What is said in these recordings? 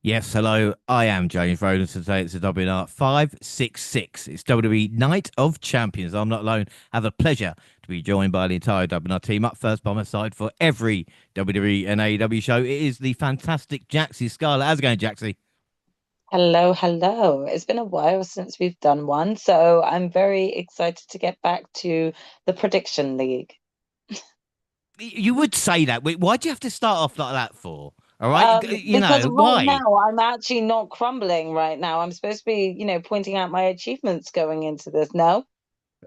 Yes, hello. I am James Rowland. Today it's the WNR566. It's WWE Night of Champions. I'm not alone. Have the pleasure to be joined by the entire WNR team. Up first by my side for every WWE and AEW show. It is the fantastic Jaxie Scarlett. How's it going, Jaxie? Hello, hello. It's been a while since we've done one, so I'm very excited to get back to the Prediction League. You would say that. Why do you have to start off like that for? All right. You Because know, right why? now I'm actually not crumbling right now. I'm supposed to be, pointing out my achievements going into this. No?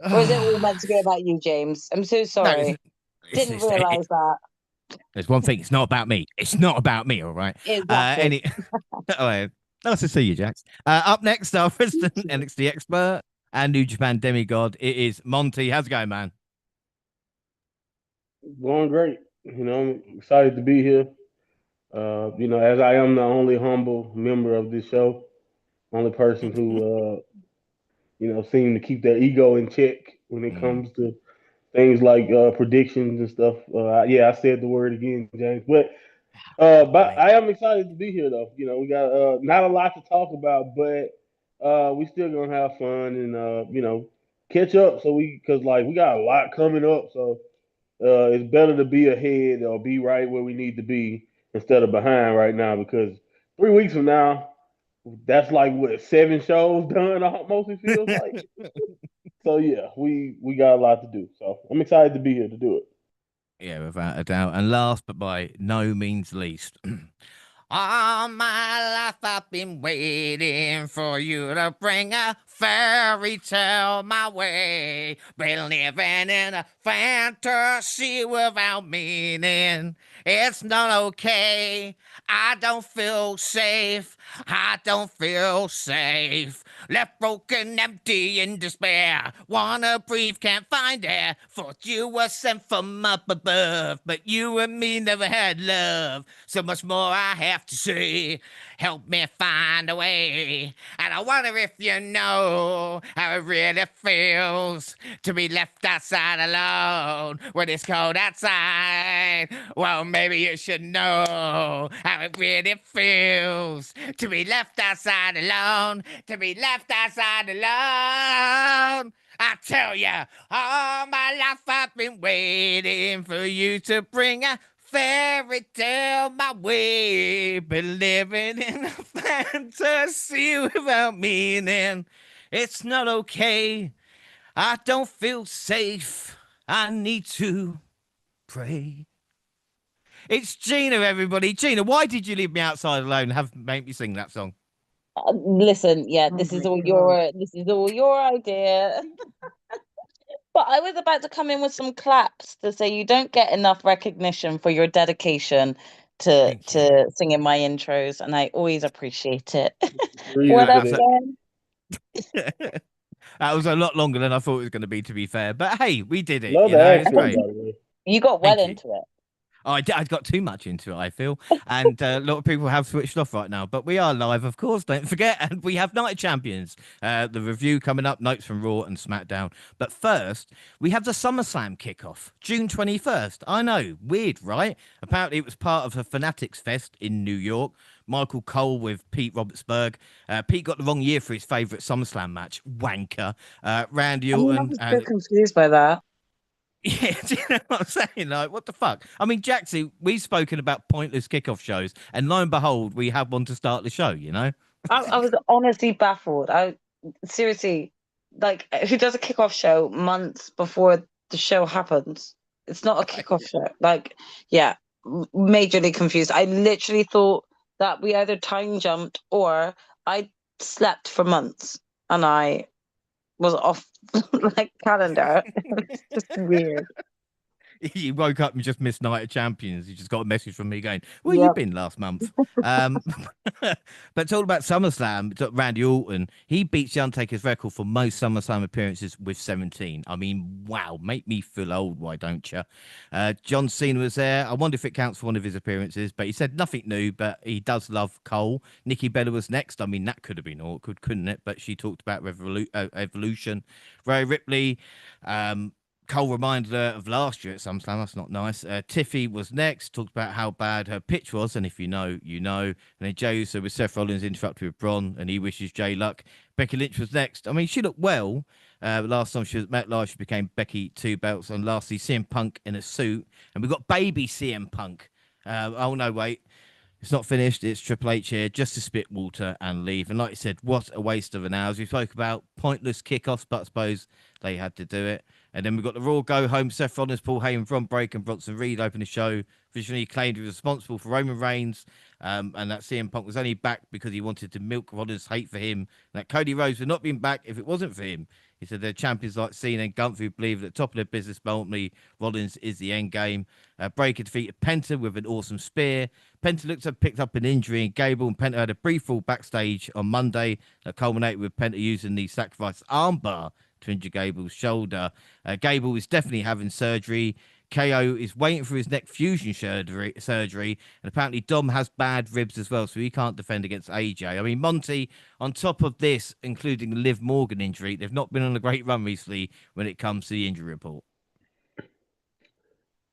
Or is it all meant to be about you, James? I'm so No, sorry. Didn't realize that. there's one thing. It's not about me. It's not about me. All right. Exactly. Any. All right. Nice to see you, Jax. Up next, our resident NXT expert and New Japan demigod. It is Monty. How's it going, man? Going great. I'm excited to be here. As I am the only humble member of this show, only person who, seem to keep their ego in check when it Mm. comes to things like predictions and stuff. Yeah, I said the word again, James. But Mate. I am excited to be here, though. We got not a lot to talk about, but we still gonna have fun and catch up. Because like we got a lot coming up, so it's better to be ahead or be right where we need to be instead of behind right now because 3 weeks from now, that's like what 7 shows done almost it feels like. So yeah, we got a lot to do. So I'm excited to be here to do it. Yeah, without a doubt. And last but by no means least, all my life I've been waiting for you to bring a fairy tale my way. Been living in a fantasy without meaning. It's not okay. I don't feel safe. I don't feel safe. Left broken, empty, in despair. Wanna breathe, can't find air. Thought you were sent from up above, but you and me never had love. So much more I have to say. Help me find a way. And I wonder if you know how it really feels to be left outside alone when it's cold outside. Well, maybe you should know how it really feels to be left outside alone, to be left outside alone. I tell ya, all my life I've been waiting for you to bring a fairy tale my way. Been living in a fantasy without meaning. It's not okay. I don't feel safe. I need to pray. It's Gina, everybody. Gina, why did you leave me outside alone and have make me sing that song? Listen, yeah, Oh this is my all god. your idea. But I was about to come in with some claps to say you don't get enough recognition for your dedication to Thank you. to singing my intros, and I always appreciate it. What Reason That for up, was a, that. Ben? that was a lot longer than I thought it was going to be fair. But hey, we did it. Love You the know, it's accent, great. by the way. You got well Thank you. into it. Oh, I got too much into it, I feel. And a lot of people have switched off right now. But we are live, of course, don't forget. And we have Night of Champions. The review coming up, notes from Raw and SmackDown. But first, we have the SummerSlam kickoff, June 21st. I know, weird, right? Apparently, it was part of a Fanatics Fest in New York. Michael Cole with Pete Robertsburg. Pete got the wrong year for his favourite SummerSlam match, wanker. Randy I mean, I Orton was so and confused by that. yeah, do you know what I'm saying? Like, what the fuck? I mean, Jaxie, we've spoken about pointless kickoff shows, and lo and behold, we have one to start the show, you know? I was honestly baffled. I seriously, like, who does a kickoff show months before the show happens? It's not a kickoff show. Like, yeah, majorly confused. I literally thought that we either time jumped or I slept for months and I was off like calendar. It's just weird. You woke up and just missed Night of Champions. You just got a message from me going, "Where you Yep. been last month?" Um, but it's all about SummerSlam. It's Randy Orton, he beats the Undertaker's record for most SummerSlam appearances with 17. I mean, wow, make me feel old, why don't you? John Cena was there. I wonder if it counts for one of his appearances, but he said nothing new. But he does love Cole. Nikki Bella was next. I mean, that could have been awkward, couldn't it? But she talked about Evolution. Rhea Ripley. Um, Cole reminded her of last year at SummerSlam. That's not nice. Tiffy was next, talked about how bad her pitch was, and if you know, you know. And then Jey Uso with Seth Rollins interrupted with Braun, and he wishes Jay luck. Becky Lynch was next. I mean, she looked well. Last time she was at MetLife, she became Becky 2 belts. And lastly, CM Punk in a suit. And we've got baby CM Punk. Oh, no, wait. It's not finished. It's Triple H here just to spit water and leave. And like you said, what a waste of an hour. As we spoke about, pointless kickoffs, but I suppose they had to do it. And then we've got the Raw Go Home. Seth Rollins, Paul Heyman, Ron Breakker, and Bronson Reed open the show. Visually claimed he was responsible for Roman Reigns, and that CM Punk was only back because he wanted to milk Rollins' hate for him. And that Cody Rhodes would not been back if it wasn't for him. He said they're champions like Cena and Gunther who believe at the top of their business, but ultimately Rollins is the end game. Breakker defeated Penta with an awesome spear. Penta looked up, picked up an injury, and Gable and Penta had a brief fall backstage on Monday that culminated with Penta using the sacrifice armbar to injure Gable's shoulder. Gable is definitely having surgery. KO is waiting for his neck fusion surgery, and apparently Dom has bad ribs as well, so he can't defend against AJ. I mean, Monty, on top of this, including the Liv Morgan injury, they've not been on a great run recently when it comes to the injury report.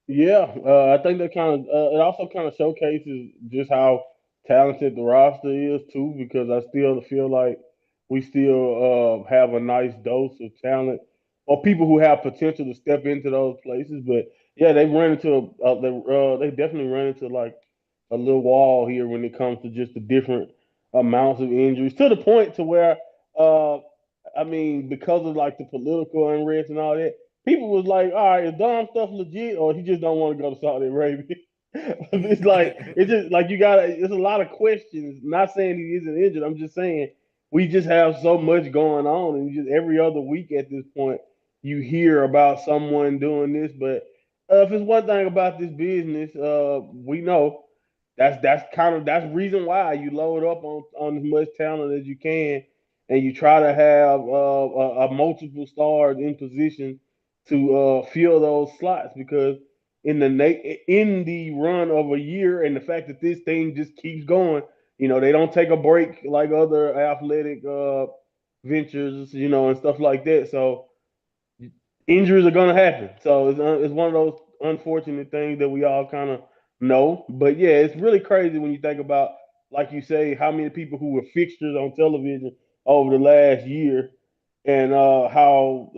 Yeah, I think that kind of it also kind of showcases just how talented the roster is too, because I still feel like we still have a nice dose of talent or people who have potential to step into those places. But yeah, they run into they definitely run into like a little wall here when it comes to just the different amounts of injuries to the point to where uh, I mean, because of like the political unrest and all that, people was like, all right, is Dom stuff legit or he just don't want to go to Saudi Arabia? It's just like you gotta there's a lot of questions. Not saying he isn't injured. I'm just saying we just have so much going on and just every other week at this point you hear about someone doing this. But if it's one thing about this business, we know that's kind of that's reason why you load up on as much talent as you can and you try to have a multiple stars in position to fill those slots because in the run of a year and the fact that this thing just keeps going, they don't take a break like other athletic ventures, and stuff like that. So injuries are going to happen. So it's one of those unfortunate things that we all kind of know. But yeah, it's really crazy when you think about, like you say, how many people who were fixtures on television over the last year and how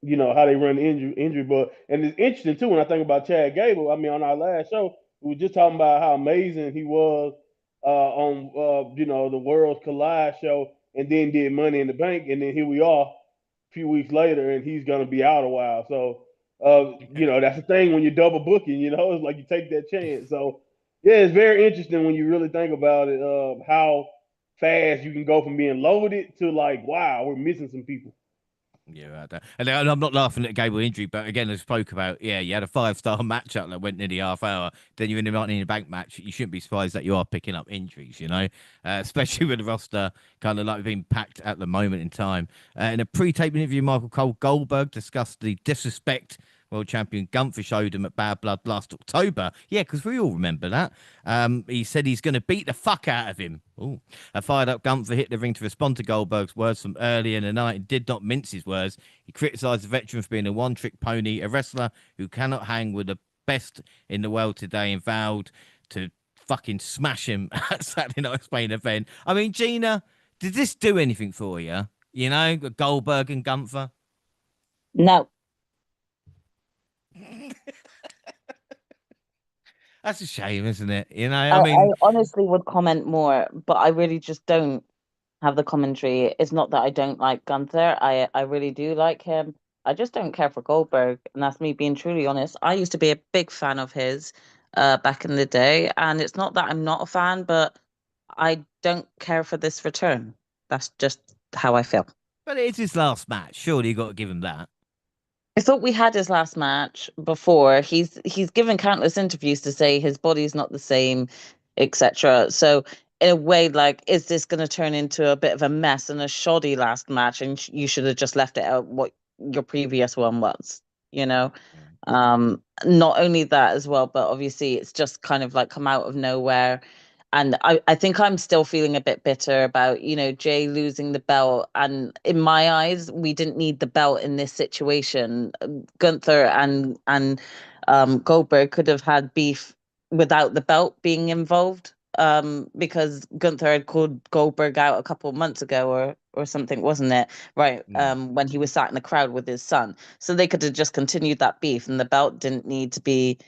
they run injury. But and it's interesting too when I think about Chad Gable. I mean, on our last show, we were just talking about how amazing he was on the Worlds Collide show, and then did Money in the Bank, and then here we are few weeks later, and he's going to be out a while. So, that's the thing when you're double booking. It's like you take that chance. So, yeah, it's very interesting when you really think about it. How fast you can go from being loaded to like, wow, we're missing some people. Yeah, and I'm not laughing at Gable injury, but again, as spoke about, yeah, you had a 5-star matchup that went nearly half hour. Then you're in the Money in the Bank match. You shouldn't be surprised that you are picking up injuries, especially with the roster kind of like being packed at the moment in time. In a pre-tape interview, Michael Cole Goldberg discussed the disrespect world champion Gunther showed him at Bad Blood last October. Yeah, because we all remember that. He said he's going to beat the fuck out of him. Ooh. A fired up Gunther hit the ring to respond to Goldberg's words from earlier in the night and did not mince his words. He criticised the veteran for being a one-trick pony, a wrestler who cannot hang with the best in the world today, and vowed to fucking smash him at Saturday Night's main event. I mean, Gina, did this do anything for you? Goldberg and Gunther? No. That's a shame, isn't it? I honestly would comment more, but I really just don't have the commentary. It's not that I don't like Gunther. I really do like him. I just don't care for Goldberg, and that's me being truly honest. I used to be a big fan of his back in the day, and it's not that I'm not a fan, but I don't care for this return. That's just how I feel. But it's his last match. Surely you got to give him that. I thought we had his last match before. He's given countless interviews to say his body's not the same, etc. So in a way, like, is this going to turn into a bit of a mess and a shoddy last match? And you should have just left it out what your previous one was, you know? Not only that as well, but obviously it's just kind of like come out of nowhere. And I think I'm still feeling a bit bitter about, Jay losing the belt. And in my eyes, we didn't need the belt in this situation. Gunther and Goldberg could have had beef without the belt being involved. Because Gunther had called Goldberg out a couple of months ago or something, wasn't it? Right. When he was sat in the crowd with his son. So they could have just continued that beef and the belt didn't need to be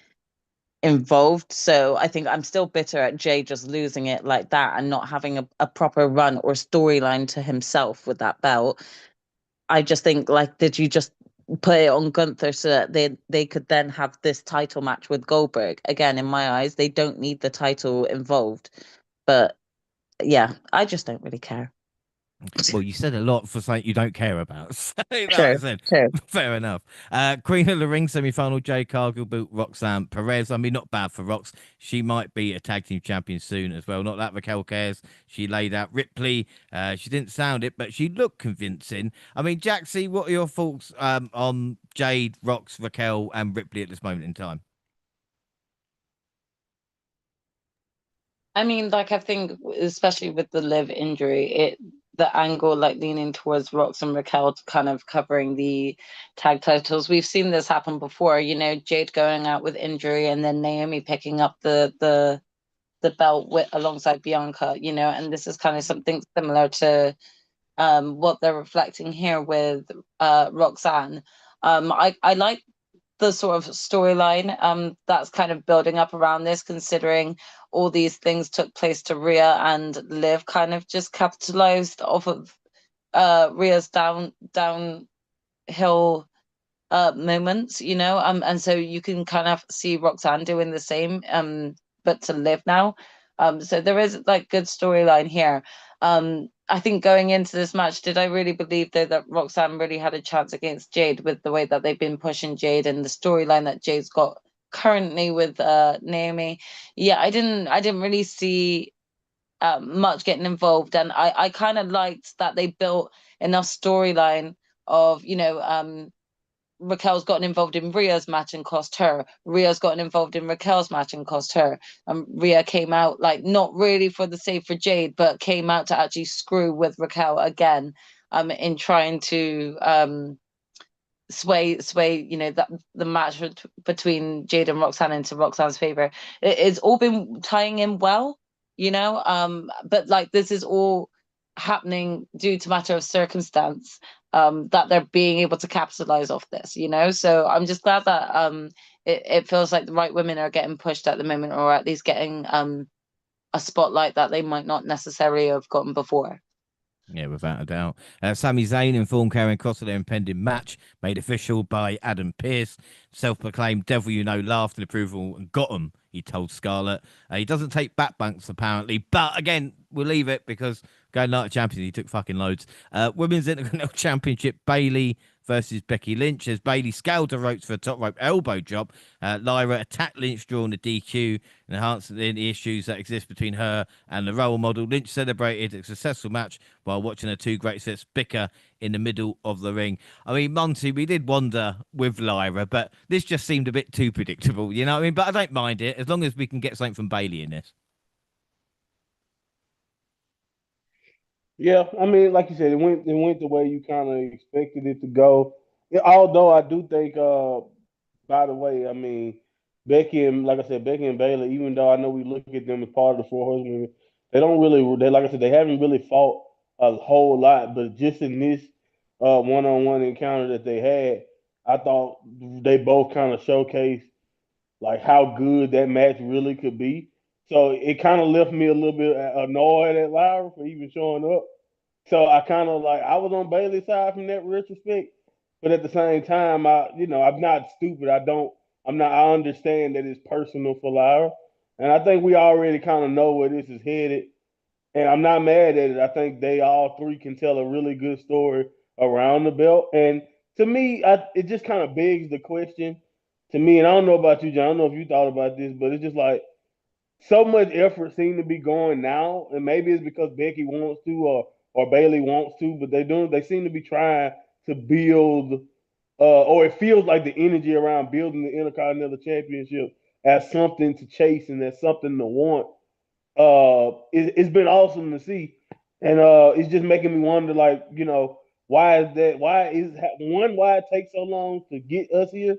involved. So I think I'm still bitter at Jay just losing it like that and not having a proper run or storyline to himself with that belt. I just think, like, did you just put it on Gunther so that they could then have this title match with Goldberg? Again, in my eyes, they don't need the title involved. But yeah, I just don't really care. Well, you said a lot for something you don't care about. So, like True, I said, true. fair enough. Queen of the Ring semi-final, Jade Cargill beat Roxanne Perez. I mean, not bad for Rox. She might be a tag team champion soon as well. Not that Raquel cares. She laid out Ripley. She didn't sound it, but she looked convincing. I mean, Jaxie, what are your thoughts on Jade, Rox, Raquel, and Ripley at this moment in time? I mean, like, I think especially with the Liv injury, the angle, like, leaning towards Rox and Raquel kind of covering the tag titles. We've seen this happen before, Jade going out with injury and then Naomi picking up the belt alongside Bianca, and this is kind of something similar to what they're reflecting here with Roxanne. I like the sort of storyline that's kind of building up around this, considering all these things took place to Rhea, and Liv kind of just capitalized off of Rhea's downhill moments, and so you can kind of see Roxanne doing the same, but to Liv now. So there is, like, good storyline here. I think going into this match, did I really believe though that Roxanne really had a chance against Jade with the way that they've been pushing Jade and the storyline that Jade's got currently with Naomi? Yeah, I didn't really see much getting involved, and I kind of liked that they built enough storyline of, Raquel's gotten involved in Rhea's match and cost her. Rhea's gotten involved in Raquel's match and cost her. Rhea came out, like, not really for the save for Jade, but came out to actually screw with Raquel again, in trying to sway, that the match between Jade and Roxanne into Roxanne's favor. It's all been tying in well, but, like, this is all happening due to matter of circumstance, that they're being able to capitalize off this, so I'm just glad that it feels like the right women are getting pushed at the moment, or at least getting a spotlight that they might not necessarily have gotten before. Yeah, without a doubt. Sami Zayn informed Karen Cross of their impending match, made official by Adam Pearce. Self-proclaimed devil you know laughed in approval and got him, he told Scarlett. He doesn't take back bunks, apparently. But, again, we'll leave it because going Night of Champions, he took fucking loads. Women's Intercontinental Championship, Bayley versus Becky Lynch, as Bayley scaled the ropes for a top rope elbow drop. Lyra attacked Lynch, drawing a DQ, and enhancing the issues that exist between her and the role model. Lynch celebrated a successful match while watching her two great sets bicker in the middle of the ring. I mean, Monty, we did wonder with Lyra, but this just seemed a bit too predictable, you know what I mean? But I don't mind it, as long as we can get something from Bayley in this. Yeah, I mean, like you said, it went the way you kind of expected it to go. Although I do think, by the way, I mean, like I said, Becky and Baylor, even though I know we look at them as part of the Four Horsemen, they don't really, they like I said, they haven't really fought a whole lot. But just in this one-on-one encounter that they had, I thought they both kind of showcased like how good that match really could be. So it kind of left me a little bit annoyed at Lyra for even showing up. So I kind of like I was on Bailey's side from that retrospect, but at the same time, I'm not stupid. I'm not. I understand that it's personal for Lyra, and I think we already kind of know where this is headed. And I'm not mad at it. I think they all three can tell a really good story around the belt. And to me, it just kind of begs the question to me. And I don't know about you, John. I don't know if you thought about this, but it's just like so much effort seems to be going now, and maybe it's because Becky wants to or Bailey wants to, but they seem to be trying to build or it feels like the energy around building the Intercontinental Championship as something to chase and as something to want. it's been awesome to see, and it's just making me wonder, like, why is that? Why it takes so long to get us here?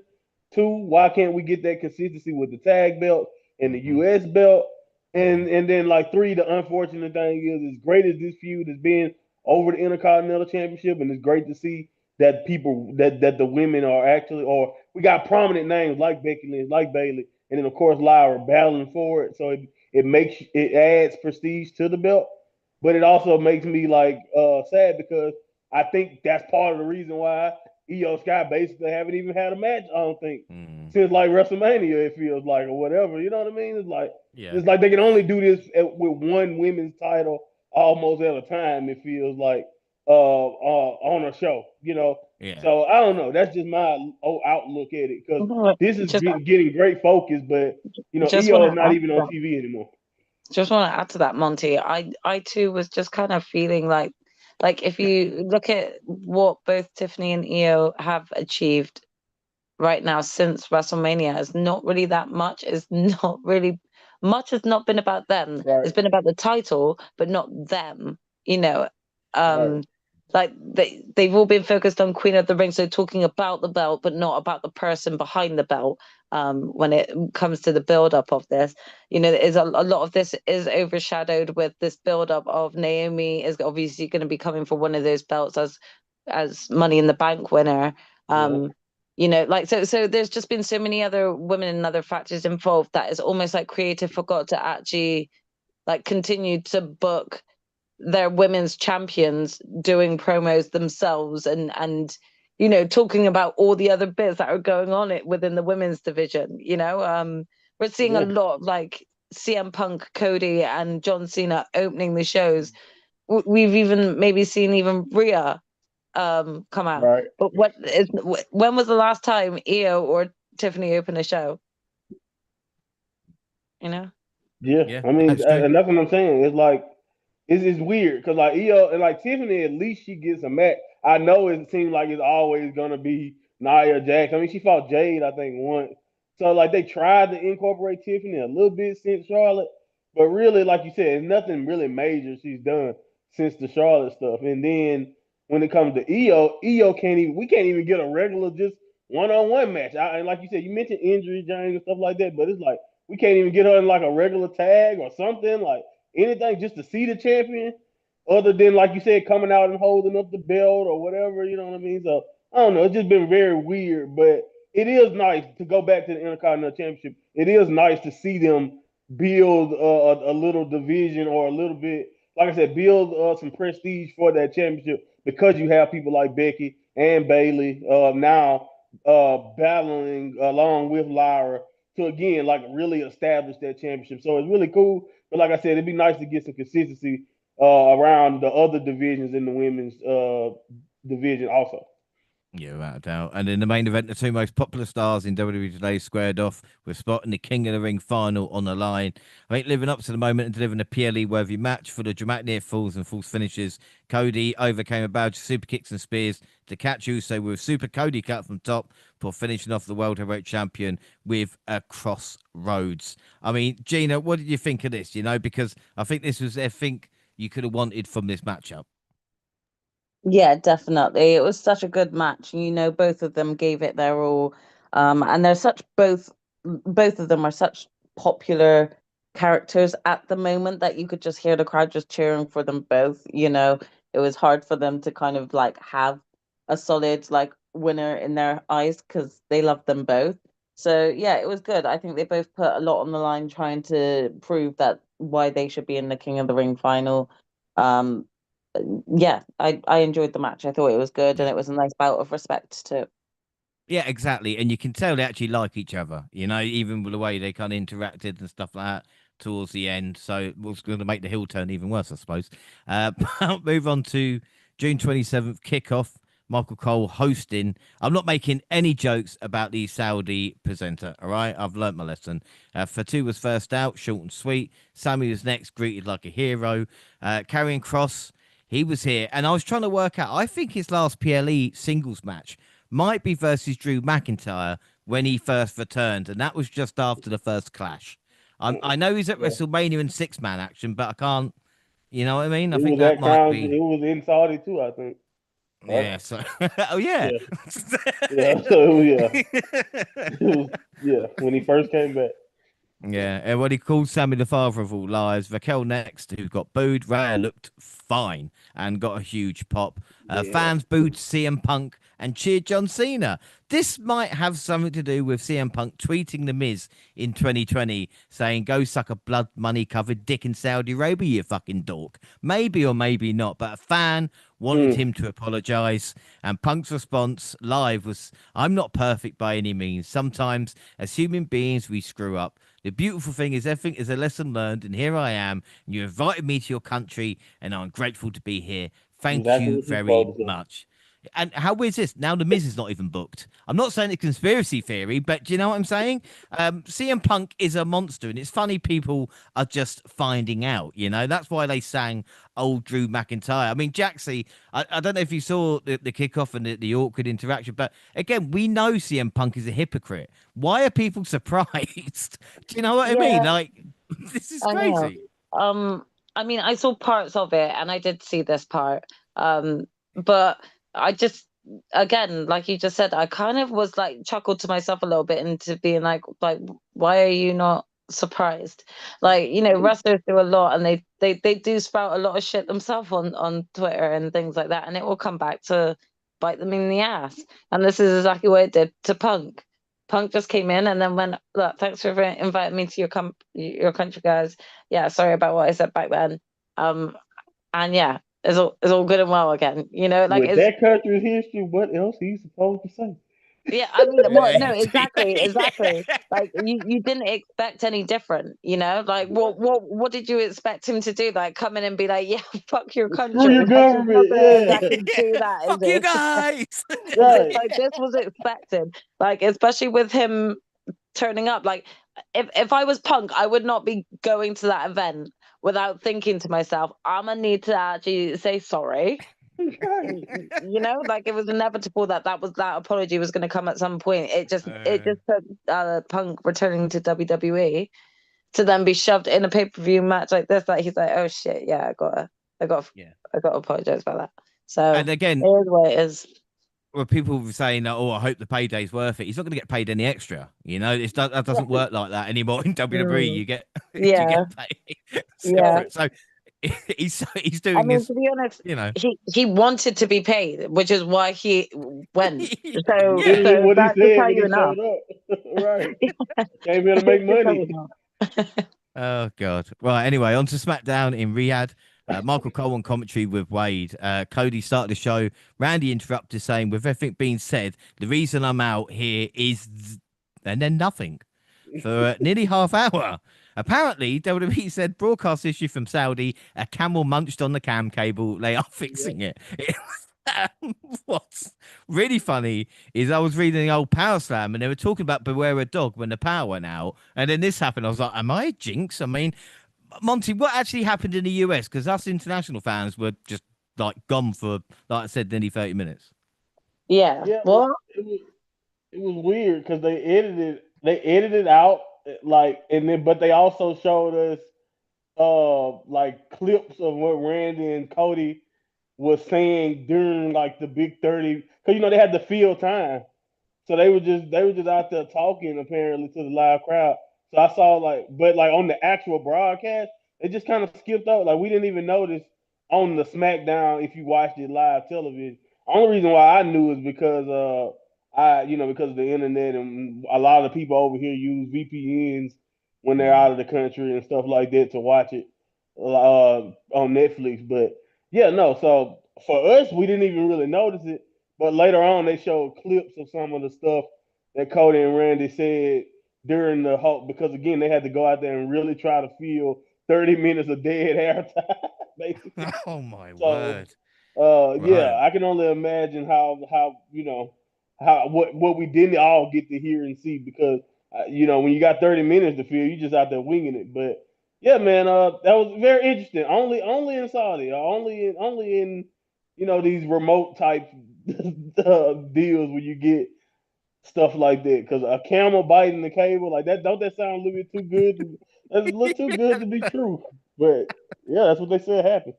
Two, why can't we get that consistency with the tag belt and the Mm-hmm. U.S. belt? And then like three, the unfortunate thing is, as great as this feud has been over the Intercontinental Championship, and it's great to see that people that the women are actually, or we got prominent names like Becky Lynch, like Bailey, and then of course Lyra battling for it. So it adds prestige to the belt, but it also makes me like sad because I think that's part of the reason why Io Sky basically haven't even had a match. I don't think Mm. since like WrestleMania, it feels like, or whatever. You know what I mean? Yeah. It's like they can only do this with one women's title almost at a time. It feels like on a show. Yeah. So I don't know. That's just my outlook at it because No, this has just been getting great focus, but just want EO is to not add even to on that. TV anymore. Just want to add to that, Monty. I too was just kind of feeling like if you look at what both Tiffany and Io have achieved right now since WrestleMania, is not really that much. It's not really much has not been about them. Right, It's been about the title, but not them. You know, right, um, like they've all been focused on Queen of the Ring, so talking about the belt, but not about the person behind the belt. When it comes to the build up of this, is a lot of this is overshadowed with this build up of Naomi is obviously going to be coming for one of those belts as Money in the Bank winner. yep, Um, like so there's just been so many other women and other factors involved that it's almost like creative forgot to actually like continue to book their women's champions doing promos themselves and talking about all the other bits that are going on it within the women's division. We're seeing a yeah, lot of like CM Punk, Cody, and John Cena opening the shows. We've even maybe seen even Rhea come out. right, But when was the last time Io or Tiffany opened a show? You know? yeah. Yeah. I mean, That's true. and that's what I'm saying. It's like it's weird because like EO and like Tiffany, at least she gets a match. I know it seems like it's always gonna be Nia Jax. I mean, she fought Jade, I think, once. So like they tried to incorporate Tiffany a little bit since Charlotte, but really, like you said, it's nothing really major she's done since the Charlotte stuff. And then when it comes to EO can't even we can't even get a regular just one-on-one match. And like you said, you mentioned injury, James, and stuff like that, but it's like we can't even get her in like a regular tag or something like anything just to see the champion, other than like you said, coming out and holding up the belt or whatever. You know what I mean? So I don't know. It's just been very weird, but it is nice to go back to the Intercontinental Championship. It is nice to see them build a little division or a little bit, like I said, build some prestige for that championship because you have people like Becky and Bailey now battling along with Lyra to again like really establish that championship. So it's really cool. But like I said, it'd be nice to get some consistency around the other divisions in the women's division also. Yeah, without a doubt. And in the main event, the two most popular stars in WWE today squared off with Spot in the King of the Ring final on the line. I think living up to the moment and delivering a PLE worthy match full of dramatic near falls and false finishes. Cody overcame a barrage of super kicks and spears to catch Uso with Super Cody cut from top before finishing off the World Heavyweight Champion with a crossroads. I mean, Gina, what did you think of this? Because I think this was everything you could have wanted from this matchup. Yeah, definitely. It was such a good match. Both of them gave it their all. And they're such both of them are such popular characters at the moment that you could just hear the crowd just cheering for them both. It was hard for them to kind of like have a solid like winner in their eyes because they love them both. So yeah, it was good. I think they both put a lot on the line trying to prove that why they should be in the King of the Ring final. Um, yeah, I enjoyed the match. I thought it was good and Yeah. it was a nice bout of respect too. Yeah, exactly. And you can tell they actually like each other, even with the way they kind of interacted and stuff like that towards the end. So it was going to make the heel turn even worse, I suppose. I'll move on to June 27th kickoff. Michael Cole hosting. I'm not making any jokes about the Saudi presenter, all right? I've learnt my lesson. Fatu was first out, short and sweet. Sammy was next, greeted like a hero. Karrion Cross, he was here. And I was trying to work out, I think his last PLE singles match might be versus Drew McIntyre when he first returned, and that was just after the first clash. I know he's at Yeah. WrestleMania in 6-man action, but I can't. You know what I mean? I It think was that at might Crown. It be. was in Saudi too, I think. Right? Yeah. So. Oh yeah. Yeah. Yeah. So yeah, it was when he first came back. Yeah, and what he called Sammy the father of all liars. Raquel next, who got booed. Rhea looked fine and got a huge pop. Yeah. Fans booed CM Punk and cheered John Cena. This might have something to do with CM Punk tweeting The Miz in 2020 saying, "Go suck a blood money covered dick in Saudi Arabia, you fucking dork." Maybe or maybe not, but a fan wanted Mm. him to apologize. And Punk's response live was, "I'm not perfect by any means. Sometimes, as human beings, we screw up. The beautiful thing is everything is a lesson learned, and here I am. And you invited me to your country, and I'm grateful to be here. Thank Exactly you what you very supposed to say. much." And how weird is this? Now the Miz is not even booked. I'm not saying it's conspiracy theory, but do you know what I'm saying? CM Punk is a monster, and it's funny people are just finding out. You know that's why they sang "Old Drew McIntyre." I mean, Jaxie, I don't know if you saw the kickoff and the awkward interaction, but again, we know CM Punk is a hypocrite. Why are people surprised? Do you know what I mean? Yeah, Like, this is I know. crazy. I mean, I saw parts of it, and I did see this part. But I just, again, like you just said, I kind of was like chuckled to myself a little bit into being like, why are you not surprised? Like, wrestlers do a lot, and they do spout a lot of shit themselves on Twitter and things like that, and it will come back to bite them in the ass. And this is exactly what it did to Punk. Punk just came in and then went, look, thanks for inviting me to your country, guys. Yeah, sorry about what I said back then. And yeah, it's all good and well again. Like With it's that country's history, what else he's supposed to say? yeah. I mean, well, no, exactly, Yeah. exactly. Like you didn't expect any different. Like what did you expect him to do? Like come in and be like, yeah, fuck your Screw country. your Like he's not government. gonna Yeah. exactly do that, is Fuck you he? guys. Right. Like this was expected. Like especially with him turning up. Like if I was Punk, I would not be going to that event without thinking to myself, I'm gonna need to actually say sorry. Right. Like it was inevitable that apology was going to come at some point. It just took Punk returning to WWE to then be shoved in a pay-per-view match like this. Like he's like, oh shit, yeah, I got, Yeah. I got to apologize about that. So And again, it is what it is. where people were saying, "Oh, I hope the payday's worth it." He's not going to get paid any extra. That doesn't work like that anymore in WWE. Mm, You get you yeah, get paid yeah. separate. So he's I doing mean, his, to be honest, you know. he wanted to be paid, which is why he went. So Yeah. Literally so what he that should said tell when you he enough. showed up. Right. Came here to make It should tell you money. enough. Oh God. Right. Anyway, on to SmackDown in Riyadh. Michael Cole on commentary with Wade. Cody started the show. Randy interrupted, saying, "With everything being said, the reason I'm out here is," and then nothing for nearly half hour. Apparently, WWE said broadcast issue from Saudi. A camel munched on the cam cable. They are Yeah. fixing it. What's really funny is I was reading the old Power Slam and they were talking about Beware a Dog when the power went out. And then this happened. I was like, am I a jinx? I mean, Monty, what actually happened in the US? Because us international fans were just like gone for, like I said, nearly 30 minutes. Yeah. Yeah, Well, it was weird because they edited out like, and then but they also showed us like clips of what Randy and Cody was saying during like the big 30, because they had the field time. So they were just out there talking apparently to the live crowd. So I saw but like on the actual broadcast, it just kind of skipped out. Like we didn't even notice on the SmackDown if you watched it live television. Only reason why I knew is because because of the internet, and a lot of the people over here use VPNs when they're Mm. out of the country and stuff like that to watch it on Netflix. But yeah, no. So for us, we didn't even really notice it. But later on, they showed clips of some of the stuff that Cody and Randy said during the Hulk, because again, they had to go out there and really try to fill 30 minutes of dead air time, basically. Oh, my So, word. yeah, Right. I can only imagine how how what we didn't all get to hear and see, because when you got 30 minutes to fill, you just out there winging it. But yeah, man, that was very interesting. Only in Saudi, only in these remote type deals where you get stuff like that. Because a camel biting the cable, like that, don't that sound a little bit too good? That's a little too good to be true. But yeah, that's what they said happened.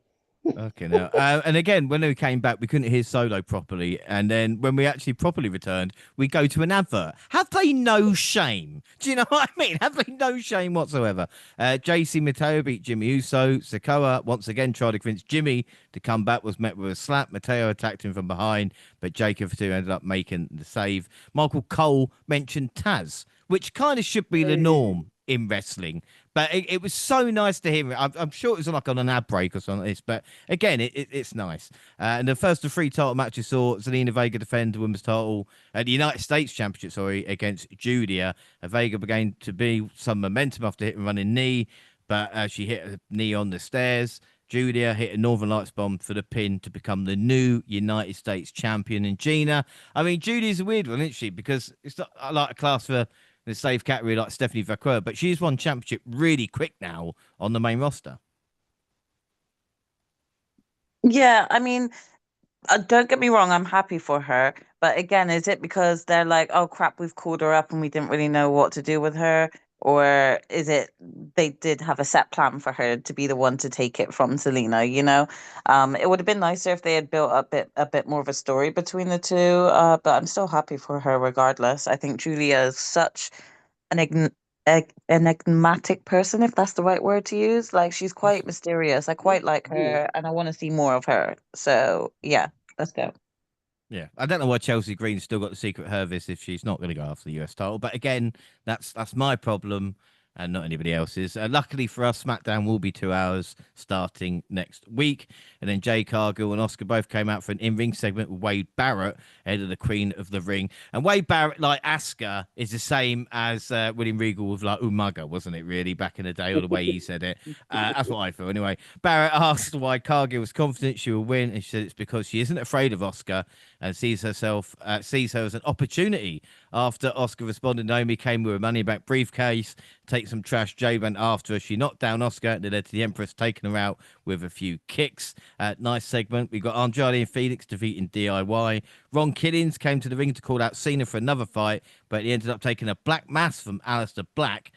Okay, now, and again, when we came back, we couldn't hear Solo properly, and then when we actually properly returned, we go to an advert. Have they no shame? Do you know what I mean? Have they no shame whatsoever? JC Mateo beat Jimmy Uso. Sikoa once again tried to convince Jimmy to come back, was met with a slap. Mateo attacked him from behind, but Jacob Fatu ended up making the save. Michael Cole mentioned Taz, which kind of should be the Hey. norm in wrestling. But it was so nice to hear it. I'm sure it was like on an ad break or something like this. But again, it's nice. And the first of three title matches saw Zelina Vega defend the women's title at the United States Championship, against Julia. Vega began to be some momentum after hitting a running knee, but she hit a knee on the stairs. Julia hit a Northern Lights bomb for the pin to become the new United States champion. And Gina, I mean, Julia's a weird one, isn't she? Because it's not like a class for the safe category like Stephanie Vaquer, but she's won championship really quick now on the main roster. Yeah, I mean, don't get me wrong, I'm happy for her. But again, is it because they're like, oh crap, we've called her up and we didn't really know what to do with her? Or is it they did have a set plan for her to be the one to take it from Selena, you know? It would have been nicer if they had built a bit more of a story between the two. But I'm still happy for her regardless. I think Julia is such an enigmatic person, if that's the right word to use. Like she's quite mysterious. I quite like Yeah. her, and I want to see more of her. So yeah, let's go. Yeah, I don't know why Chelsea Green's still got the secret Hervis if she's not going to go after the US title. But again, that's my problem and not anybody else's. Luckily for us, SmackDown will be 2 hours starting next week. And then Jay Cargill and Oscar both came out for an in-ring segment with Wade Barrett, head of the Queen of the Ring. And Wade Barrett, like Asuka, is the same as William Regal with like Umaga, wasn't it? Really, back in the day, or the way he said it. That's what I feel. Anyway, Barrett asked why Cargill was confident she will win, and she said it's because she isn't afraid of Oscar and sees her as an opportunity. After Oscar responded, Naomi came with a money back briefcase, take some trash. Jay went after her. She knocked down Oscar, and it led to the Empress taking her out with a few kicks. Nice segment. We got Andrade and Felix defeating DIY. Ron Killings came to the ring to call out Cena for another fight, but he ended up taking a black mass from Aleister Black.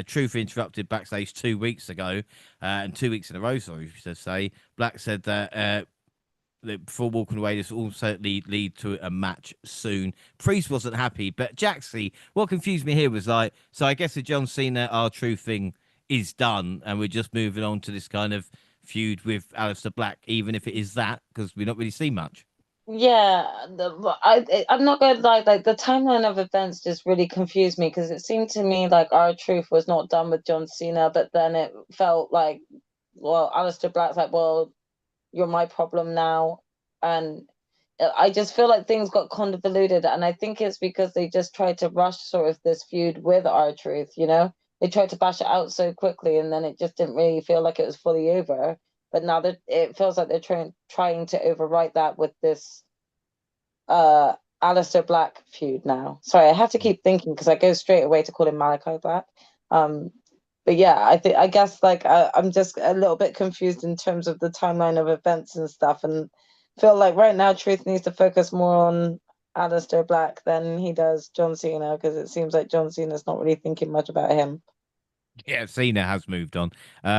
Truth interrupted backstage 2 weeks ago, and 2 weeks in a row, sorry, I should say. Black said that before walking away, this will also lead to a match soon. Priest wasn't happy, but Jaxie, what confused me here was like, so I guess the John Cena R-Truth thing is done, and we're just moving on to this kind of feud with Aleister Black, even if it is that, because we don't really see much. Yeah, I'm not gonna lie, like the timeline of events just really confused me because it seemed to me like our truth was not done with John Cena, but then it felt like, well, Aleister Black's like, well, you're my problem now. And I just feel like things got convoluted. And I think it's because they just tried to rush sort of this feud with our truth, you know? They tried to bash it out so quickly and then it just didn't really feel like it was fully over. But now that it feels like they're trying to overwrite that with this uh Alistair Black feud now. Sorry, I have to keep thinking because I go straight away to call him Malachi Black. Um, but yeah, I guess like I'm just a little bit confused in terms of the timeline of events and stuff, and feel like right now Truth needs to focus more on Alistair Black than he does John Cena because it seems like John Cena's not really thinking much about him. Yeah, Cena has moved on.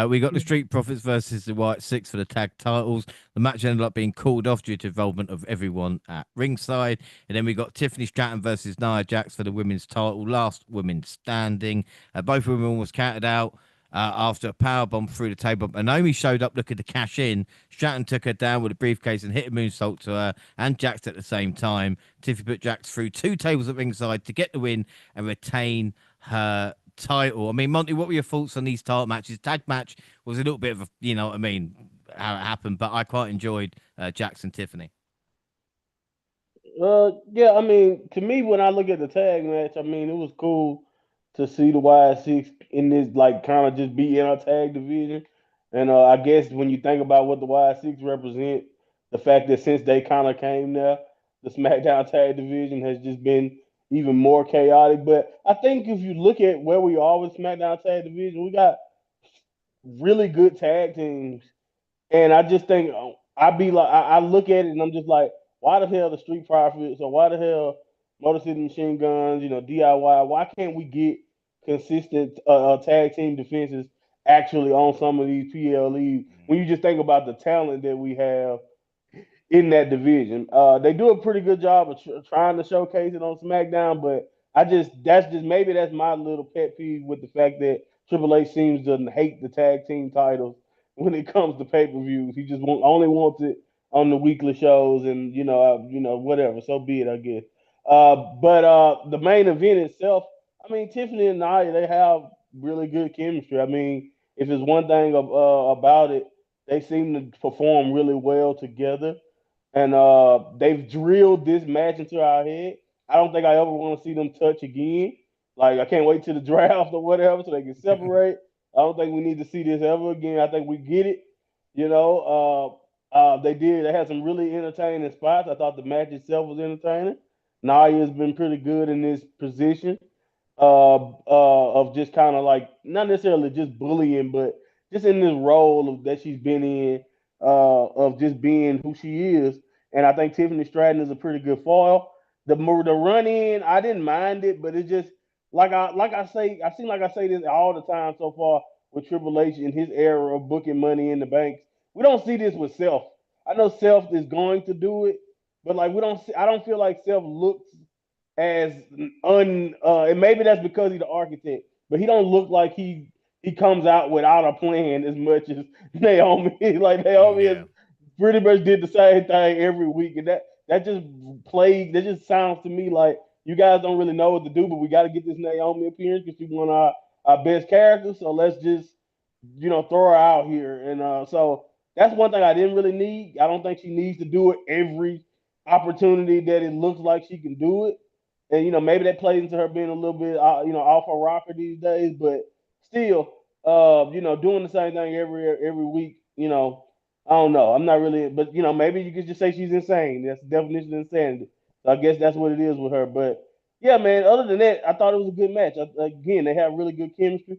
We got the Street Profits versus the White Six for the tag titles. The match ended up being called off due to involvement of everyone at ringside. And then we got Tiffany Stratton versus Nia Jax for the women's title, last women standing. Both women was counted out after a power bomb through the table. And Naomi showed up looking to cash in. Stratton took her down with a briefcase and hit a moonsault to her and Jax at the same time. Tiffany put Jax through two tables at ringside to get the win and retain her title. I mean, Monty, what were your thoughts on these title matches? Tag match was a little bit of a, you know what I mean, how it happened, but I quite enjoyed Jackson Tiffany. Yeah, I mean, to me, when I look at the tag match, I mean, it was cool to see the Y6 in this, like, kind of just be in our tag division. And I guess when you think about what the Y6 represent, the fact that since they kind of came there, the SmackDown tag division has just been even more chaotic. But I think if you look at where we are with SmackDown tag division, we got really good tag teams and I just think I be like, I look at it and I'm just like, why the hell the Street Profits or why the hell Motor City Machine Guns, DIY. Why can't we get consistent tag team defenses actually on some of these PLEs? When you just think about the talent that we have in that division. They do a pretty good job of trying to showcase it on SmackDown, but maybe that's my little pet peeve with the fact that Triple H seems to hate the tag team titles when it comes to pay per views. He just only wants it on the weekly shows, and whatever. So be it, I guess. But the main event itself, I mean, Tiffany and Nia, they have really good chemistry. I mean, if it's one thing about it, they seem to perform really well together, and they've drilled this match into our head. I don't think I ever want to see them touch again. Like I can't wait till the draft or whatever so they can separate. I don't think we need to see this ever again. I think we get it. They did. They had some really entertaining spots. I thought the match itself was entertaining. Naya's been pretty good in this position of just kind of like not necessarily just bullying, but just in this role that she's been in of just being who she is. And I think Tiffany Stratton is a pretty good foil. The run in, I didn't mind it, but it just I say this all the time so far with Triple H in his era of booking Money in the Bank. We don't see this with Self. I know Self is going to do it, but like we don't. I don't feel like Self looks as and maybe that's because he's the architect, but he don't look like he comes out without a plan as much as Naomi. Like Naomi has pretty much did the same thing every week, and that just sounds to me like you guys don't really know what to do, but we got to get this Naomi appearance because she's one of our best characters. So let's just throw her out here, and so that's one thing I didn't really need. I don't think she needs to do it every opportunity that it looks like she can do it. And maybe that plays into her being a little bit off her rocker these days, but still, doing the same thing every week, I don't know. I'm not really, but maybe you could just say she's insane. That's the definition of insanity. So I guess that's what it is with her. But yeah, man. Other than that, I thought it was a good match. Again, they have really good chemistry.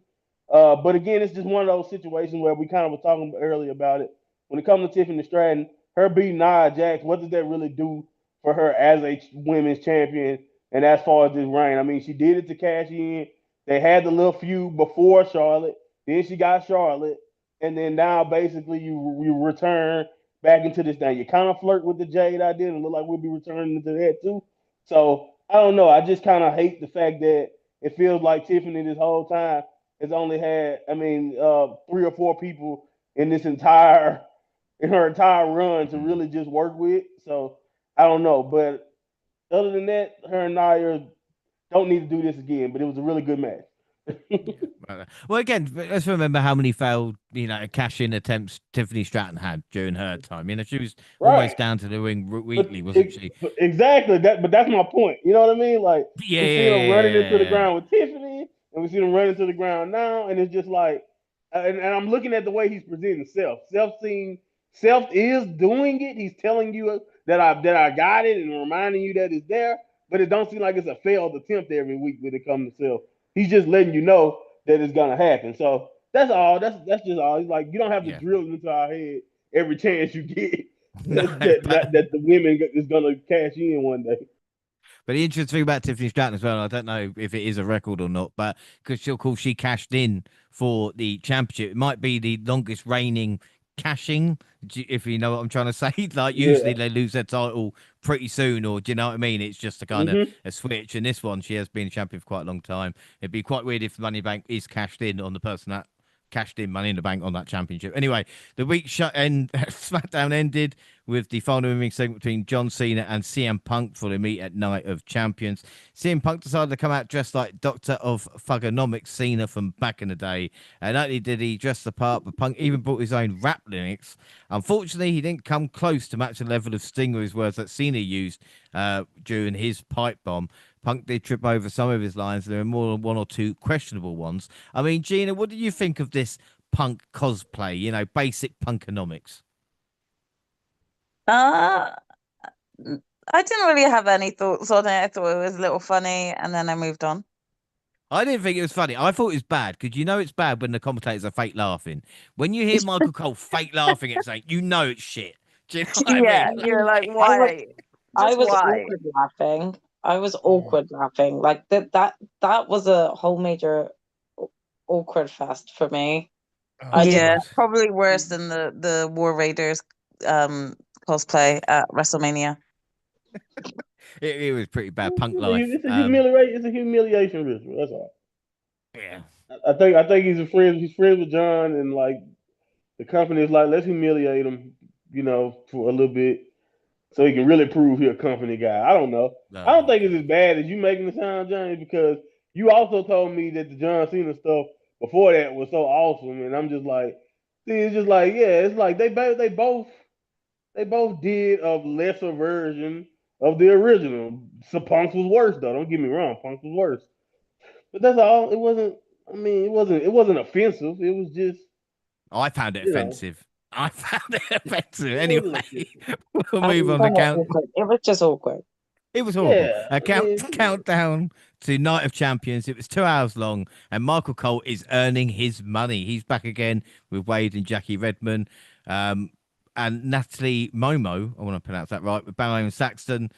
But again, it's just one of those situations where we kind of were talking earlier about it. When it comes to Tiffany Stratton, her beating Nia Jax, what does that really do for her as a women's champion? And as far as this reign, I mean, she did it to cash in. They had the little feud before Charlotte. Then she got Charlotte, and then now basically you return back into this thing. You kind of flirt with the Jade idea, and it look like we'll be returning into that too. So I don't know. I just kind of hate the fact that it feels like Tiffany this whole time has only had, I mean, 3 or 4 people in her entire run to really just work with. So I don't know, but other than that, her and Nia don't need to do this again. But it was a really good match. Well, again, let's remember how many failed, cash-in attempts Tiffany Stratton had during her time. She was almost down to the ring weekly, wasn't she? Exactly. But that's my point. You know what I mean? Like we see them running into the Yeah. ground with Tiffany, and we see them running to the ground now, and it's just like, and I'm looking at the way he's presenting Self. Self is doing it. He's telling you that I got it and reminding you that it's there, but it don't seem like it's a failed attempt every week when it comes to Self. He's just letting you know that it's gonna happen. So that's all. That's just all. He's like, you don't have to drill it into our head every chance you get that the women is gonna cash in one day. But the interesting thing about Tiffany Stratton as well, I don't know if it is a record or not, but because she cashed in for the championship, it might be the longest reigning cashing, if you know what I'm trying to say. Like usually they lose their title pretty soon, or do you know what I mean? It's just a kind of a switch. And this one, she has been a champion for quite a long time. It'd be quite weird if Money Bank is cashed in on the person that cashed in Money in the Bank on that championship. Anyway, the week SmackDown ended with the final ring segment between John Cena and CM Punk for the meet at Night of Champions. CM Punk decided to come out dressed like Doctor of Thugonomics Cena from back in the day. And not only did he dress the part, but Punk even brought his own rap lyrics. Unfortunately, he didn't come close to match the level of sting or his words that Cena used during his pipe bomb. Punk did trip over some of his lines. There are more than 1 or 2 questionable ones. I mean, Gina, what did you think of this Punk cosplay? Basic Punkonomics. I didn't really have any thoughts on it. I thought it was a little funny, and then I moved on. I didn't think it was funny. I thought it was bad because it's bad when the commentators are fake laughing. When you hear Michael Cole fake laughing at something, it's shit. Do you know what I mean? You're like, why? I was awkward laughing. I was awkward laughing. Like that was a whole major awkward fest for me. Oh I did Yeah, God. probably worse than the War Raiders cosplay at WrestleMania. It was pretty bad. Punk It's life. a humiliation. It's a humiliation ritual. That's all. Yeah. I think he's friends. He's friends with John, and like the company is like, let's humiliate him, for a little bit, so he can really prove he's a company guy. I don't know. I don't Oh think it's God. as bad as you making it sound, James, because you also told me that the John Cena stuff before that was so awesome, and I'm just like, see, it's just like, yeah, it's like they both did a lesser version of the original. So Punk's was worse though. Don't get me wrong, Punk's was worse. But that's all. It wasn't. I mean, it wasn't offensive. It was just, I found it you know, offensive. I found it offensive. it Anyway, wasn't offensive. we'll I move on to found it count. awkward. It was just awkward. It was horrible. Yeah, I Count mean, countdown to Night of Champions. It was 2 hours long, and Michael Cole is earning his money. He's back again with Wade and Jackie Redmond, um, and Natalie Momo. I want to pronounce that right. With Barrow and Saxton.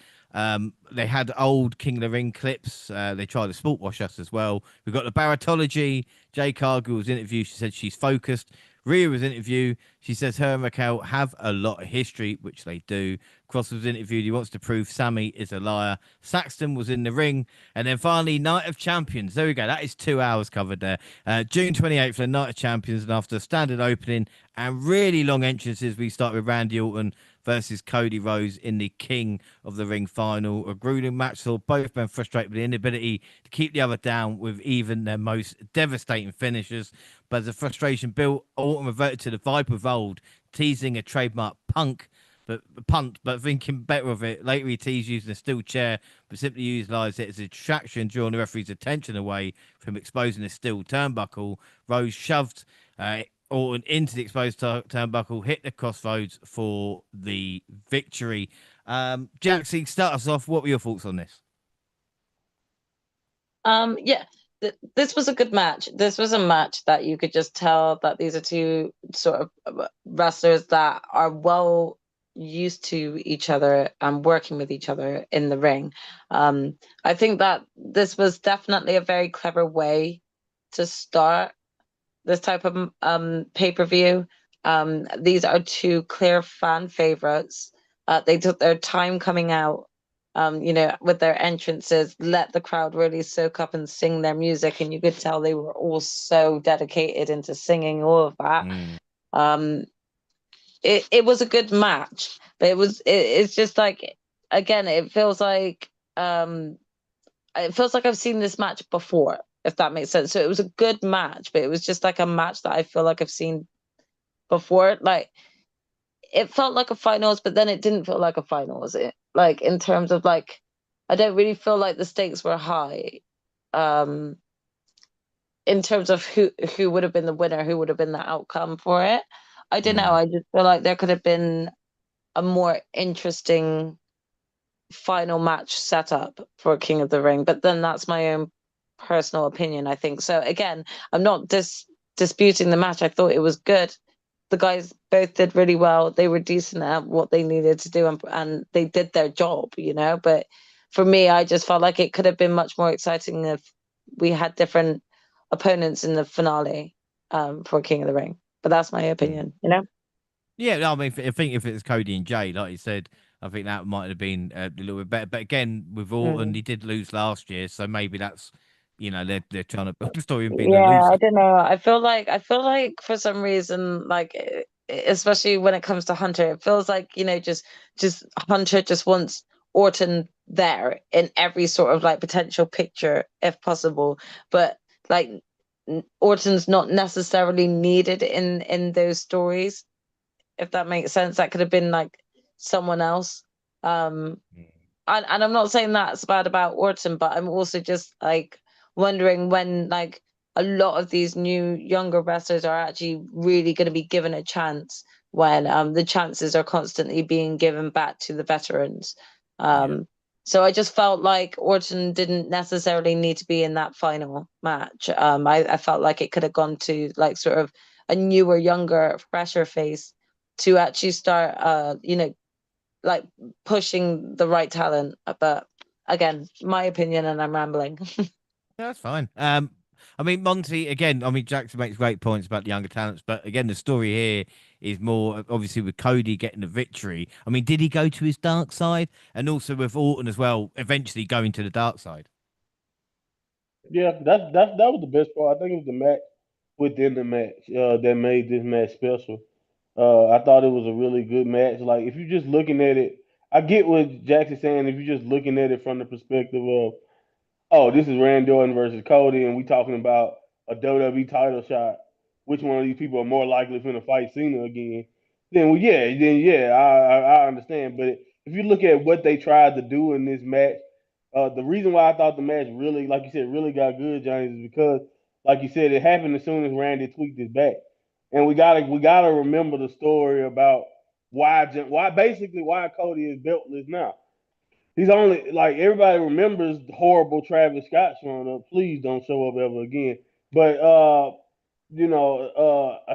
They had old King of the Ring clips. They tried to sport wash us as well. We've got the Baratology. Jay Cargill was interviewed. She said she's focused. Rhea was interviewed. She says her and Raquel have a lot of history, which they do. Cross was interviewed. He wants to prove Sammy is a liar. Saxton was in the ring. And then finally, Night of Champions. There we go. That is 2 hours covered there. June 28th for the Night of Champions. And after a standard opening and really long entrances, we start with Randy Orton versus Cody Rhodes in the King of the Ring final. A grueling match saw both men frustrated with the inability to keep the other down with even their most devastating finishers. But as the frustration built, Orton reverted to the vibe of old, teasing a trademark punt, but thinking better of it. Later, he teased using a steel chair, but simply utilised it as a distraction, drawing the referee's attention away from exposing the steel turnbuckle. Rose shoved Orton into the exposed turnbuckle, hit the crossroads for the victory. Jaxie, start us off. What were your thoughts on this? Yeah, this was a good match. This was a match that you could just tell that these are two sort of wrestlers that are well used to each other and working with each other in the ring. I think that this was definitely a very clever way to start this type of pay-per-view. These are two clear fan favorites. They took their time coming out, with their entrances, let the crowd really soak up and sing their music, and you could tell they were all so dedicated into singing all of that. Mm. It was a good match, but it's just like, again, it feels like I've seen this match before, if that makes sense. So it was a good match, but it was just like a match that I feel like I've seen before. Like, it felt like a finals, but then it didn't feel like a finals. It, like, in terms of like, I don't really feel like the stakes were high. Um, in terms of who would have been the winner, who would have been the outcome for it. I don't know. Mm. I just feel like there could have been a more interesting final match setup for King of the Ring, but then that's my own personal opinion, I think. So again, I'm not disputing the match. I thought it was good. The guys both did really well. They were decent at what they needed to do, and they did their job, But for me, I just felt like it could have been much more exciting if we had different opponents in the finale for King of the Ring. But that's my opinion. Yeah, no, I mean, I think if it was Cody and Jay, like you said, I think that might have been a little bit better. But again, with Orton, he did lose last year, so maybe that's, they're trying to build a story and being a Yeah, I loser. don't know. I feel like for some reason, like especially when it comes to Hunter, it feels like, just Hunter just wants Orton there in every sort of like potential picture if possible. But like Orton's not necessarily needed in those stories, if that makes sense. That could have been like someone else. Um and I'm not saying that's bad about Orton, but I'm also just like wondering when like a lot of these new younger wrestlers are actually really going to be given a chance when the chances are constantly being given back to the veterans. Yeah. So I just felt like Orton didn't necessarily need to be in that final match. I felt like it could have gone to like sort of a newer, younger, fresher face to actually start like pushing the right talent. But again, my opinion, and I'm rambling. That's fine. I mean, Monty, again, I mean, Jackson makes great points about the younger talents, but again, the story here is more obviously with Cody getting the victory. I mean, did he go to his dark side? And also with Orton as well, eventually going to the dark side. Yeah, that was the best part. I think it was the match within the match that made this match special. I thought it was a really good match. Like if you're just looking at it, I get what Jackson's saying. If you're just looking at it from the perspective of, oh, this is Randy Orton versus Cody, and we talking about a WWE title shot. Which one of these people are more likely to fight Cena again? Then yeah, I understand. But if you look at what they tried to do in this match, the reason why I thought the match really, like you said, really got good, James, is because, like you said, it happened as soon as Randy tweaked his back, and we gotta remember the story about why Cody is beltless now. He's only like everybody remembers the horrible Travis Scott showing up. Please don't show up ever again. But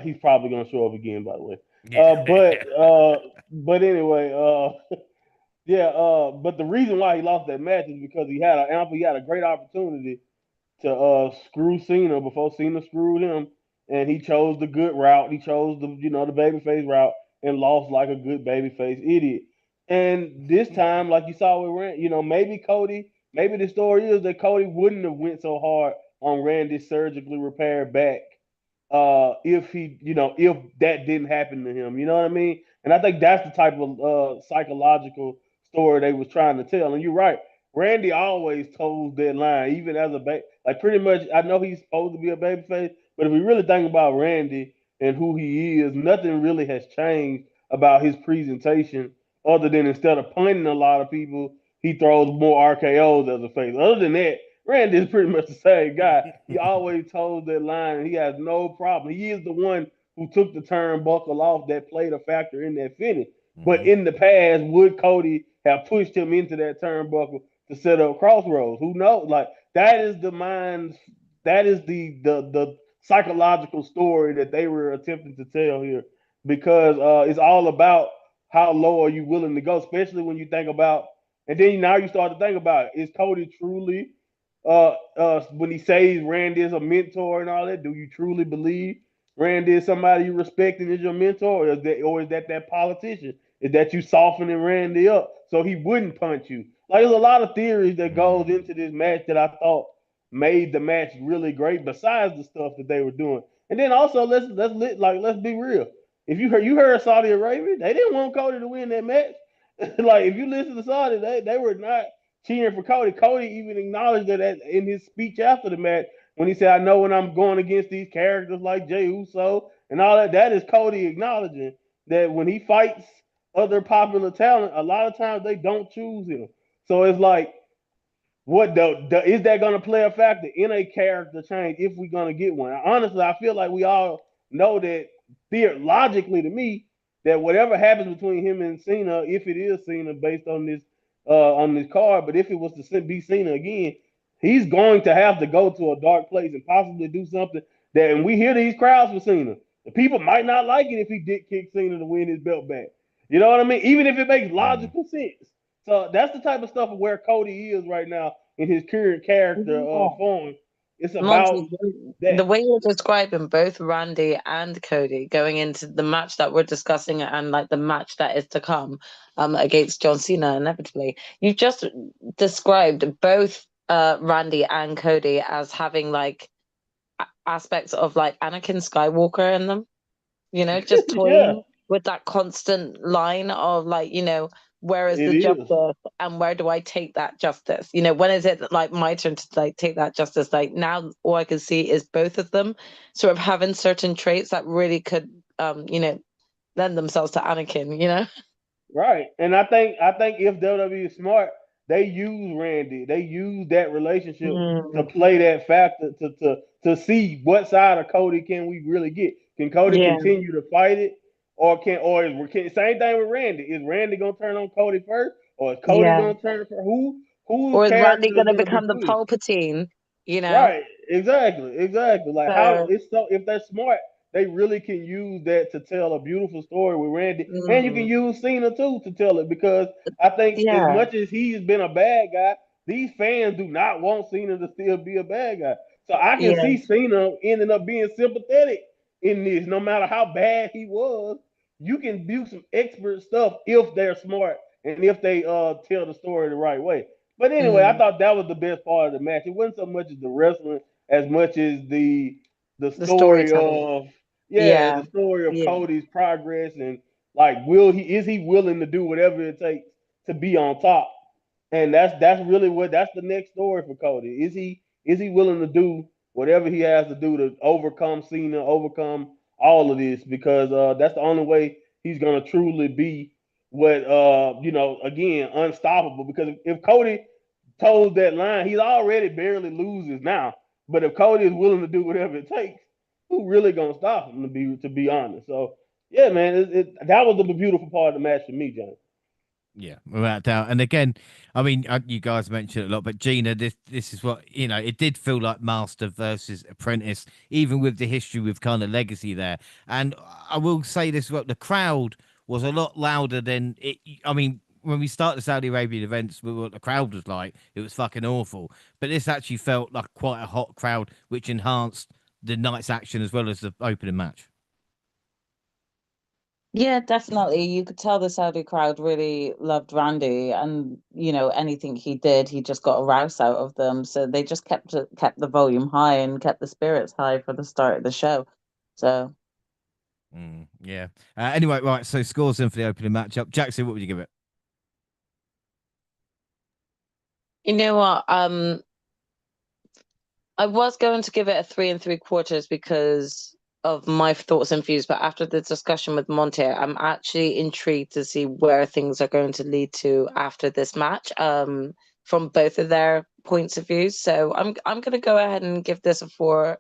he's probably gonna show up again, by the way. Yeah. But anyway, yeah. But the reason why he lost that match is because he had a great opportunity to screw Cena before Cena screwed him, and he chose the good route. He chose the babyface route and lost like a good babyface idiot. And this time, like you saw with Randy, maybe the story is that Cody wouldn't have went so hard on Randy's surgically repaired back if that didn't happen to him. You know what I mean? And I think that's the type of psychological story they was trying to tell. And you're right. Randy always toes that line, even as like pretty much. I know he's supposed to be a babyface, but if we really think about Randy and who he is, nothing really has changed about his presentation, other than instead of punting a lot of people, he throws more RKO's as a face. Other than that, Randy is pretty much the same guy. He always toes that line, and he has no problem. He is the one who took the turnbuckle off that played a factor in that finish. But Mhm. in the past, would Cody have pushed him into that turnbuckle to set up Crossroads? Who knows? Like that is the mind's that is the psychological story that they were attempting to tell here, because it's all about how low are you willing to go, especially when you think about, and then now you start to think about it. Is Cody truly when he says Randy is a mentor and all that? Do you truly believe Randy is somebody you respect and is your mentor, or is that politician? Is that you softening Randy up so he wouldn't punch you? Like there's a lot of theories that goes Mhm. into this match that I thought made the match really great. Besides the stuff that they were doing, and then also let's be real. If you heard Saudi Arabia, they didn't want Cody to win that match. Like if you listen to Saudi, they were not cheering for Cody. Cody even acknowledged that in his speech after the match when he said, "I know when I'm going against these characters like Jey Uso and all that." That is Cody acknowledging that when he fights other popular talent, a lot of times they don't choose him. So it's like, is that going to play a factor in a character change if we're going to get one? Honestly, I feel like we all know that theologically, to me, that whatever happens between him and Cena, if it is Cena based on this card, but if it was to be Cena again, he's going to have to go to a dark place and possibly do something that. And we hear these crowds for Cena. The people might not like it if he did kick Cena to win his belt back. You know what I mean? Even if it makes Mhm. logical sense. So that's the type of stuff of where Cody is right now in his current character Yeah. form. It's about Monty, that. the way you're describing both Randy and Cody going into the match that we're discussing and like the match that is to come against John Cena inevitably, you just described both Randy and Cody as having like aspects of like Anakin Skywalker in them, just Yeah, toying with that constant line of like, where is it the is. justice and where do I take that justice? When is it like my turn to like take that justice? Like now all I can see is both of them sort of having certain traits that really could lend themselves to Anakin. Right. And I think if WWE is smart, they use Randy. They use that relationship to Mm, play that factor to see what side of Cody can we really get. Can Cody yeah, continue to fight it, same thing with Randy? Is Randy gonna turn on Cody first, or is Cody yeah. gonna turn for whose Or is Randy character is going to gonna be become the pushed? Palpatine? You know, Right, exactly. Like how so it's so if they're smart, they really can use that to tell a beautiful story with Randy, and you can mm, use Cena too to tell it because I think as yeah, much as he's been a bad guy, these fans do not want Cena to still be a bad guy. So I can Yeah. see Cena ending up being sympathetic in this, no matter how bad he was. You can do some expert stuff if they're smart and if they tell the story the right way. But anyway, I Mm. thought that was the best part of the match. It wasn't so much as the wrestling as much as the The story storytelling. of Yeah. the story of Yeah. Cody's progress and like is he willing to do whatever it takes to be on top? And that's really that's the next story for Cody. Is he willing to do whatever he has to do to overcome Cena, overcome all of this? Because that's the only way he's gonna truly be what again unstoppable. Because if Cody toes that line, he's already barely loses now. But if Cody is willing to do whatever it takes, who really gonna stop him? To be honest, so yeah, man, that was the beautiful part of the match for me, John. Yeah, without doubt. And again, I mean, you guys mentioned it a lot, but Gina, this is what it did feel like Master versus Apprentice, even with the history with kind of legacy there. And I will say this: what the crowd was a lot louder than it. I mean, when we start the Saudi Arabian events, what the crowd was like, it was fucking awful. But this actually felt like quite a hot crowd, which enhanced the night's action as well as the opening match. Yeah, definitely. You could tell the Saudi crowd really loved Randy, and anything he did, he just got a rouse out of them. So they just kept the volume high and kept the spirits high for the start of the show. So Yeah. Anyway, right. So scores in for the opening matchup. Jackson, what would you give it? You know what? I was going to give it a 3 3/4 because of my thoughts and views, but after the discussion with Monte, I'm actually intrigued to see where things are going to lead to after this match, from both of their points of views. So I'm gonna go ahead and give this a 4.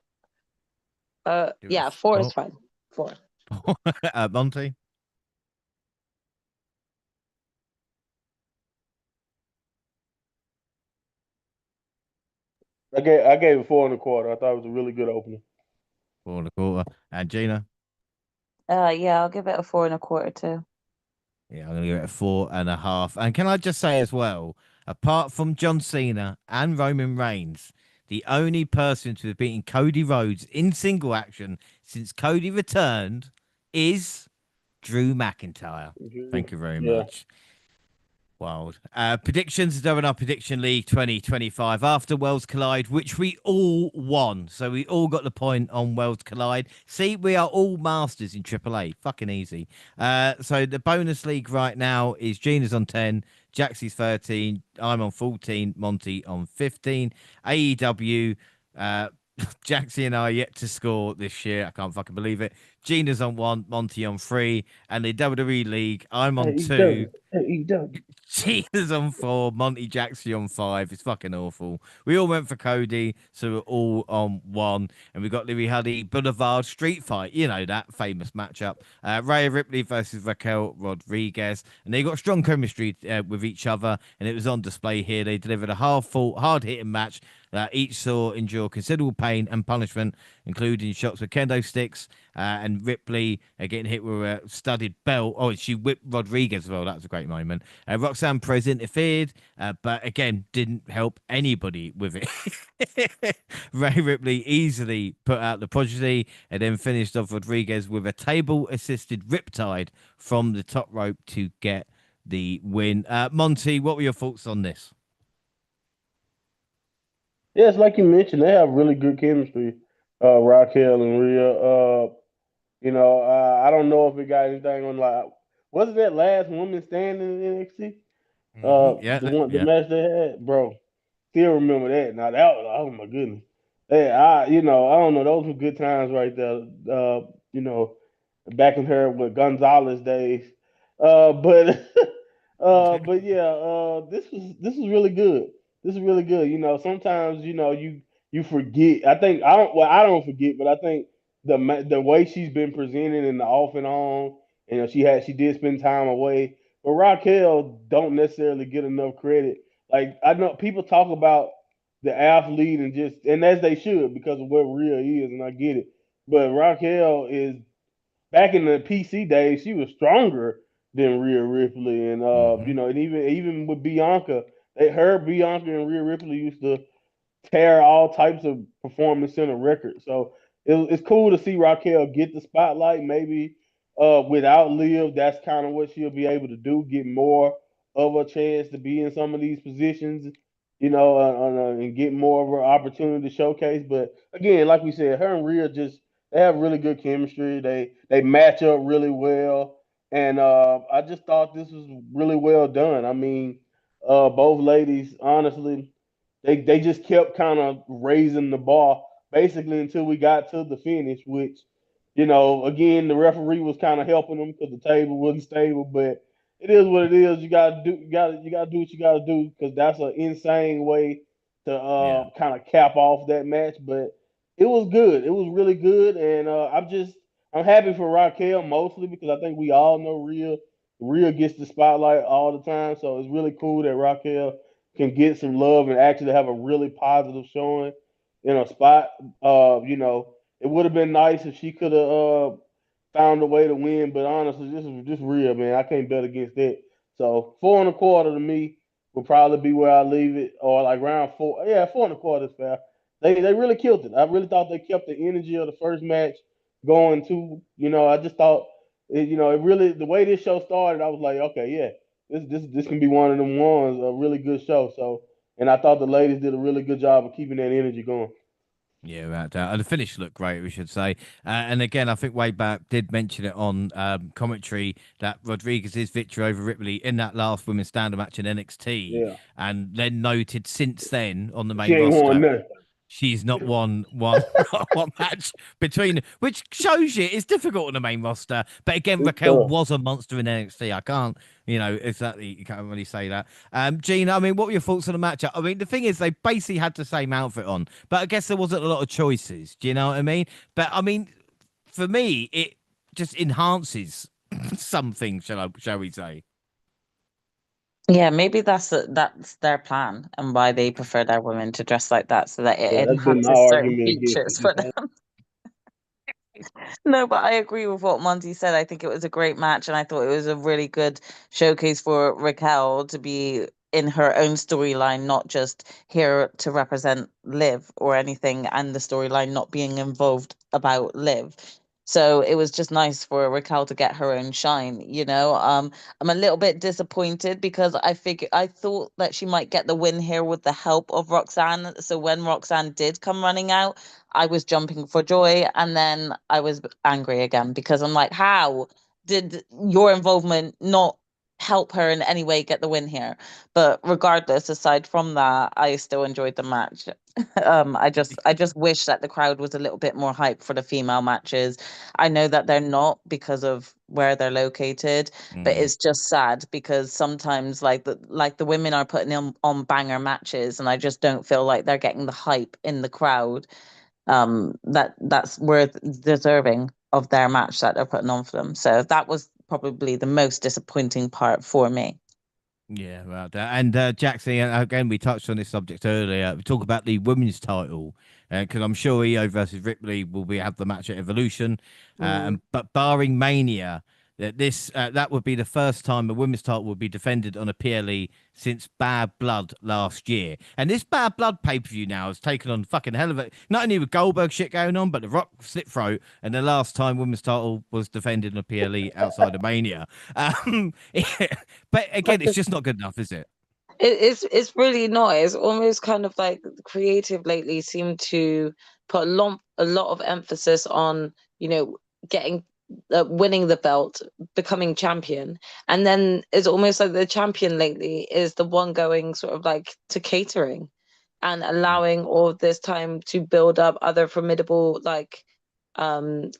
Give it Yeah, a 4 is four. fine. 4. Monty. I gave it 4 1/4. I thought it was a really good opening. 4 1/4. And Gina. yeah, I'll give it a 4 1/4 too. Yeah, I'm gonna give it a 4.5. And can I just say as well, apart from John Cena and Roman Reigns, the only person to have beaten Cody Rhodes in single action since Cody returned is Drew McIntyre. Thank you very Yeah. much. Wild. Predictions, WNR Prediction League 2025 after Worlds Collide, which we all won. So we all got the point on Worlds Collide. See, we are all masters in AAA. Fucking easy. So the bonus league right now is Gina's on 10, Jaxie's 13, I'm on 14, Monty on 15. AEW, Jaxie and I are yet to score this year. I can't fucking believe it. Gina's on 1, Monty on 3. And the WWE League, I'm on 2. AEW. Cheetah's on 4, Monty Jackson on 5. It's fucking awful. We all went for Cody, so we're all on 1. And we got Louis Huddy Boulevard Street Fight. You know that famous matchup. Rhea Ripley versus Raquel Rodriguez. And they got strong chemistry with each other. And it was on display here. They delivered a hard-fought, hard-hitting match that each saw endure considerable pain and punishment, including shots with kendo sticks and Ripley getting hit with a studded belt. Oh, she whipped Rodriguez as well. That was a great moment. Roxanne Perez interfered, but again, didn't help anybody with it. Ray Ripley easily put out the prodigy and then finished off Rodriguez with a table-assisted riptide from the top rope to get the win. Monty, what were your thoughts on this? Yeah, it's like you mentioned, they have really good chemistry, Raquel and Rhea. I don't know if it got anything on like was it that last woman standing in NXT? Yeah, The yeah. match they had, bro. Still remember that. Now that was oh my goodness. Hey, I don't know. Those were good times right there. You know, back in her with Gonzalez days. But but yeah, this is really good. This is really good. Sometimes you forget. I don't forget, but I think the way she's been presented in the off and on. She did spend time away, but Raquel don't necessarily get enough credit. Like I know people talk about the athlete and as they should because of what Rhea is, and I get it. But Raquel is back in the PC days, she was stronger than Rhea Ripley, and Hmm. and even with Bianca, Bianca, and Rhea Ripley used to tear all types of performance center records. So it's cool to see Raquel get the spotlight. Maybe without Liv, that's kind of what she'll be able to do, get more of a chance to be in some of these positions, and get more of an opportunity to showcase. But again, like we said, her and Rhea just they have really good chemistry. They match up really well, and I just thought this was really well done. I mean, both ladies, honestly, they just kept kind of raising the bar basically until we got to the finish, which again the referee was kind of helping them because the table wasn't stable, but it is what it is. You gotta do what you gotta do because that's an insane way to Yeah. kind of cap off that match. But it was good. It was really good, and I'm happy for Raquel mostly because I think we all know Rhea gets the spotlight all the time, so it's really cool that Raquel can get some love and actually have a really positive showing in a spot. It would have been nice if she could have found a way to win, but honestly, this is just real, man. I can't bet against it. So 4.25 to me would probably be where I leave it, or like round four. Yeah, 4.25 is fair. They really killed it. I really thought they kept the energy of the first match going too. I just thought it really the way this show started. I was like, okay, yeah, this can be one of them ones, a really good show. So, and I thought the ladies did a really good job of keeping that energy going. Yeah, without doubt. And the finish looked great, we should say. And again, I think way back did mention it on commentary that Rodriguez's victory over Ripley in that last women's standard match in NXT, Yeah, and then noted since then on the she main ain't won roster, nothing. she's not won one match between, which shows you it's difficult on the main roster. But again, It's Raquel tough. was a monster in NXT. I can't, exactly, you can't really say that. Gina, I mean, what were your thoughts on the matchup? I mean, the thing is, they basically had the same outfit on, but I guess there wasn't a lot of choices. Do you know what I mean? But I mean, for me, it just enhances something. Shall we say? Yeah, maybe that's their plan and why they prefer their women to dress like that, so that it Yeah, that's been my enhances certain argument against features for it. them. No, but I agree with what Monty said. I think it was a great match, and I thought it was a really good showcase for Raquel to be in her own storyline, not just here to represent Liv or anything, and the storyline not being involved about Liv. So it was just nice for Raquel to get her own shine, you know. I'm a little bit disappointed because I thought that she might get the win here with the help of Roxanne. So when Roxanne did come running out, I was jumping for joy, and then I was angry again because I'm like, how did your involvement not help her in any way get the win here? But regardless, aside from that, I still enjoyed the match. I just wish that the crowd was a little bit more hype for the female matches. I know that they're not because of where they're located, but Mm. it's just sad because sometimes like the women are putting on banger matches, and I just don't feel like they're getting the hype in the crowd that's worth deserving of their match that they're putting on for them. So that was probably the most disappointing part for me. Yeah, well, and Jackson, again, we touched on this subject earlier. We talk about the women's title because I'm sure EO versus Ripley will have the match at Evolution, Mm. but barring Mania, that would be the first time the women's title would be defended on a PLE since Bad Blood last year. And this Bad Blood pay per view now has taken on fucking hell of a, not only with Goldberg shit going on, but the Rock slit throat. And the last time women's title was defended on a PLE outside of Mania. Um, but again, it's just not good enough, is it? It's really not. It's almost kind of like the creative lately seem to put a lot of emphasis on, getting winning the belt, becoming champion. And then it's almost like the champion lately is the one going sort of like to catering and Yeah. allowing all of this time to build up other formidable like um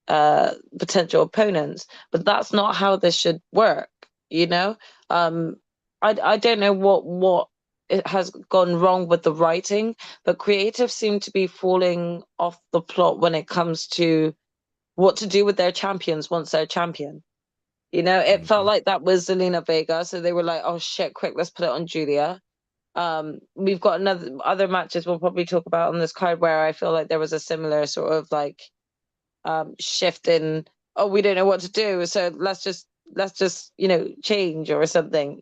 potential opponents. But that's not how this should work, you know? Um I don't know what it has gone wrong with the writing, but creatives seem to be falling off the plot when it comes to what to do with their champions once they're champion. It felt Mhm. like that was Zelina Vega, so they were like, "Oh shit, quick, let's put it on Julia." We've got other matches we'll probably talk about on this card where I feel like there was a similar sort of like shift in, oh, we don't know what to do, so let's just change or something.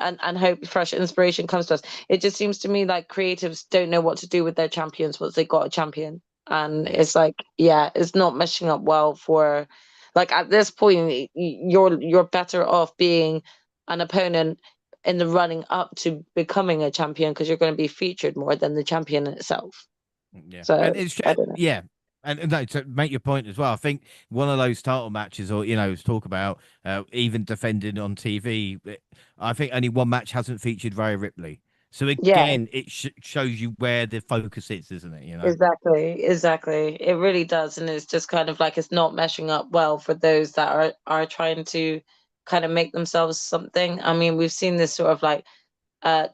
and hope fresh inspiration comes to us. It just seems to me like creatives don't know what to do with their champions once they got a champion. And Yeah. it's like, yeah, it's not meshing up well for, like, at this point, you're better off being an opponent in the running up to becoming a champion, because you're going to be featured more than the champion itself. Yeah, So and it's I don't know. yeah, and no, to make your point as well. I think one of those title matches, or talk about even defending on TV. I think only one match hasn't featured Rhea Ripley. So Yeah, again, it shows you where the focus is, isn't it? exactly. It really does, and it's just kind of like it's not meshing up well for those that are trying to kind of make themselves something. I mean, we've seen this sort of like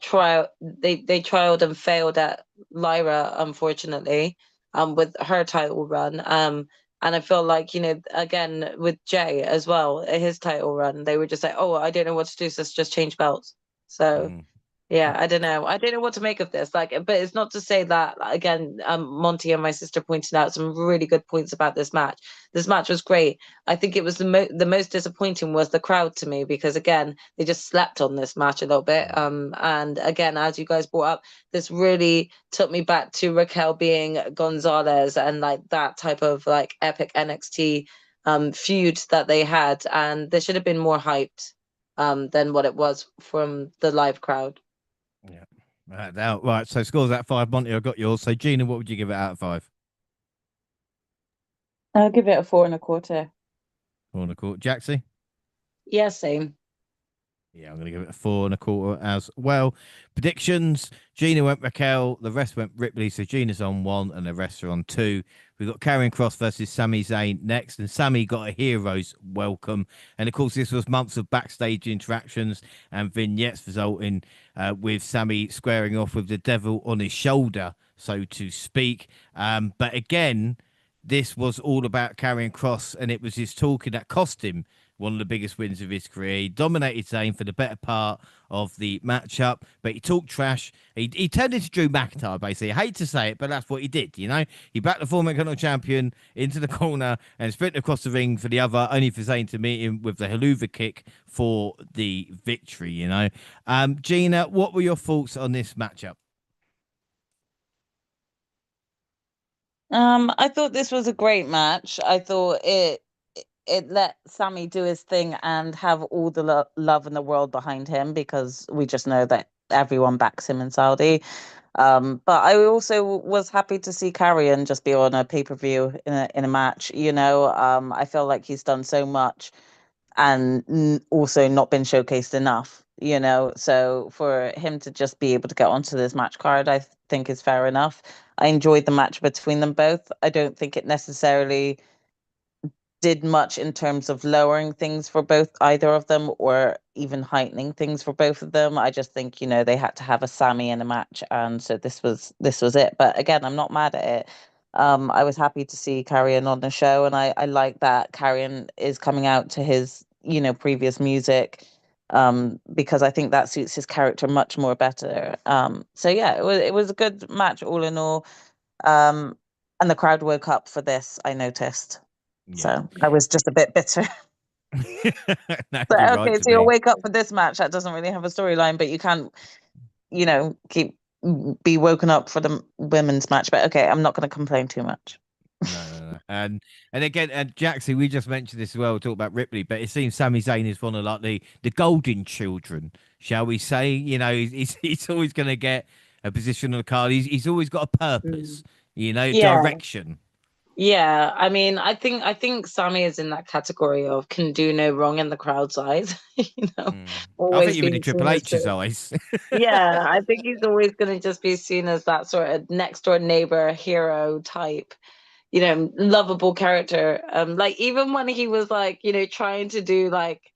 trial. They trialed and failed at Lyra, unfortunately, with her title run. And I feel like, again with Jay as well, his title run, they were just like, oh, I don't know what to do, so let's just change belts. So Mm. yeah, I don't know. I don't know what to make of this. Like, but it's not to say that, again, Monty and my sister pointed out some really good points about this match. This match was great. I think it was the most disappointing was the crowd to me, because again, they just slept on this match a little bit. And again, as you guys brought up, this really took me back to Raquel being Gonzalez, and like that type of like epic NXT feud that they had, and they should have been more hyped than what it was from the live crowd. Yeah. Now, right. So scores out 5. Monty, I got yours. So Gina, what would you give it out of 5? I'll give it a 4.25. 4.25. Jaxie? Yeah, same. Yeah, I'm going to give it a 4.25 as well. Predictions: Gina went Raquel, the rest went Ripley. So Gina's on 1 and the rest are on 2. We've got Karrion Kross versus Sami Zayn next, and Sami got a hero's welcome. And of course, this was months of backstage interactions and vignettes resulting with Sami squaring off with the devil on his shoulder, so to speak. But again, this was all about Karrion Kross, and it was his talking that cost him one of the biggest wins of his career. He dominated Zayn for the better part of the matchup, but he talked trash. He turned into Drew McIntyre, basically. I hate to say it, but that's what he did, He backed the former Continental Champion into the corner and sprinted across the ring for the other, only for Zayn to meet him with the haluva kick for the victory, Gina, what were your thoughts on this matchup? I thought this was a great match. I thought it let Sammy do his thing and have all the love in the world behind him, because we just know that everyone backs him in Saudi. But I also was happy to see Carrion just be on a pay-per-view in a match. I feel like he's done so much and also not been showcased enough. So for him to just be able to get onto this match card, I think is fair enough. I enjoyed the match between them both. I don't think it necessarily did much in terms of lowering things for both either of them, or even heightening things for both of them. I just think, they had to have a Sammy in a match, and so this was it. But again, I'm not mad at it. I was happy to see Carrion on the show, and I like that Carrion is coming out to his, previous music, because I think that suits his character much more better. So yeah, it was a good match all in all. Um, and the crowd woke up for this, I noticed. Yeah. So I was just a bit bitter. No, you're But right okay, to so you'll be. wake up for this match that doesn't really have a storyline, but you can't, keep be woken up for the women's match. But okay, I'm not going to complain too much. No. And again, and Jaxie, we just mentioned this as well. We talked about Ripley, but it seems Sami Zayn is one of like the golden children, shall we say? He's always going to get a position on the card. He's always got a Mm. purpose, Yeah, direction. yeah. I mean, I think Sammy is in that category of can do no wrong in the crowd's eyes. I Always think even in being seen Triple as H's the. eyes. Yeah, I think he's always going to just be seen as that sort of next door neighbor hero type, lovable character. Like even when he was like, trying to do like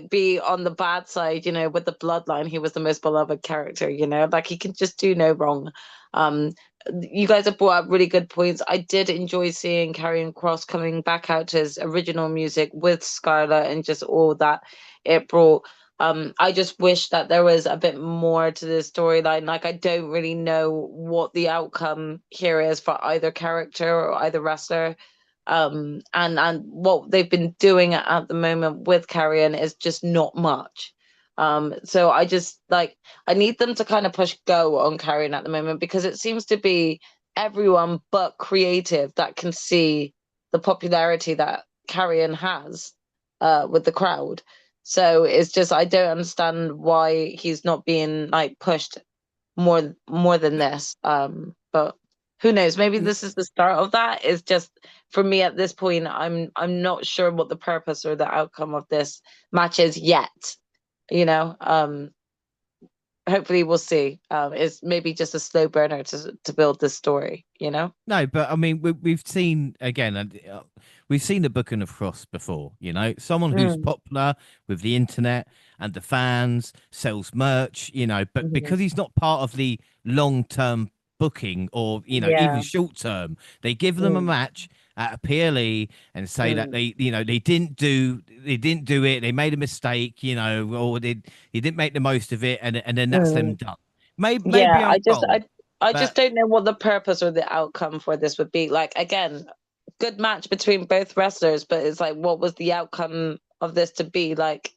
be on the bad side, with the bloodline, he was the most beloved character, like he can just do no wrong. Um, you guys have brought up really good points. I did enjoy seeing Karrion Cross coming back out to his original music with Scarlett and just all that it brought. I just wish that there was a bit more to the storyline. Like, I don't really know what the outcome here is for either character or either wrestler. And what they've been doing at the moment with Carrion is just not much. So I just like I need them to kind of push go on Carrion at the moment, because it seems to be everyone but creative that can see the popularity that Carrion has with the crowd. So it's just I don't understand why he's not being like pushed more than this. But who knows? Maybe this is the start of that. It's just for me at this point, I'm not sure what the purpose or the outcome of this match is yet. You know, hopefully we'll see. It's maybe just a slow burner to build this story. You know. No, but I mean, we've seen again, we've seen the booking of Cross before. You know, someone who's Mm. popular with the internet and the fans, sells merch. You know, but Mhm. because he's not part of the long-term booking or even Yeah. short-term, they give them a Mm. match at a PLE and say that Mm. they didn't do it, they made a mistake, or they didn't make the most of it, and then that's them Mm. done. Yeah. Maybe I'm wrong, I just but don't know what the purpose or the outcome for this would be. Like again, good match between both wrestlers, but it's like, what was the outcome of this to be? Like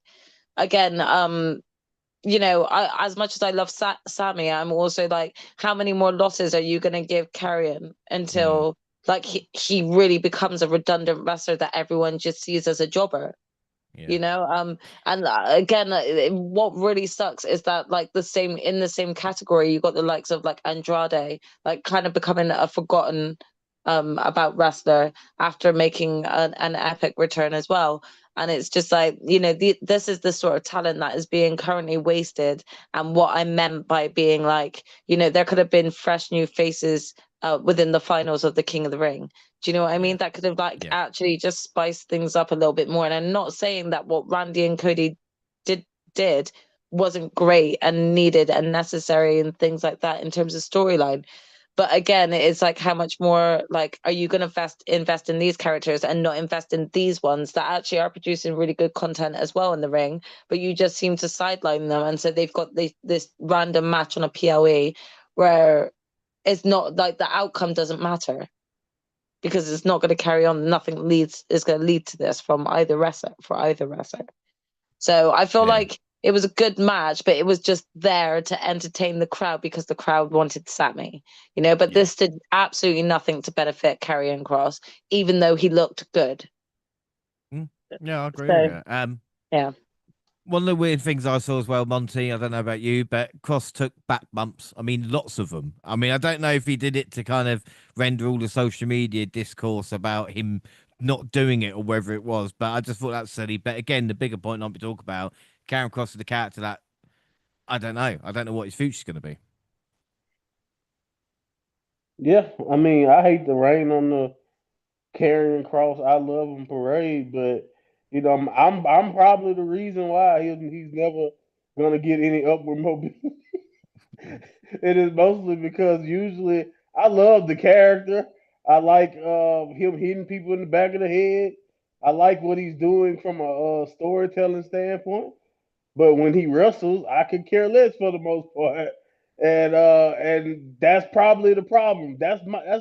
again, as much as I love Sammy, I'm also like, how many more losses are you going to give Carrion mm, until like he really becomes a redundant wrestler that everyone just sees as a jobber? yeah, You know, and again, what really sucks is that like in the same category, you got the likes of like Andrade, like kind of becoming a forgotten about wrestler after making an epic return as well. And it's just like, this is the sort of talent that is being currently wasted. And what I meant by being like, there could have been fresh new faces within the finals of the King of the Ring. Do you know what I yeah, mean? That could have like yeah, actually just spiced things up a little bit more. And I'm not saying that what Randy and Cody did wasn't great and needed and necessary and things like that in terms of storyline. But again, it's like, how much more like are you going to invest in these characters and not invest in these ones that actually are producing really good content as well in the ring? But you just seem to sideline them, and so they've got this random match on a PLE where it's not like the outcome doesn't matter, because it's not going to carry on. Nothing is going to lead to this from either wrestler for either wrestler. So I feel yeah, like it was a good match, but it was just there to entertain the crowd because the crowd wanted Sammy, But yeah. this did absolutely nothing to benefit Karrion Cross, even though he looked good. Mm, yeah, I agree with So you. yeah, One of the weird things I saw as well, Monty, I don't know about you, but Cross took back bumps. I mean, lots of them. I mean, I don't know if he did it to kind of render all the social media discourse about him not doing it or whether it was, but I just thought that's silly. But again, the bigger point not to talk about, Karen Cross is the character that I don't know. I don't know what his future's going to be. Yeah, I mean, I hate to rain on the carrying cross. I love him parade, but I'm probably the reason why he's never gonna get any upward mobility. It is mostly because usually I love the character. I like him hitting people in the back of the head. I like what he's doing from a storytelling standpoint. But when he wrestles, I could care less for the most part. And that's probably the problem. That's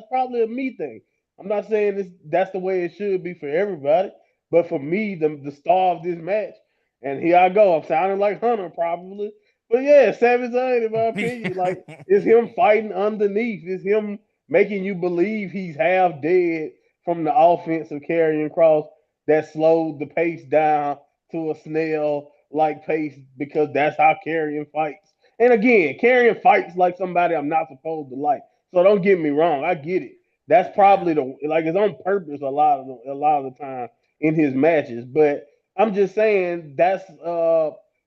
probably a me thing. I'm not saying that's the way it should be for everybody, but for me, the star of this match, and here I go. I'm sounding like Hunter probably. But yeah, Sami Zayn, in my opinion, like it's him fighting underneath. It's him making you believe he's half dead from the offense of carrying cross that slowed the pace down to a snail like pace because that's how Carrion fights. And again, Carrion fights like somebody I'm not supposed to like. So don't get me wrong, I get it. That's Yeah, probably the like it's on purpose a lot of the time in his matches. But I'm just saying that's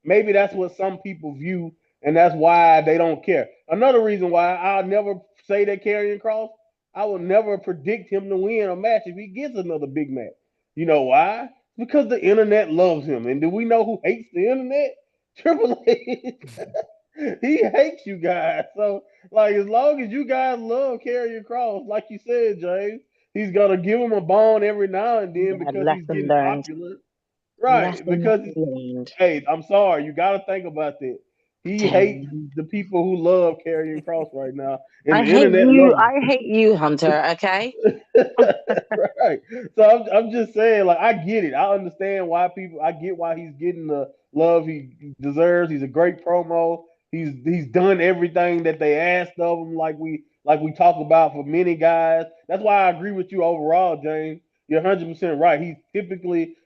maybe that's what some people view, and that's why they don't care. Another reason why I'll never say that Karrion Cross, I will never predict him to win a match if he gets another big match. You know why? Because the internet loves him. And do we know who hates the internet? Triple H. He hates you guys. So, like, as long as you guys love Karrion Cross, like you said, James, he's gonna give him a bone every now and then yeah, because he's lesson getting learned. popular. Right. Lesson Because learned. hey, I'm sorry, you gotta think about that. He hates Damn. the people who love Karrion Cross right now, and I the hate internet you. loves I hate you, Hunter. Okay. him. Right. So I'm just saying, like, I get it. I understand why I get why he's getting the love he deserves. He's a great promo. He's done everything that they asked of him, like we talk about for many guys. That's why I agree with you overall, James. You're 100% right.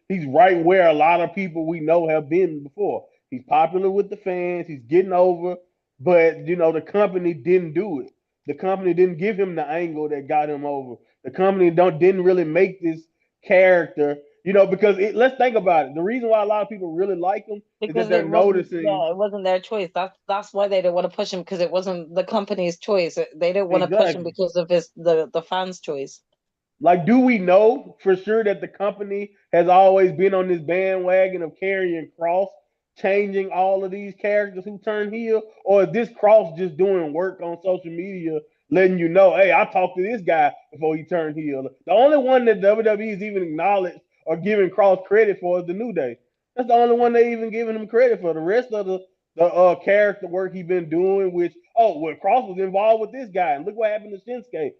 He's right where a lot of people we know have been before. He's popular with the fans. He's getting over, but the company didn't do it. The company didn't give him the angle that got him over. The company didn't really make this character, because let's think about it. The reason why a lot of people really like him is that Because they're noticing it wasn't their choice. That's why they didn't want to push him, because it wasn't the company's choice. They didn't want to push him exactly. because of the fans' choice. Like, do we know for sure that the company has always been on this bandwagon of Karrion Kross changing all of these characters who turn heel? Or is this Kross just doing work on social media, letting you know, hey, I talked to this guy before he turned heel? The only one that WWE is even acknowledged or giving Kross credit for is the New Day. That's the only one they even giving him credit for. The rest of the character work he been doing, which, Kross was involved with this guy, and look what happened to Shinsuke.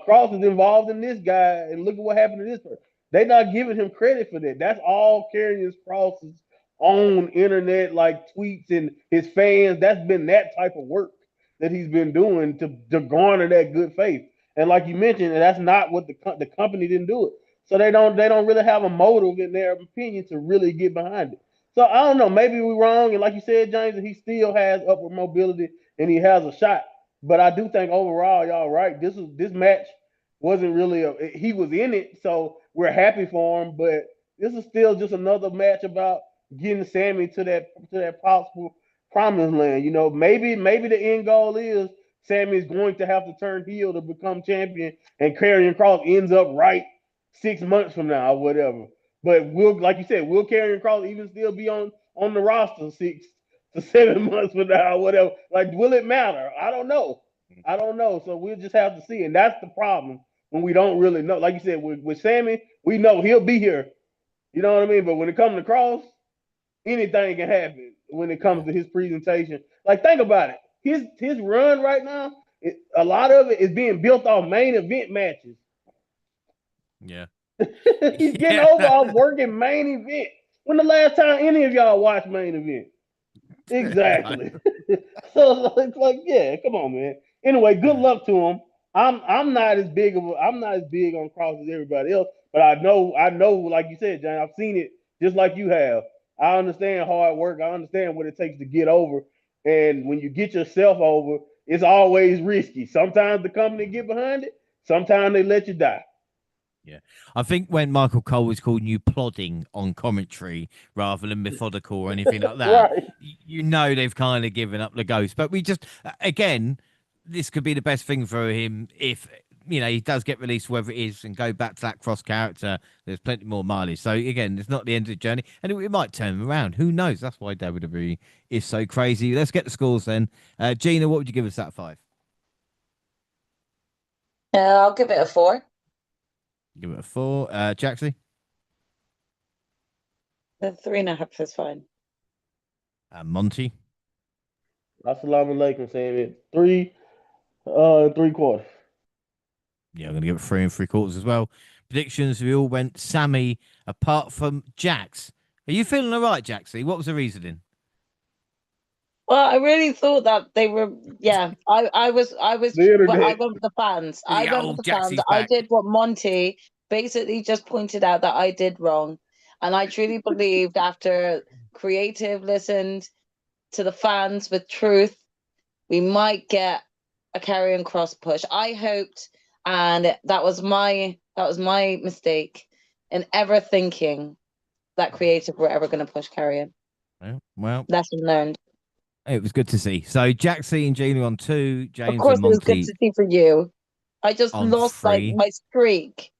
Kross is involved in this guy, and look at what happened to this person. They're not giving him credit for that. That's all Karrion Kross's own internet, like, tweets and his fans. That's been that type of work that he's been doing to garner that good faith. And like you mentioned, that's not what the company didn't do it. So they don't really have a motive in their opinion to really get behind it. So I don't know. Maybe we're wrong, and like you said, James, he still has upward mobility and he has a shot. But I do think overall, y'all right. This match wasn't really he was in it, so we're happy for him. But this is still just another match about getting Sammy to that possible promised land. Maybe the end goal is Sammy's going to have to turn heel to become champion, and Karrion Kross ends up right 6 months from now or whatever. But like you said, will Karrion Kross even still be on the roster 6 to 7 months from now or whatever? Like, will it matter? I don't know. So we'll just have to see. And that's the problem when we don't really know. Like you said, with Sammy, we know he'll be here. You know what I mean? But when it comes to Kross, anything can happen when it comes to his presentation. Like, think about it. His run right now, a lot of it is being built off main event matches. Yeah. He's getting over off working main event. When the last time any of y'all watched main event? Exactly. So it's like, yeah, come on, man. Anyway, good luck to him. I'm not as big on Kross as everybody else, but I know, like you said, John, I've seen it just like you have. I understand hard work. I understand what it takes to get over. And when you get yourself over, it's always risky. Sometimes the company get behind it. Sometimes they let you die. Yeah. I think when Michael Cole was calling you plodding on commentary rather than methodical or anything like that, Right. they've kind of given up the ghost. But we just, again, this could be the best thing for him if, he does get released, whether it is, and go back to that cross character. There's plenty more mileage. So, again, it's not the end of the journey. And it might turn him around. Who knows? That's why WWE is so crazy. Let's get the scores then. Gina, what would you give us that 5? I'll give it a 4. Give it a 4. Jaxie? The 3.5 is fine. Monty? Assalamu alaikum, Sammy. 3 3/4. Yeah, I'm going to give it 3 3/4 as well. Predictions, we all went Sammy, apart from Jax. Are you feeling all right, Jaxie? What was the reasoning? Well, I really thought that they were. Yeah, I was. The But I internet. went with the fans. I went with old the fans. Jaxie's I back. did what Monty basically just pointed out that I did wrong, and I truly believed after Creative listened to the fans with truth, we might get a Karrion Kross push. I hoped, and that was my mistake in ever thinking that Creative were ever going to push Karrion. Well, Lesson learned. it was good to see. So Jaxie and Gina on 2, James Of course, and it was good Monty to see for you. I just on lost 3. my streak.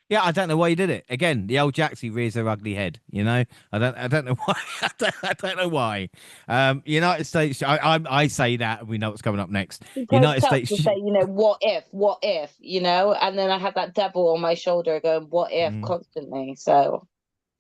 Yeah, I don't know why you did it. Again, the old Jaxie rears her ugly head. I don't know why. I don't know why. United States. I say that, and we know what's coming up next. Because United tough States. to say, what if, and then I had that devil on my shoulder going, what if, constantly. So,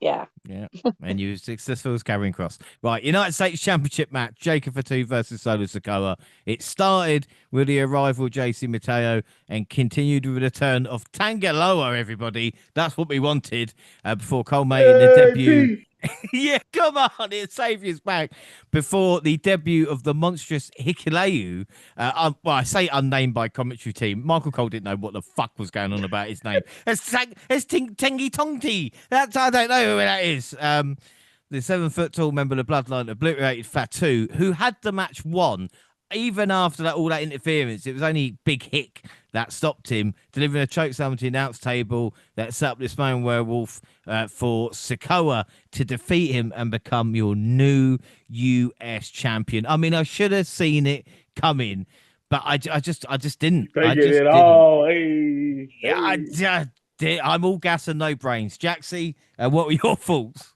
Yeah. Yeah, and you were successful as carrying cross. Right, United States Championship match, Jacob Fatu versus Solo Sikoa. It started with the arrival of JC Mateo and continued with the return of Tangaloa, everybody. That's what we wanted before culminating the Hey, debut. Pete. Yeah, come on, it's Saviour's back before the debut of the monstrous Hikuleu. Well, I say unnamed by commentary team. Michael Cole didn't know what the fuck was going on about his name. It's Tengi Tongti. That's I don't know who that is. The 7 foot tall member of the bloodline obliterated Fatu, who had the match won. Even after all that interference, it was only Big Hick that stopped him, delivering a chokeslam to the announce table that set up this man werewolf for Sikoa to defeat him and become your new US champion. I mean, I should have seen it coming, but I just didn't. I Taking just it didn't. all. Hey, Yeah, I hey. just did. I'm all gas and no brains. Jaxie, what were your thoughts?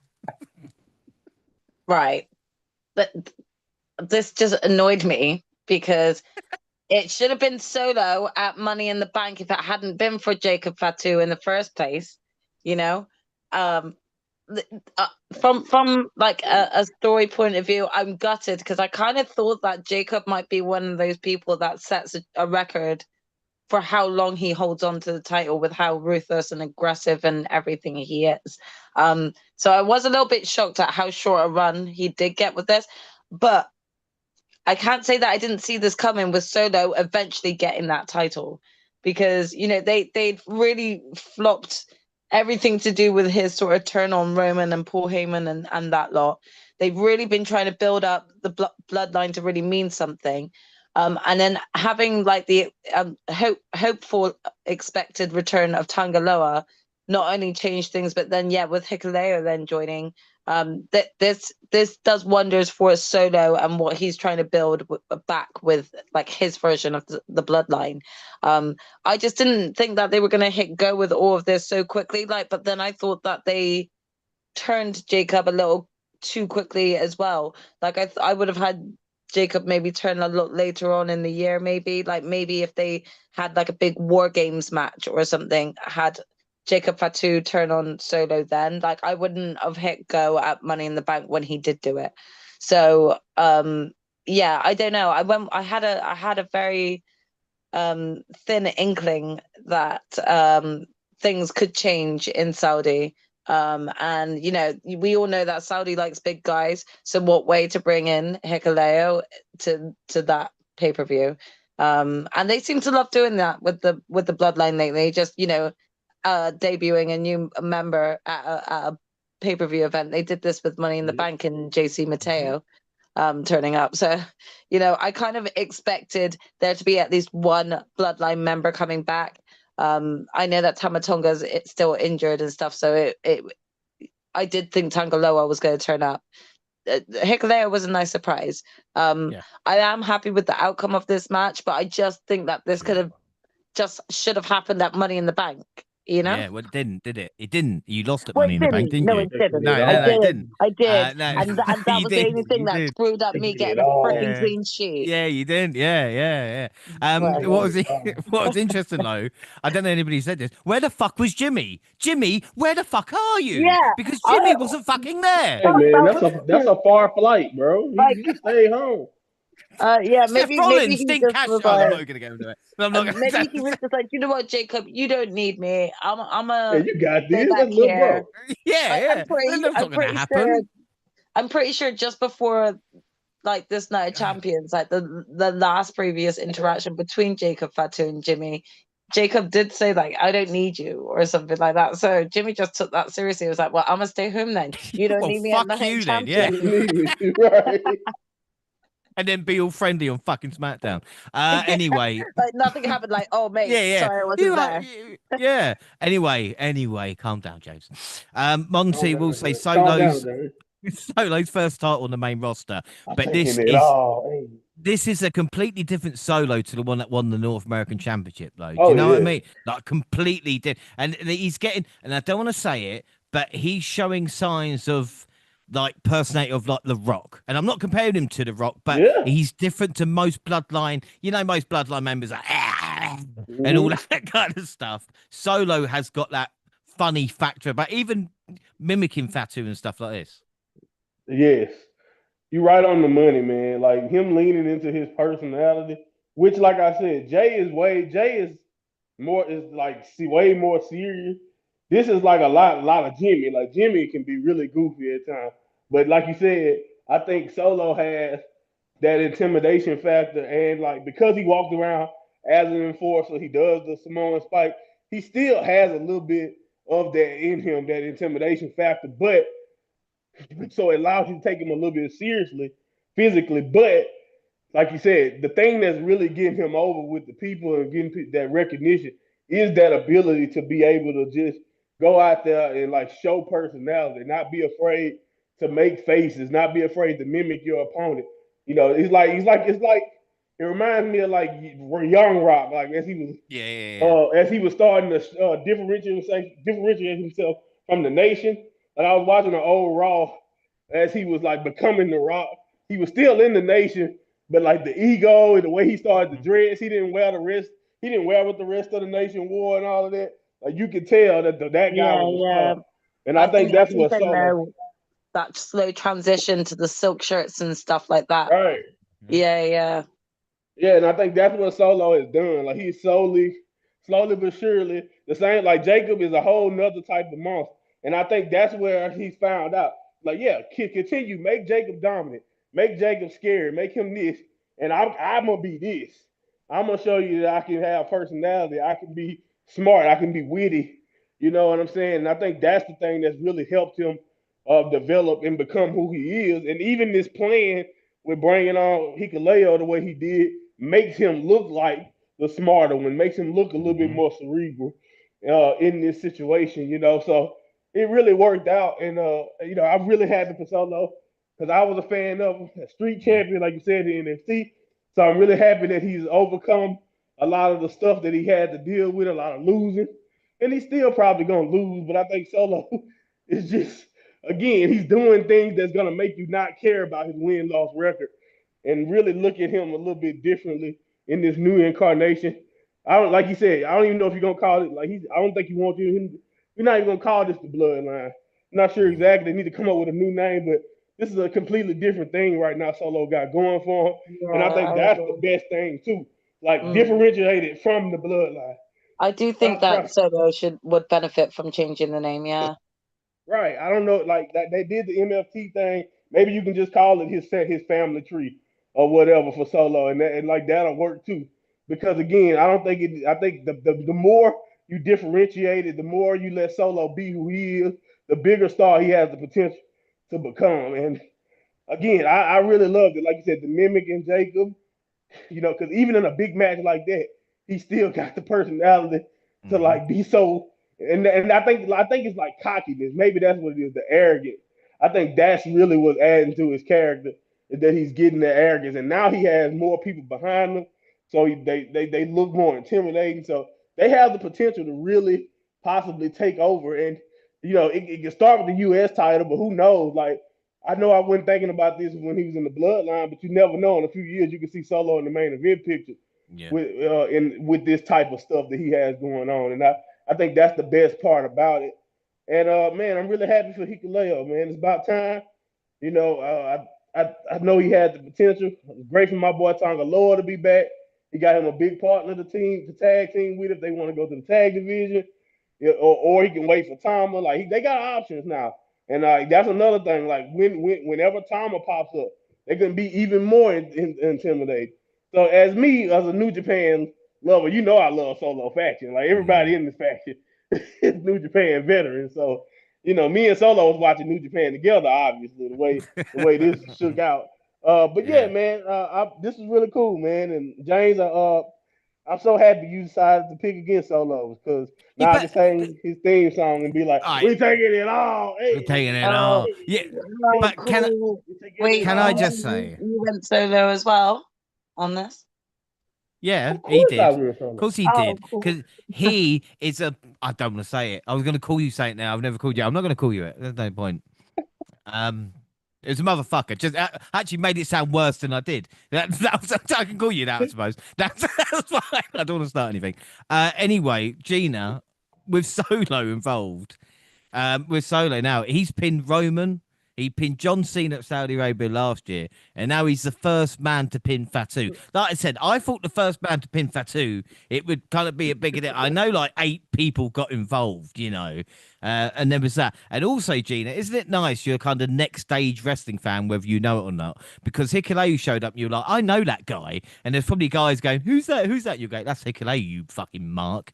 Right. But this just annoyed me because it should have been Solo at Money in the Bank if it hadn't been for Jacob Fatu in the first place. You know, um, from like a story point of view, I'm gutted because I kind of thought that Jacob might be one of those people that sets a record for how long he holds on to the title with how ruthless and aggressive and everything he is. So I was a little bit shocked at how short a run he did get with this, but I can't say that I didn't see this coming with Solo eventually getting that title because they'd really flopped everything to do with his sort of turn on Roman and Paul Heyman and that lot. They've really been trying to build up the bloodline to really mean something. And then having like the hopeful expected return of Tangaloa not only changed things, but then with Hikuleo then joining, this does wonders for Solo and what he's trying to build back with like his version of the bloodline. I just didn't think that they were going to hit go with all of this so quickly. But then I thought that they turned Jacob a little too quickly as well. I would have had Jacob maybe turn a lot later on in the year, maybe if they had like a big War Games match or something, had Jacob Fatu turn on Solo then. I wouldn't have hit go at Money in the Bank when he did do it. So I don't know. I had a very thin inkling that things could change in Saudi. And we all know that Saudi likes big guys. So what way to bring in Hikuleo to that pay-per-view? And they seem to love doing that with the bloodline lately. Just debuting a new member at a pay-per-view event. They did this with Money in the Bank and JC Mateo turning up. So, I kind of expected there to be at least one bloodline member coming back. I know that Tamatonga's still injured and stuff, so I did think Tangaloa was going to turn up. Hikuleo was a nice surprise. I am happy with the outcome of this match, but I just think that this should have happened at Money in the Bank. Yeah, well, it didn't, did it? It didn't. You lost at Well, Money it in the Bank, didn't. didn't No, you? it didn't. No, I it did. didn't. I did. No, And that you was the did. only thing You that did. screwed up me getting a freaking Yeah. clean sheet. Yeah, you did. Yeah. Right. What was interesting though, I don't know anybody said this. Where the fuck was Jimmy? Jimmy, where the fuck are you? Yeah. Because Jimmy wasn't fucking there. Hey man, That that's a far flight, bro. like, He stayed home. Seth maybe Rollins, he Stink just Cash. was Oh, I'm like, not going to go into it. I'm not going maybe he to. was just like, you know what, Jacob, you don't need me. I'm Yeah, a you got stay this. back That's little here. bro. Yeah. That's not going to happen. I'm pretty sure just before like this night of champions, like the last previous interaction between Jacob Fatu and Jimmy, Jacob did say like, I don't need you or something like that. So Jimmy just took that seriously. He was like, well, I'm gonna stay home then. You don't Well, need me at fuck night you of then, You yeah. champions. don't need me, right? And then be all friendly on fucking SmackDown. Anyway. Like nothing happened. Like, oh mate, Yeah. sorry I wasn't there. Yeah. Anyway, calm down, James. Monty will say Calm down, man. Solo's first title on the main roster, I'm but taking it all. Hey. this is a completely different Solo to the one that won the North American Championship, though. Do Oh, you know what I yeah. mean? Like completely different. And he's getting, and I don't want to say it, but he's showing signs of like personality of like The Rock. And I'm not comparing him to The Rock, but Yeah. he's different to most bloodline. Most bloodline members are and all that kind of stuff. Solo has got that funny factor, but even mimicking Fatu and stuff like this. Yes, you're right on the money, man. Like him leaning into his personality, which, like I said, Jay is more is like way more serious. This is like lot of Jimmy. Like Jimmy can be really goofy at times, but like you said, I think Solo has that intimidation factor, and like because he walked around as an enforcer, he does the Samoan spike. He still has a little bit of that in him, that intimidation factor, but so it allows you to take him a little bit seriously physically. But like you said, the thing that's really getting him over with the people and getting that recognition is that ability to be able to just go out there and like show personality, not be afraid to make faces, not be afraid to mimic your opponent. You know, it's like it reminds me of like Young Rock, like as he was starting to differentiate himself from the nation. Like I was watching an old Raw as he was like becoming the Rock. He was still in the nation, but like the ego and the way he started the dreads, he didn't wear the rest. He didn't wear what the rest of the nation wore and all of that. Like you could tell that that guy Yeah, was a yeah. star. And I think that's what even Solo. though that slow transition to the silk shirts and stuff like that. Right. Yeah, yeah. Yeah, and I think that's what Solo has done. Like he's slowly but surely, the same. Like Jacob is a whole nother type of monster, and I think that's where he's found out. Like, yeah, continue, make Jacob dominant, make Jacob scary, make him this, and I'm gonna be this. I'm gonna show you that I can have personality, I can be smart, I can be witty. You know what I'm saying? And I think that's the thing that's really helped him develop and become who he is. And even this plan with bringing on Hikaleo the way he did makes him look like the smarter one, makes him look a little bit more cerebral in this situation, you know. So it really worked out, and you know, I'm really happy for Solo because I was a fan of him, a street champion, like you said, in NXT. So I'm really happy that he's overcome a lot of the stuff that he had to deal with, a lot of losing, and he's still probably gonna lose. But I think Solo is just again, he's doing things that's gonna make you not care about his win-loss record and really look at him a little bit differently in this new incarnation. I don't like you said. I don't even know if you're gonna call it like he's. I don't think you want him. We're not even gonna call this the bloodline. I'm not sure exactly. They need to come up with a new name, but this is a completely different thing right now. Solo got going for him, and I think that's the best thing too. Like differentiated from the bloodline. I do think that Solo would benefit from changing the name. Yeah. Right. I don't know. Like that, they did the MFT thing. Maybe you can just call it his family tree or whatever for Solo, and like that'll work too. Because again, I don't think it. I think the more you differentiate it, the more you let Solo be who he is, the bigger star he has the potential to become. And again, I really loved it. Like you said, the mimic and Jacob, you know, because even in a big match like that, he still got the personality to like be so. And I think it's like cockiness. Maybe that's what it is, the arrogance. I think that's really what's adding to his character is that he's getting the arrogance, and now he has more people behind him, so they look more intimidating. So they have the potential to really possibly take over, and you know it can start with the U.S. title, but who knows? Like I know I wasn't thinking about this when he was in the bloodline, but you never know. In a few years, you can see Solo in the main event picture with this type of stuff that he has going on, and I think that's the best part about it. And man, I'm really happy for Hikuleo, man. It's about time. You know, I know he had the potential. It's great for my boy Tonga Loa to be back. He got him a big partner to the tag team with if they want to go to the tag division, or he can wait for Tama. Like they got options now, and that's another thing. Like whenever Tama pops up, they're gonna be even more intimidated. So as me, as a New Japan lover, you know I love Solo faction. Like everybody in this faction is New Japan veterans. So you know, me and Solo was watching New Japan together. Obviously, the way this shook out. But yeah, man, this is really cool, man. And James, I'm so happy you decided to pick against Solos because now I can sing his theme song and be like, "We taking it all, we're taking it all." Yeah, but cool. can I just say you went solo as well on this? Yeah, he did. Of course he did. Because he is a. I don't want to say it. I was going to call you say it now. I've never called you. I'm not going to call you it. There's no point. It was a motherfucker. Just actually made it sound worse than I did. I can call you that, I suppose. That's fine. I don't want to start anything. Anyway, Gina, with Solo involved, With Solo now, he's pinned Roman. He pinned John Cena at Saudi Arabia last year, and now he's the first man to pin Fatu. Like I said, I thought the first man to pin Fatu, it would kind of be a bigger deal. I know like 8 people got involved, and there was that. And also, Gina, isn't it nice you're kind of next stage wrestling fan, whether you know it or not? Because Hikuleo showed up, and you're like, I know that guy. And there's probably guys going, who's that? Who's that? You go, that's Hikuleo, you fucking mark.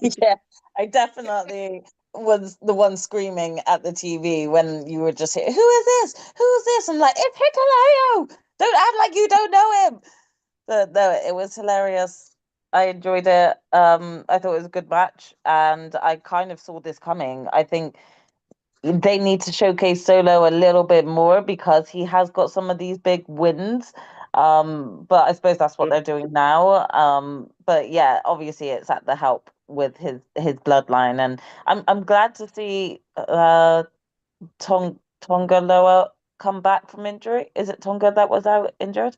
Yeah, I definitely was the one screaming at the TV when you were just here. Who is this? Who is this? I'm like, it's Hikuleo. Don't act like you don't know him. But no, it was hilarious. I enjoyed it. I thought it was a good match, and I kind of saw this coming. I think they need to showcase Solo a little bit more because he has got some of these big wins. But I suppose that's what they're doing now. But yeah, obviously it's at the help with his bloodline, and I'm glad to see Tonga Loa come back from injury. Is it Tonga that was out injured?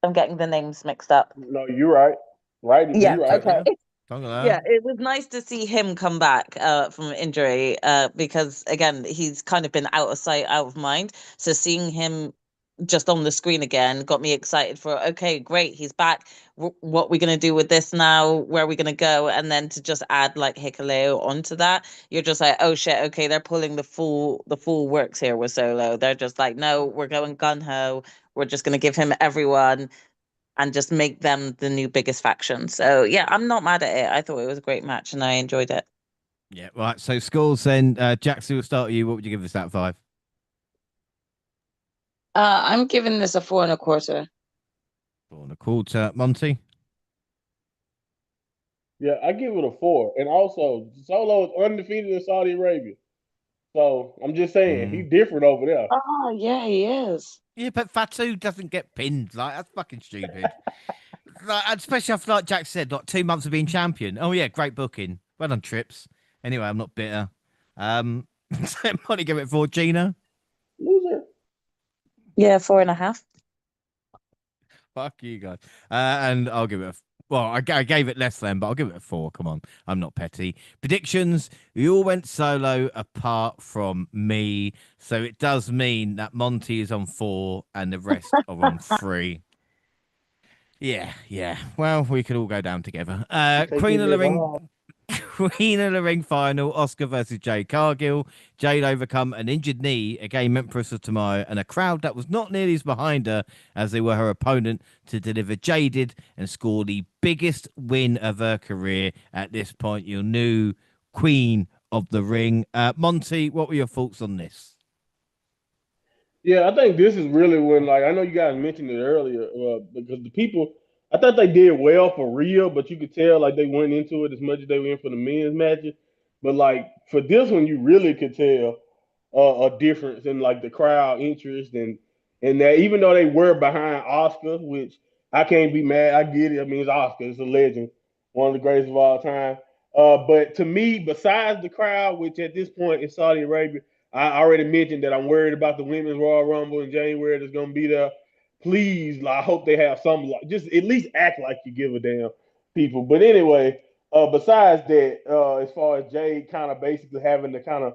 I'm getting the names mixed up. No, you're right. Right, Yeah, you're right. okay. Yeah. Yeah, it was nice to see him come back from injury because again he's kind of been out of sight, out of mind. So seeing him just on the screen again got me excited for okay, great, he's back. What are we gonna do with this now? Where are we gonna go? And then to just add like Hikuleo onto that, you're just like, oh shit, okay, they're pulling the full works here with Solo. They're just like, no, we're going gun ho. We're just gonna give him everyone and just make them the new biggest faction. So yeah, I'm not mad at it. I thought it was a great match and I enjoyed it. Yeah, right. So scores then. Jaxie, will start with you. What would you give this out of 5? I'm giving this a 4.25. 4.25. Monty? Yeah, I give it a 4. And also, Solo is undefeated in Saudi Arabia. So I'm just saying, he's different over there. Oh, yeah, he is. Yeah, but Fatu doesn't get pinned. Like, that's fucking stupid. Like, especially after, like Jack said, like 2 months of being champion. Oh, yeah, great booking. Well done, Trips. Anyway, I'm not bitter. So Monty, give it 4. Gina? Loser. Yeah, 4.5. Fuck you guys. And I'll give it a. Well, I gave it less than, but I'll give it a 4. Come on. I'm not petty. Predictions. We all went Solo apart from me. So it does mean that Monty is on 4 and the rest are on 3. Yeah. Well, we could all go down together. Queen of the Ring. Queen of the Ring final, Oscar versus Jade Cargill. Jade overcome an injured knee against Empress of Tomorrow and a crowd that was not nearly as behind her as they were her opponent to deliver Jaded and score the biggest win of her career at this point. Your new Queen of the Ring. Monty, what were your thoughts on this? Yeah, I think this is really when, like, I know you guys mentioned it earlier, because the people, I thought they did well for real, but you could tell like they went into it as much as they went for the men's matches. But like for this one, you really could tell a difference in like the crowd interest and that even though they were behind Oscar, which I can't be mad, I get it. I mean, it's Oscar, it's a legend, one of the greatest of all time. But to me, besides the crowd, which at this point in Saudi Arabia, I already mentioned that I'm worried about the women's Royal Rumble in January that's going to be there. Please, I hope they have some, like, just at least act like you give a damn, people. But anyway, besides that, as far as Jade kind of basically having to kind of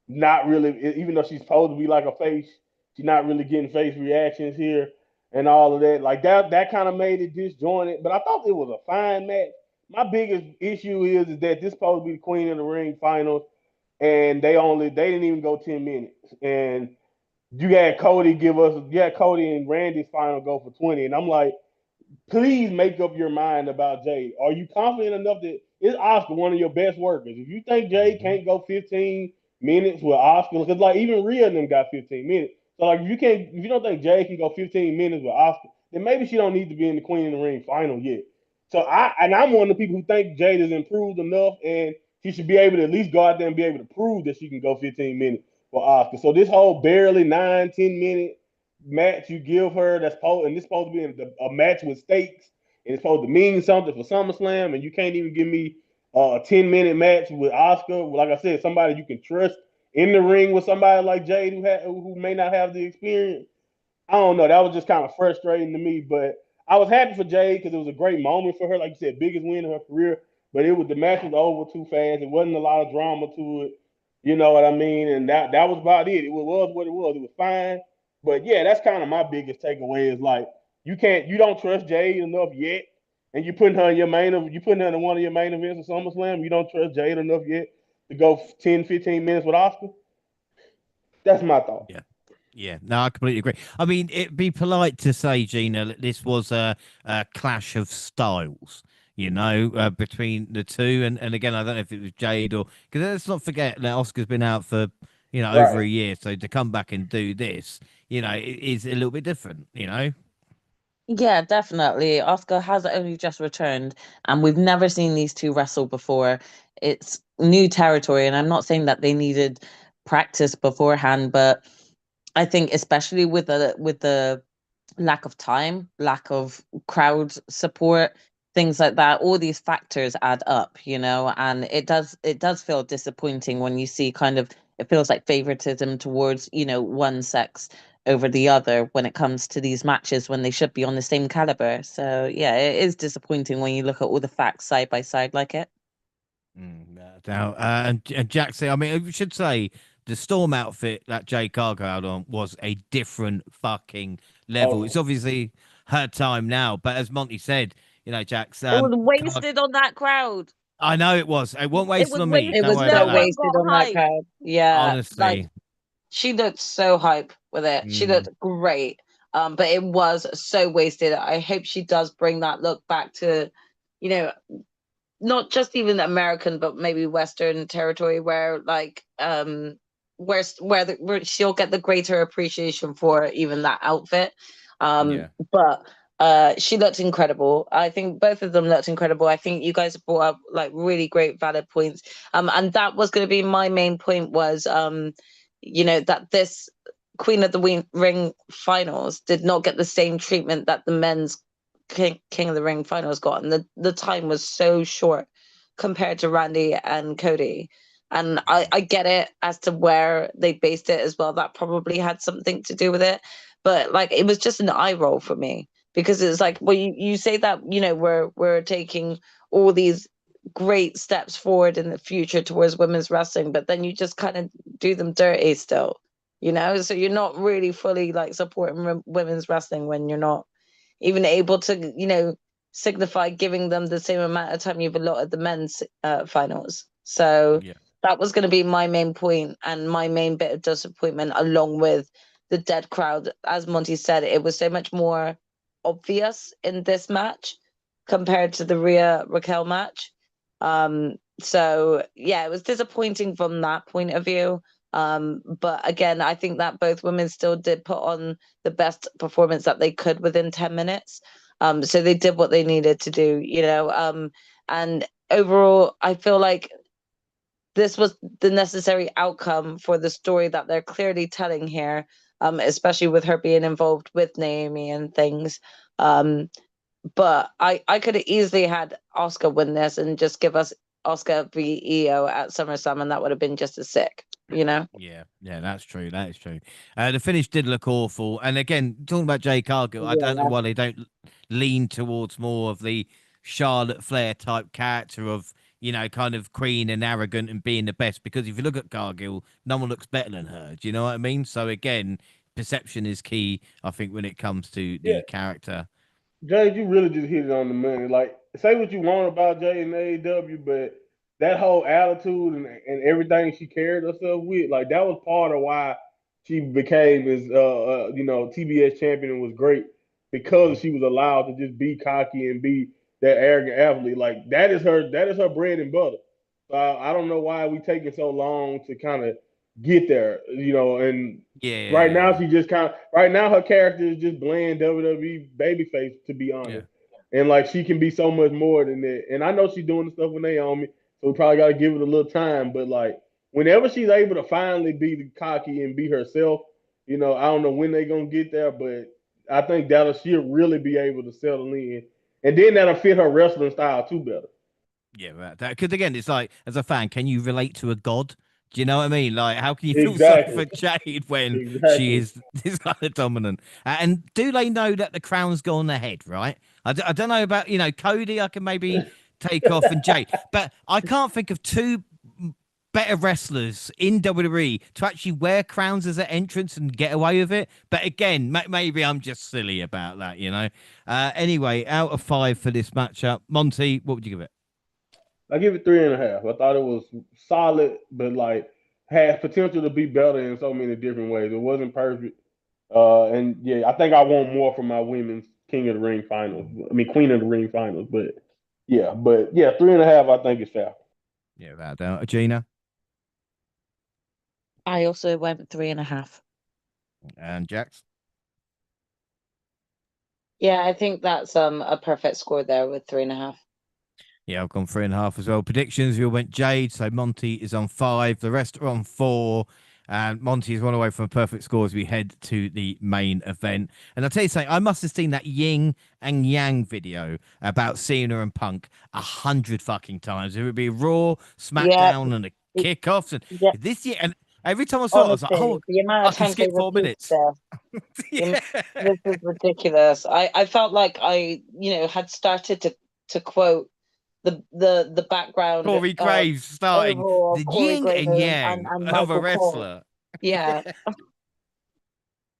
not really, even though she's supposed to be like a face, she's not really getting face reactions here and all of that. Like that kind of made it disjointed. But I thought it was a fine match. My biggest issue is that this supposed to be the Queen of the Ring finals, and they didn't even go 10 minutes. And you had Cody and Randy's final go for 20, and I'm like, please make up your mind about Jade. Are you confident enough that is Oscar one of your best workers? If you think Jade can't go 15 minutes with Oscar, because like even Rhea and them got 15 minutes. So like if you don't think Jade can go 15 minutes with Oscar, then maybe she don't need to be in the Queen of the Ring final yet. So I'm one of the people who think Jade has improved enough and she should be able to at least go out there and be able to prove that she can go 15 minutes for Oscar. So this whole barely 9-10 minute match you give her and this supposed to be a match with stakes and it's supposed to mean something for SummerSlam, and you can't even give me a 10-minute match with Oscar. Like I said, somebody you can trust in the ring with somebody like Jade who may not have the experience. I don't know. That was just kind of frustrating to me, but I was happy for Jade because it was a great moment for her. Like you said, biggest win of her career. but the match was over too fast. It wasn't a lot of drama to it. You know what I mean? And that was about it. It was what it was. It was fine. But yeah, that's kind of my biggest takeaway is like you don't trust Jade enough yet, and you putting her in one of your main events of SummerSlam. You don't trust Jade enough yet to go 10, 15 minutes with Oscar. That's my thought. Yeah. Yeah, no, I completely agree. I mean, it'd be polite to say, Gina, that this was a clash of styles, between the two. And again, I don't know if it was Jade or because let's not forget that Oscar's been out for over Right. a year, so to come back and do this, it is a little bit different. Yeah, definitely. Oscar has only just returned, and we've never seen these two wrestle before. It's new territory, and I'm not saying that they needed practice beforehand, but I think especially with the lack of time, lack of crowd support, things like that, all these factors add up, and it does feel disappointing when you see kind of it feels like favoritism towards one sex over the other when it comes to these matches when they should be on the same caliber. So yeah, it is disappointing when you look at all the facts side by side like it. Now, and Jack said, I mean, we should say the Storm outfit that Jay Cargo had on was a different fucking level. It's Oh, obviously her time now, but as Monty said, Jack's It was Car- wasted on that crowd. I know it was. It wasn't It wasted was on me. It Don't wasted. was worry No about so that. one wasted got on that hype. crowd. Yeah, like Honestly. she looked so hype with it. She Mm, looked great. But it was so wasted. I hope she does bring that look back to, you know, not just even American, but maybe Western territory where where she'll get the greater appreciation for even that outfit. yeah. But she looked incredible. I think both of them looked incredible. I think you guys brought up like really great valid points. And that was going to be my main point was that this Queen of the Ring finals did not get the same treatment that the men's King of the Ring finals got, and the time was so short compared to Randy and Cody. And I get it as to where they based it as well. That probably had something to do with it. But like it was just an eye roll for me because it's like, well, you say that, we're taking all these great steps forward in the future towards women's wrestling, but then you just kind of do them dirty still. So you're not really fully like supporting women's wrestling when you're not even able to, signify giving them the same amount of time you've allotted the men's finals. So Yeah. that was going to be my main point and my main bit of disappointment, along with the dead crowd. As Monty said, it was so much more obvious in this match compared to the Rhea Raquel match. So yeah, it was disappointing from that point of view. But again, I think that both women still did put on the best performance that they could within 10 minutes. So they did what they needed to do. And overall, I feel like this was the necessary outcome for the story that they're clearly telling here, especially with her being involved with Naomi and things. But I could have easily had Oscar win this and just give us Oscar v EO at SummerSlam, and that would have been just as sick. Yeah, that's true. That is true. The finish did look awful. And again, talking about Jay Cargill, I don't know Yeah. why they don't lean towards more of the Charlotte Flair type character of, kind of queen and arrogant and being the best. Because if you look at Cargill, no one looks better than her. Do you know what I mean? So again, perception is key, I think, when it comes to yeah. the character. Jay, you really just hit it on the money. Like, say what you want about Jay and AEW, but that whole attitude and everything she carried herself with, like that was part of why she became as TBS champion and was great because she was allowed to just be cocky and be that arrogant athlete. Like that is her bread and butter. So I don't know why we taking so long to kind of get there, and Yeah. right now her character is just bland WWE babyface, to be Yeah. honest. And like she can be so much more than that. And I know she's doing the stuff with Naomi, so we probably gotta give it a little time. But like whenever she's able to finally be cocky and be herself, I don't know when they're gonna get there, but I think she'll really be able to settle in. And then that'll fit her wrestling style too better. Yeah, that because again, it's like as a fan, can you relate to a god? Do you know what I mean? Like, how can you feel sorry Exactly. for Jade when she Exactly. is this kind of dominant? And do they know that the crown's gone ahead? Right? I don't know about Cody. I can maybe Takeoff and Jay. But I can't think of two better wrestlers in WWE to actually wear crowns as an entrance and get away with it. But again, maybe I'm just silly about that, you know. Anyway, out of 5 for this matchup, Monty, what would you give it? I give it 3.5. I thought it was solid, but like had potential to be better in so many different ways. It wasn't perfect. And yeah, I think I want more from my women's King of the Ring finals. I mean, Queen of the Ring finals. But yeah, 3.5. I think is fair. Yeah, without doubt. Gina I also went 3.5. and Jax. Yeah, I think that's a perfect score there with 3.5. Yeah, I've gone 3.5 as well. Predictions, we all went Jade, so Monty is on 5. The rest are on 4. And Monty is one away from a perfect score as we head to the main event. And I'll tell you something, I must have seen that yin and yang video about Cena and Punk 100 fucking times. It would be Raw, Yeah, SmackDown, and the kickoffs. And yeah. this year, and every time I saw it, I was like, Honestly, oh, the amount I of can times they skip 4 repeat minutes. stuff, Yeah. this is ridiculous. I felt like I, had started to quote the background Corey Graves starting overall the of Corey yin Graves and and yang of a Michael Cole. wrestler. Yeah.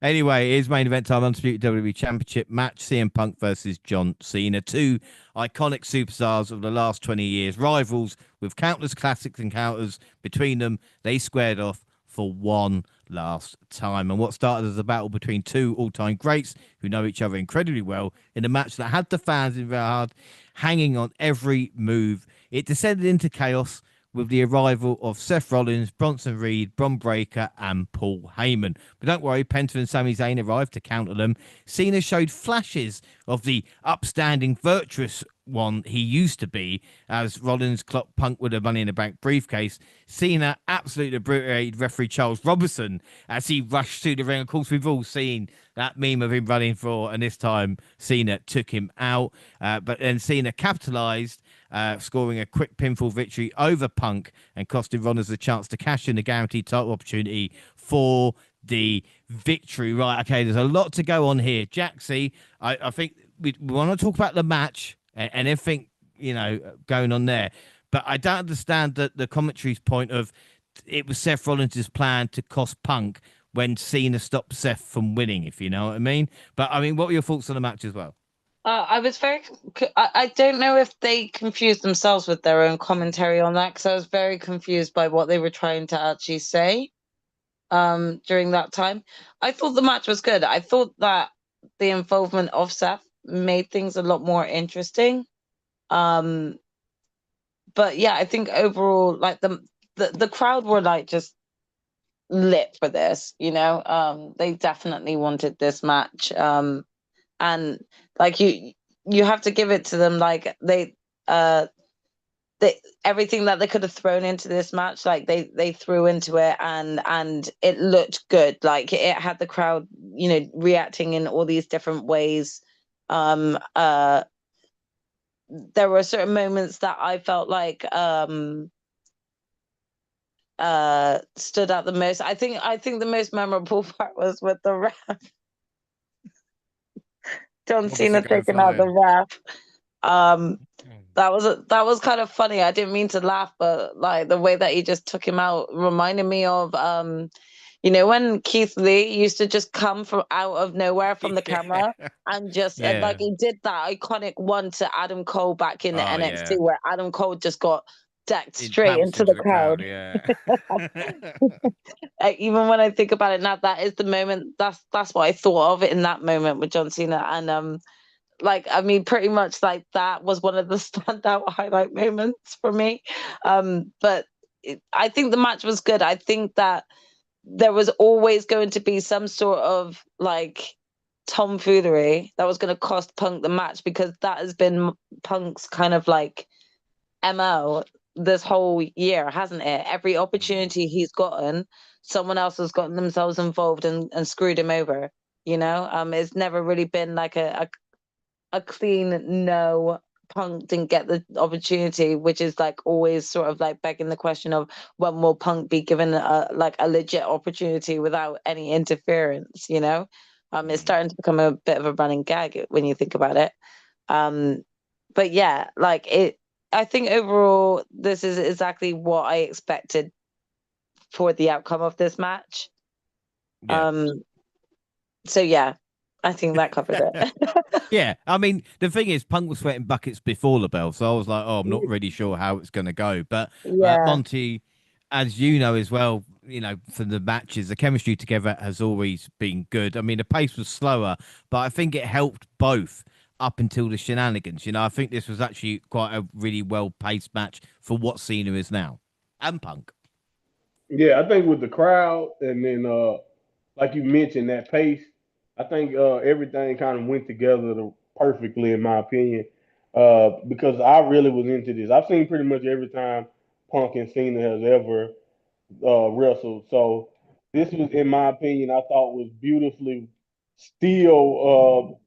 Anyway, here's main event time, Undisputed WWE Championship match, CM Punk versus John Cena. Two iconic superstars of the last 20 years, rivals with countless classics encounters between them. They squared off for one last time. And what started as a battle between two all-time greats who know each other incredibly well in a match that had the fans in their heart hanging on every move. It descended into chaos with the arrival of Seth Rollins, Bronson Reed, Bron Breakker, and Paul Heyman. But don't worry, Penta and Sami Zayn arrived to counter them. Cena showed flashes of the upstanding, virtuous one he used to be, as Rollins clocked Punk with a Money in the Bank briefcase. Cena absolutely obliterated referee Charles Robinson as he rushed to the ring. Of course, we've all seen that meme of him running for, and this time Cena took him out. But then Cena capitalized, scoring a quick pinfall victory over Punk and costing Rollins the chance to cash in the guaranteed title opportunity for the victory. Right, okay, there's a lot to go on here. Jaxie, I think we want to talk about the match and everything, going on there. But I don't understand the commentary's point of it was Seth Rollins' plan to cost Punk when Cena stopped Seth from winning, if you know what I mean. But, I mean, what were your thoughts on the match as well? I was I don't know if they confused themselves with their own commentary on that, because I was very confused by what they were trying to actually say during that time. I thought the match was good. I thought that the involvement of Seth made things a lot more interesting. But yeah, I think overall, like the crowd were like just lit for this, they definitely wanted this match. And like you have to give it to them, like they everything that they could have thrown into this match, like they threw into it, and it looked good. Like it had the crowd reacting in all these different ways. There were certain moments that I felt like stood out the most. I think the most memorable part was with the ref. John Cena taking out the ref. That was kind of funny. I didn't mean to laugh, but like the way that he just took him out reminded me of when Keith Lee used to just come from out of nowhere from the camera and just like he did that iconic one to Adam Cole back in the NXT, where Adam Cole just got decked straight into the crowd. Even when I think about it now, that is the moment. That's what I thought of in that moment with John Cena, and like, I mean, pretty much like that was one of the standout highlight moments for me. But I think the match was good. I think that there was always going to be some sort of like tomfoolery that was going to cost Punk the match, because that has been Punk's kind of like MO this whole year, hasn't it? Every opportunity he's gotten, someone else has gotten themselves involved and screwed him over. It's never really been like a clean no. Punk didn't get the opportunity, which is like always sort of like begging the question of when will Punk be given a legit opportunity without any interference. It's starting to become a bit of a running gag when you think about it. But yeah, like I think overall, this is exactly what I expected for the outcome of this match. Yeah. So yeah, I think that covered it. Yeah, I mean, the thing is, Punk was sweating buckets before the bell, so I was like, oh, I'm not really sure how it's going to go. But Yeah. Monty, as you know as well, from the matches, the chemistry together has always been good. I mean, the pace was slower, but I think it helped both up until the shenanigans. I think this was actually quite a really well-paced match for what Cena is now, and Punk. Yeah, I think with the crowd and then like you mentioned that pace, I think everything kind of went together perfectly in my opinion. Because I really was into this. I've seen pretty much every time Punk and Cena has ever wrestled. So this was, in my opinion, I thought was beautifully still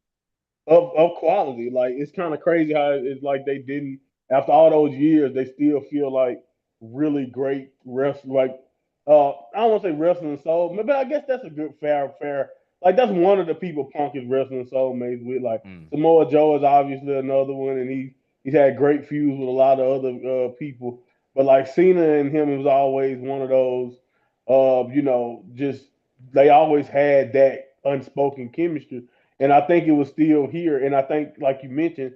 of quality. Like it's kind of crazy how it's like they didn't after all those years they still feel like really great wrestling. Like I don't want to say wrestling soul, but I guess that's a good fair. Like that's one of the people Punk is wrestling soulmates with. Like Mm. Samoa Joe is obviously another one, and he's had great feuds with a lot of other people. But like Cena and him was always one of those. Just they always had that unspoken chemistry and I think it was still here. And I think, like you mentioned,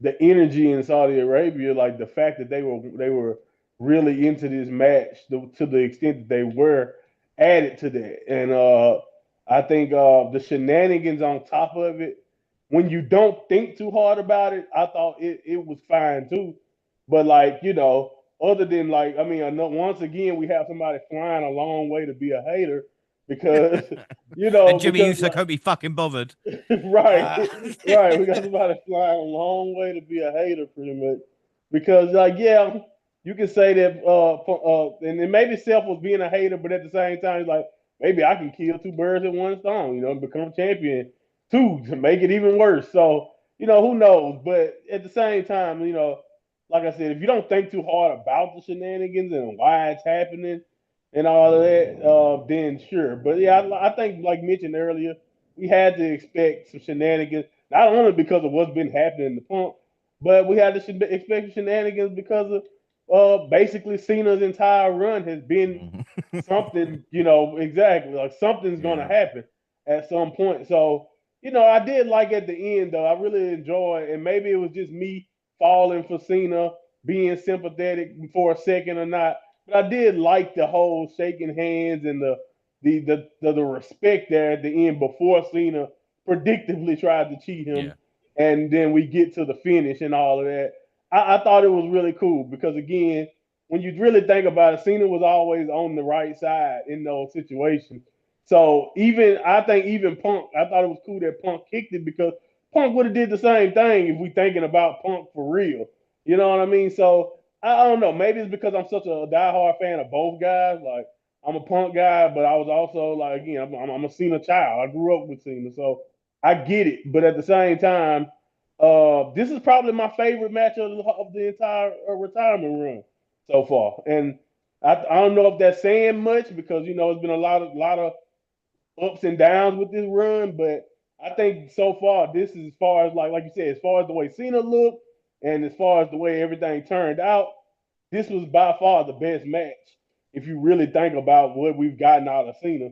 the energy in Saudi Arabia, like the fact that they were really into this match to the extent that they were, added to that. And I think the shenanigans on top of it, when you don't think too hard about it, I thought it was fine too. But like other than like, I mean, I know once again we have somebody flying a long way to be a hater because And Jimmy because Uso like can't be fucking bothered. right, Uh, right. We got somebody flying a long way to be a hater, pretty much. Because, like, yeah, you can say that, and then maybe Seth was being a hater, but at the same time, he's like, maybe I can kill two birds with one stone, and become champion too to make it even worse. So, who knows? But at the same time, like I said, if you don't think too hard about the shenanigans and why it's happening and all of that, then sure. But yeah, I think, like mentioned earlier, we had to expect some shenanigans, not only because of what's been happening in the pump, but we had to expect shenanigans because of basically Cena's entire run has been something, exactly like something's gonna yeah. happen at some point. So, I did like at the end though. I really enjoyed, and maybe it was just me falling for Cena, being sympathetic for a second or not. But I did like the whole shaking hands and the respect there at the end before Cena predictably tried to cheat him, Yeah. and then we get to the finish and all of that. I thought it was really cool because again, when you really think about it, Cena was always on the right side in those situations. So even I think even Punk, I thought it was cool that Punk kicked it because Punk would have did the same thing if we thinking about Punk for real. You know what I mean? So I don't know. Maybe it's because I'm such a diehard fan of both guys. Like I'm a Punk guy, but I was also like again, I'm a Cena child. I grew up with Cena, so I get it. But at the same time, this is probably my favorite match of the entire retirement run so far. And I don't know if that's saying much because it's been a lot of ups and downs with this run, but I think so far this is as far as like you said, as far as the way Cena looked and as far as the way everything turned out, this was by far the best match if you really think about what we've gotten out of Cena.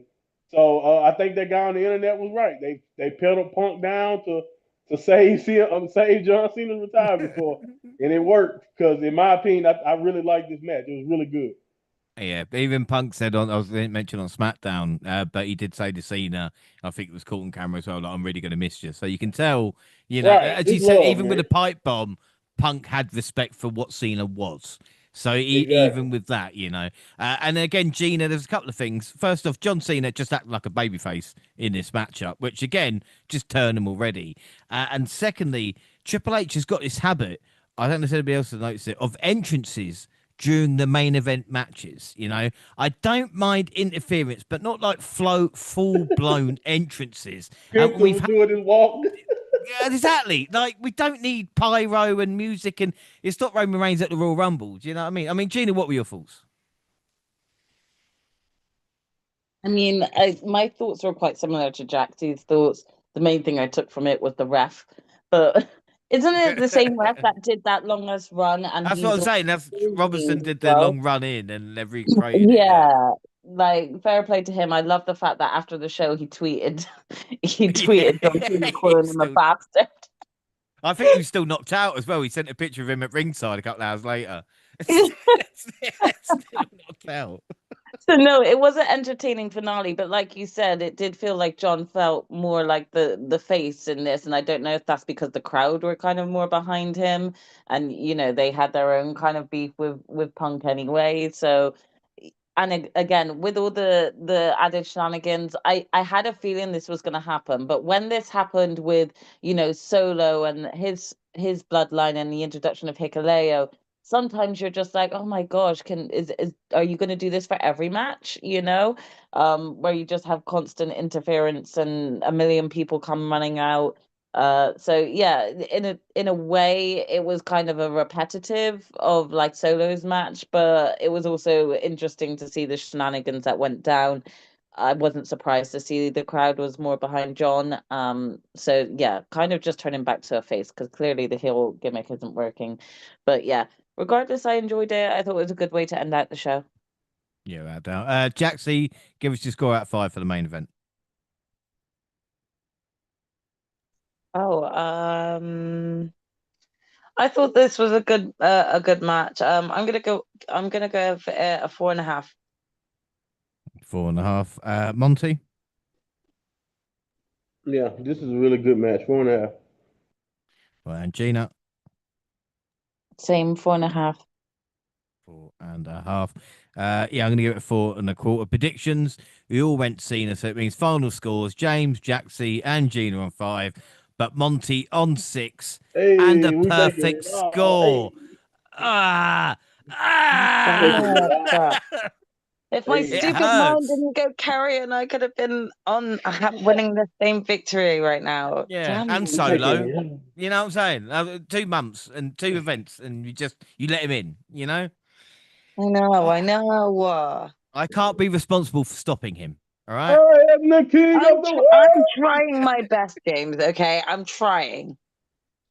So I think that guy on the internet was right. They pedaled Punk down to save John Cena's retirement for, and it worked because in my opinion, I really like this match. It was really good. Yeah, even Punk said I was mentioned on SmackDown, but he did say to Cena, I think it was caught on camera as well, like, I'm really going to miss you. So you can tell, Right, as you it's said, love, even with man. a pipe bomb, Punk had respect for what Cena was. So Exactly. even with that, and again, Gina, there's a couple of things. First off, John Cena just acted like a babyface in this matchup, which again just turned him already. And secondly, Triple H has got this habit. I don't know if anybody else has noticed it of entrances during the main event matches. I don't mind interference, but not like full blown entrances. And Pimp we've was had doing his walk. yeah, exactly. Like we don't need pyro and music, and it's not Roman Reigns at the Royal Rumble. Do you know what I mean? I mean, Gina, what were your thoughts? I mean, my thoughts were quite similar to Jackie's thoughts. The main thing I took from it was the ref, but Isn't it the same ref that did that longest run, and That's what he's I'm saying. That's Robertson as did the well? long run in and every created it. Yeah. Yeah, like fair play to him. I love the fact that after the show he tweeted, he Yeah. tweeted John Cena calling He's him a still, bastard. I think he was still knocked out as well. He sent a picture of him at ringside a couple hours later. Still knocked out. So no, it was an entertaining finale, but like you said, it did feel like John felt more like the face in this, and I don't know if that's because the crowd were kind of more behind him, and they had their own kind of beef with Punk anyway. So, and again, with all the added shenanigans, I had a feeling this was going to happen, but when this happened with Solo and his bloodline and the introduction of Hikuleo, sometimes you're just like, oh my gosh, are you going to do this for every match? Where you just have constant interference and a million people come running out. So yeah, in a way, it was kind of a repetitive of like Solo's match, but it was also interesting to see the shenanigans that went down. I wasn't surprised to see the crowd was more behind John. So yeah, kind of just turning back to a face because clearly the heel gimmick isn't working. But yeah, regardless, I enjoyed it. I thought it was a good way to end out the show. Yeah, without doubt. Jaxie, give us your score out of 5 for the main event. Oh, I thought this was a good match. I'm gonna go for a 4.5. 4.5. Monty? Yeah, this is a really good match. 4.5. Well, and Gina? Same 4.5. 4.5. Yeah, I'm going to give it 4.25. Predictions. We all went Cena, so it means final scores. James, Jaxie, and Gina on 5, but Monty on 6, and a Hey, we making perfect it. Oh, score. hey, Ah, making it. ah. If my Hey, It stupid mind hurts. didn't go carrion, I could have been winning the same victory right now. Yeah, Damn and we it. making Solo. it. You know what I'm saying? 2 months and 2 events, and you let him in. I know, I, I know. I can't be responsible for stopping him. All I right. am the king of the I'm world. trying my best, James, okay? I'm trying.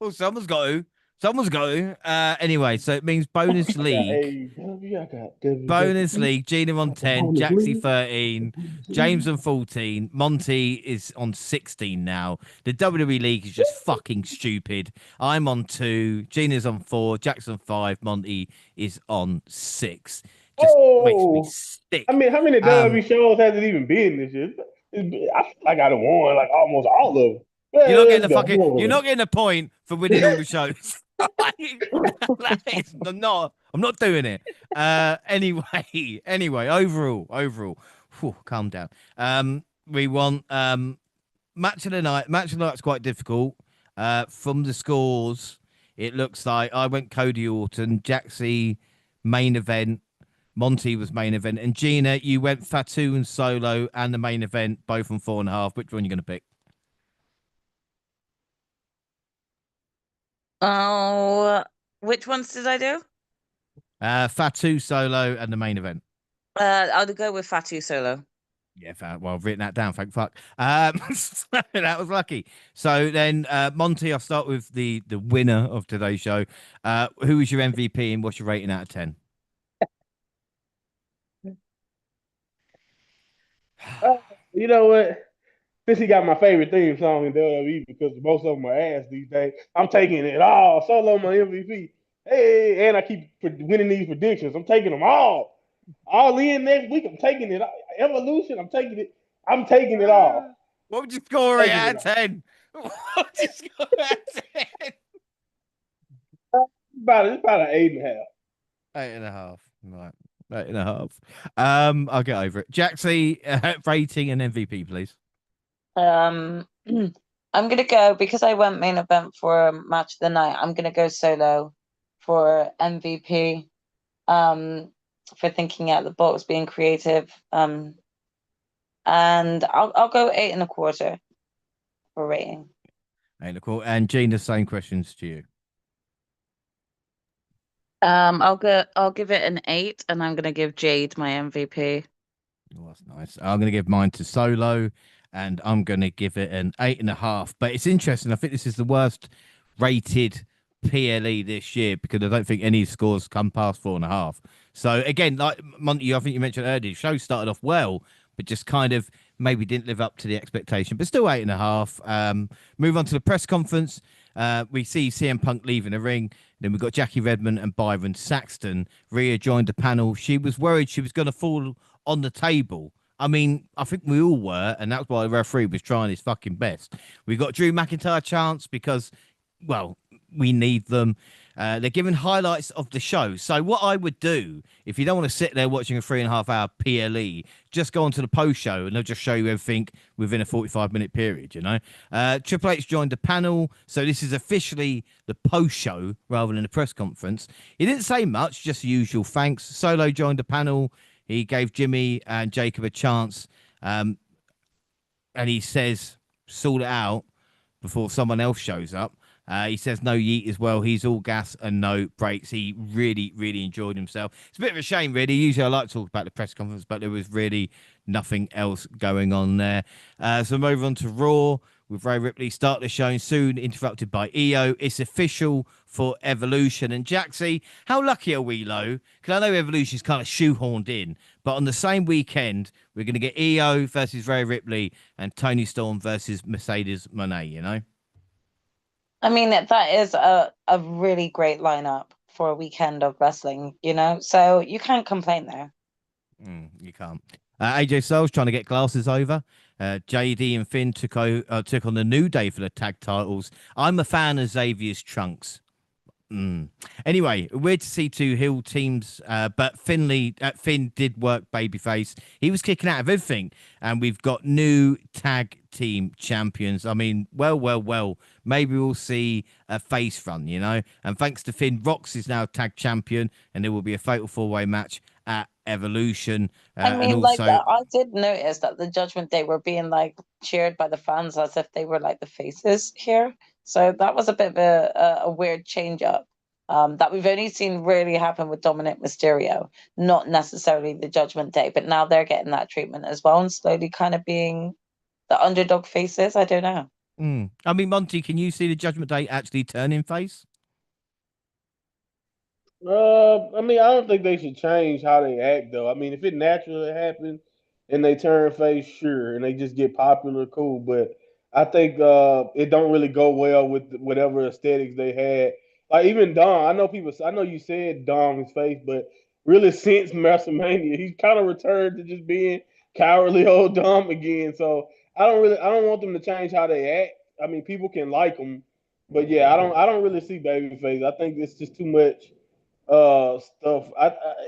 Well, someone's got to. Someone's got to. Anyway, so it means bonus I got league. AEW. I got WWE. Bonus league. Gina I on got the 10, bonus Jaxie league. 13, James on 14, Monty is on 16 now. The WWE league is just fucking stupid. I'm on 2, Gina's on 4, Jackson 5, Monty is on 6. Just makes me Oh, I sick. mean, how many Um, WWE shows has it even been this year? I feel like I done won like almost all of them. You're not Man, getting let's a go. fucking. Come You're not on. getting a point for winning all the shows. I'm not. I'm not doing it. Anyway. Anyway. Overall. Whew, calm down. We want match of the night. Match of the night's quite difficult. From the scores, it looks like I went Cody Orton, Jaxie main event. Monty was main event, and Gina, you went Fatu and Solo and the main event, both on 4.5. Which one are you going to pick? Oh, which ones did I do? Fatu Solo and the main event. I'll go with Fatu Solo. Yeah, well, I've written that down. Thank fuck. So that was lucky. So then, Monty, I'll start with the winner of today's show. Who is your MVP and what's your rating out of 10? You know what? Since he got my favorite theme song in WWE because most of them are ass these days, I'm taking it all. Solo my MVP. Hey, and I keep winning these predictions. I'm taking them all. All in next week. I'm taking it. Evolution. I'm taking it. I'm taking it all. What would you score it Taking out it of all. 10? What would you score it out of 10? It's about an 8.5. 8.5. Right. 8.5. I'll get over it. Jaxie, rating and MVP, please. Um, I'm gonna go because I went main event for match of the night. I'm gonna go Solo for MVP. For thinking out the box, being creative. And I'll go 8.25 for rating. Cool. And Gina, same questions to you. I'll give it an 8, and I'm gonna give Jade my MVP. Oh, that's nice. I'm going to give mine to Solo, and I'm going to give it an 8.5. But it's interesting. I think this is the worst rated PLE this year because I don't think any scores come past 4.5. So again, like Monty, I think you mentioned earlier, the show started off well, but just kind of maybe didn't live up to the expectation, but still 8.5. Move on to the press conference. We see CM Punk leaving the ring. Then we've got Jackie Redmond and Byron Saxton. Rhea joined the panel. She was worried she was going to fall on the table. I mean, I think we all were, and that's why the referee was trying his fucking best. We got Drew McIntyre chance because, well, we need them. They're giving highlights of the show. So what I would do, if you don't want to sit there watching a 3.5-hour PLE, just go onto the post show and they'll just show you everything within a 45-minute period, you know. Triple H joined the panel. So this is officially the post show rather than the press conference. He didn't say much, just the usual thanks. Solo joined the panel. He gave Jimmy and Jacob a chance. And he says, sort it out before someone else shows up. He says no yeet as well. He's all gas and no brakes. He really, really enjoyed himself. It's a bit of a shame, really. Usually I like to talk about the press conference, but there was really nothing else going on there. So move on to Raw with Rhea Ripley. Start the show and soon interrupted by EO. It's official for Evolution. And Jaxie, how lucky are we, Lo? Because I know Evolution's kind of shoehorned in, but on the same weekend, we're going to get EO versus Rhea Ripley and Tony Storm versus Mercedes Moné, you know? I mean, that is a really great lineup for a weekend of wrestling, you know? So you can't complain there. You can't. AJ Styles trying to get glasses over. JD and Finn took on the New Day for the tag titles. I'm a fan of Xavier's trunks. Anyway, weird to see two heel teams, but Finn did work babyface. He was kicking out of everything, and we've got new tag team champions. I mean, well. Maybe we'll see a face run, you know. And thanks to Finn, Rox is now tag champion, and there will be a fatal 4-way match at Evolution. I mean, and also, I did notice that the Judgment Day were being like cheered by the fans as if they were like the faces here. So that was a bit of a weird change up that we've only seen really happen with Dominic Mysterio, not necessarily the Judgment Day, but now they're getting that treatment as well and slowly kind of being the underdog faces. I don't know. I mean, Monty, can you see the Judgment Day actually turning face? I mean, I don't think they should change how they act, though. I mean, if it naturally happens and they turn face, sure, and they just get popular, cool. But I think it don't really go well with whatever aesthetics they had. Like even Dom, I know people. I know you said Dom's face, but really since WrestleMania, he's kind of returned to just being cowardly old Dom again. So I don't want them to change how they act. I mean, people can like them, but yeah, I don't really see babyface. I think it's just too much stuff.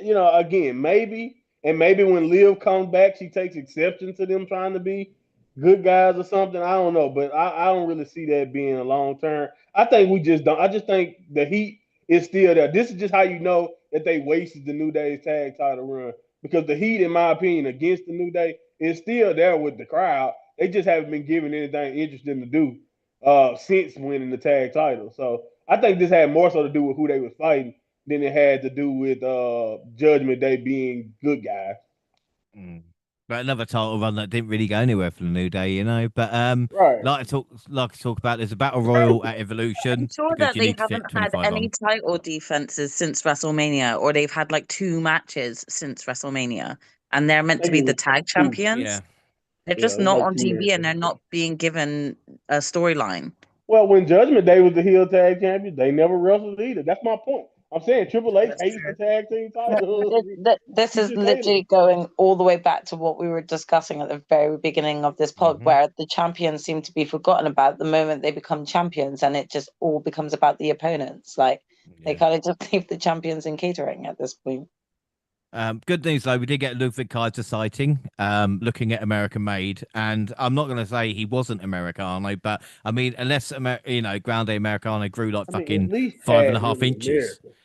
You know, again, maybe when Liv comes back, she takes exception to them trying to be good guys or something. I don't know, but I don't really see that being a long term. I think we just don't. I just think the heat is still there. This is just how you know that they wasted the New Day's tag title run because the heat, in my opinion, against the New Day is still there with the crowd. They just haven't been given anything interesting to do since winning the tag title. So I think this had more so to do with who they was fighting than it had to do with Judgment Day being good guys. But another title run that didn't really go anywhere for the New Day, you know. But Right. like to talk about, there's a battle royal at Evolution I'm sure because that you they need to haven't fit had 25 any on. title defenses since WrestleMania, or they've had like 2 matches since WrestleMania, and they're I meant to think be it the was tag two. champions. Yeah. They're Yeah, just it was not like on 2 TV and matches. they're not being given a storyline. Well, when Judgment Day was the heel tag champion, they never wrestled either. That's my point. I'm saying Triple H That's hates the true. tag team No, title. this He is just hates literally them. going all the way back to what we were discussing at the very beginning of this pod, hmm where the champions seem to be forgotten about the moment they become champions, and it just all becomes about the opponents. Like they Yeah. kind of just leave the champions in catering at this point. Good news though, we did get Ludwig Kaiser sighting, looking at American Made, and I'm not going to say he wasn't Americano, but I mean, unless you know, Grande Americano grew like I mean, at fucking least five and tag a half him in inches. America.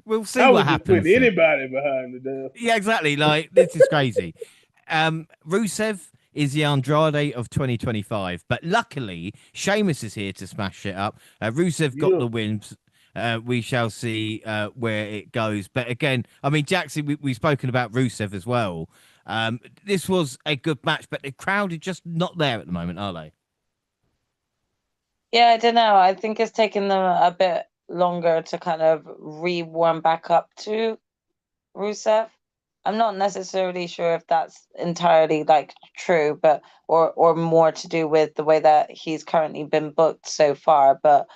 We'll see I what was just putting happens there. anybody behind the damn. Yeah, exactly. Like this is crazy. Rusev is the Andrade of 2025, but luckily Sheamus is here to smash it up. Rusev got Yeah. the wins. We shall see where it goes. But again, I mean, Jackson, we've spoken about Rusev as well. This was a good match, but the crowd are just not there at the moment, are they? Yeah, I don't know. I think it's taken them a bit longer to kind of re-warm back up to Rusev. I'm not necessarily sure if that's entirely like true, but or more to do with the way that he's currently been booked so far. But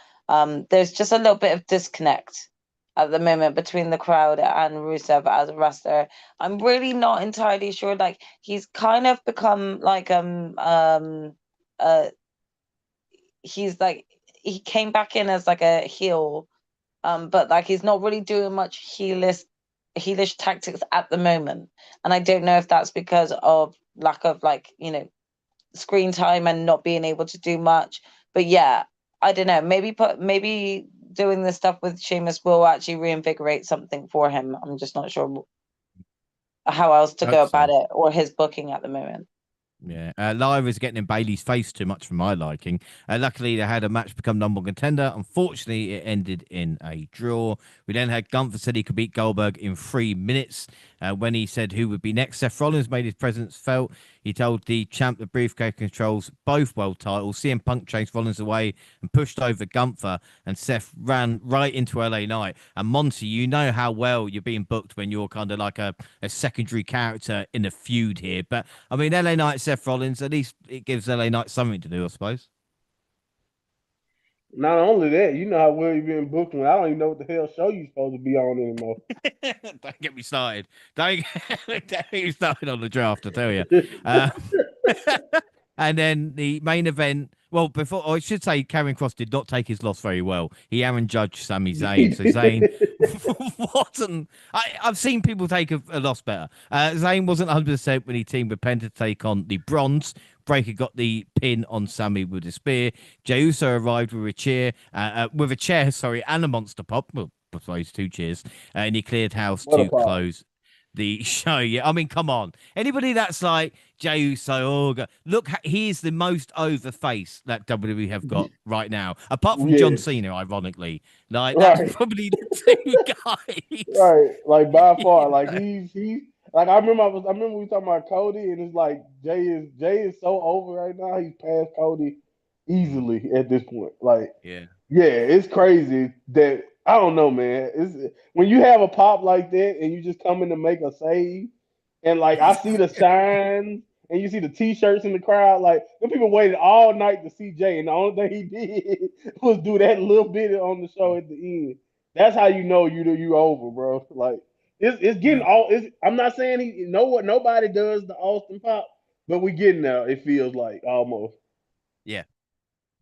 there's just a little bit of disconnect at the moment between the crowd and Rusev as a wrestler. I'm really not entirely sure. Like he's kind of become like uh he's like he came back in as like a heel, but like he's not really doing much heelish tactics at the moment. And I don't know if that's because of lack of like, screen time and not being able to do much. But yeah, I don't know. Maybe doing this stuff with Sheamus will actually reinvigorate something for him. I'm just not sure how else to I go hope about so. it or his booking at the moment. Yeah, Lyra's getting in Bailey's face too much for my liking. Luckily, they had a match become number one contender. Unfortunately, it ended in a draw. We then had Gunther said he could beat Goldberg in 3 minutes. When he said who would be next, Seth Rollins made his presence felt. He told the champ the briefcase controls both world titles. CM Punk chased Rollins away and pushed over Gunther, and Seth ran right into LA Knight. And Monty, you know how well you're being booked when you're kind of like a secondary character in a feud here. But I mean, LA Knight, Seth Rollins, at least it gives LA Knight something to do, I suppose. Not only that, you know how well you've been booked when I don't even know what the hell show you supposed to be on anymore. Don't get me started. Don't get me started on the draft, I tell you. Uh, and then the main event. Well, before I should say, Karen Cross did not take his loss very well. He Aaron Judge Sami Zayn. So Zayn wasn't. I've seen people take a loss better. Zayn wasn't 100% when he teamed with Penta to take on the Bronze. Breaker got the pin on Sammy with a spear. Jey Uso arrived with a chair, sorry, and a monster pop. Well, I suppose 2 cheers, and he cleared house What a to pop. close the show. Yeah, I mean, come on. Anybody that's like Jey Uso, look, he is the most over face that WWE have got right now, apart from John Yes. Cena, ironically. Like, that's Right. probably the two guys. Right. Like by far. Like Yeah. he's like I remember we talking about Cody and it's like Jay is so over right now. He's past Cody Mm, easily at this point. Like, yeah. yeah, it's crazy that I don't know, man. It's when you have a pop like that and you just come in to make a save, and like I see the signs and you see the T-shirts in the crowd. Like the people waited all night to see Jay, and the only thing he did was do that little bit on the show at the end. That's how you know you over, bro. Like it's getting No. all. I'm not saying he know what nobody does the Austin pop, but we getting there. It feels like almost. Yeah.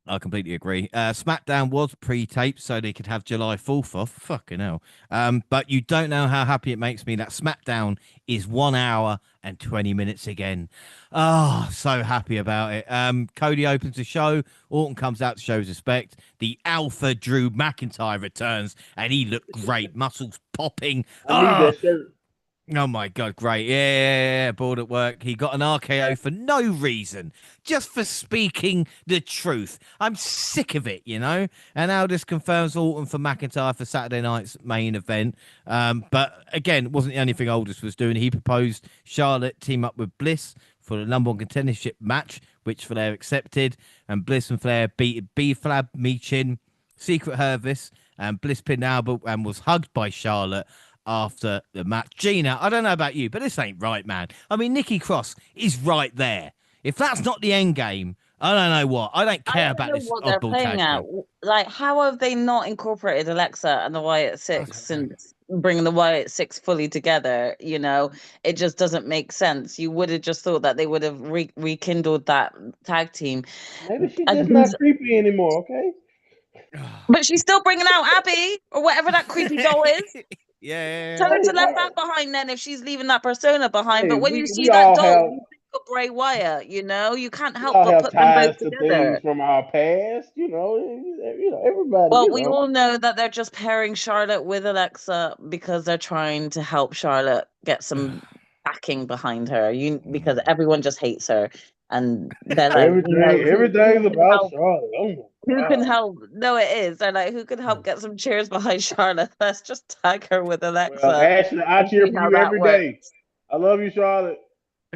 I completely agree. SmackDown was pre-taped so they could have July 4th off. Fucking hell. But you don't know how happy it makes me that SmackDown is 1 hour and 20 minutes again. Oh, so happy about it. Cody opens the show. Orton comes out to show his respect. The Alpha Drew McIntyre returns and he looked great. Muscles popping. I need Oh, that shirt. oh my god, great. Yeah. Bored at work. He got an RKO for no reason, just for speaking the truth. I'm sick of it, you know? And now this confirms Orton for McIntyre for Saturday night's main event. But again, it wasn't the only thing Aldous was doing. He proposed Charlotte team up with Bliss for the number one contendership match, which Flair accepted. And Bliss and Flair beat B-Flab, Meechin, Secret Hervis, and Bliss pinned Albert and was hugged by Charlotte after the match. Gina, I don't know about you, but this ain't right, man. I mean, Nikki Cross is right there. If that's not the end game, I don't know what. I don't I care don't about know this what they're oddball playing tag at. team. Like, how have they not incorporated Alexa and the Wyatt I Six don't know. since bringing the Wyatt Six fully together? It just doesn't make sense. You would have just thought that they would have rekindled that tag team. Maybe she's And just not creepy anymore. Okay. but she's still bringing out Abby or whatever that creepy doll is. Tell Yeah. her to Hey, left that behind then if she's leaving that persona behind. hey, But when you see we that all doll, have you think of Bray Wyatt, you can't we help all but have put them both ties to things together. from our past. Everybody. Well, we all know that they're just pairing Charlotte with Alexa because they're trying to help Charlotte get some backing behind her. Because everyone just hates her, and they're like, Everything's who can about help? Charlotte. Oh Who my can god. help? No, it is. They're like, who can help get some cheers behind Charlotte? Let's just tag her with Well, Alexa Ashley, I and cheer see for how you that every works. day. I love you, Charlotte.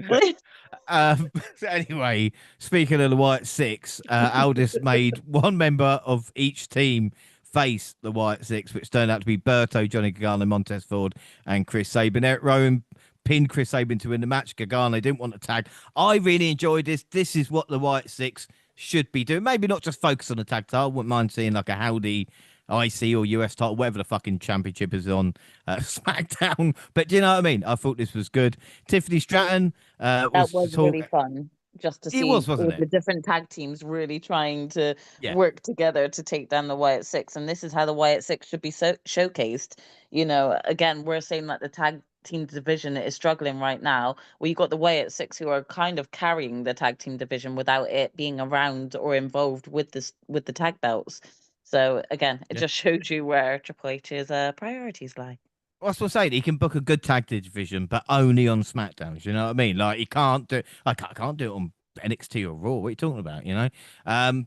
So anyway, speaking of the White Six, Aldis made one member of each team face the White Six, which turned out to be Berto, Johnny Gargano, Montez Ford, and Chris Sabin. Eric Rowan pinned Chris Sabin to win the match. Gargano didn't want to tag. I really enjoyed this. This is what the White Six should be doing. Maybe not just focus on the tag title. Wouldn't mind seeing like a Howdy IC or US title, whatever the fucking championship is on SmackDown. But do you know what I mean? I thought this was good. Tiffany Stratton That was to was talk. really fun just to It see was, wasn't all the it? different tag teams really trying to Yeah. work together to take down the Wyatt Six. And this is how the Wyatt Six should be showcased. You know, again, we're saying that the tag team division is struggling right now. Well, you got the Wyatt Six who are kind of carrying the tag team division without it being around or involved with this with the tag belts. So again, it Yeah. just shows you where Triple H's priorities lie. That's what I'm saying. He can book a good tag division, but only on SmackDown. You know what I mean? Like he can't do. I can't do it on NXT or Raw. What are you talking about? You know.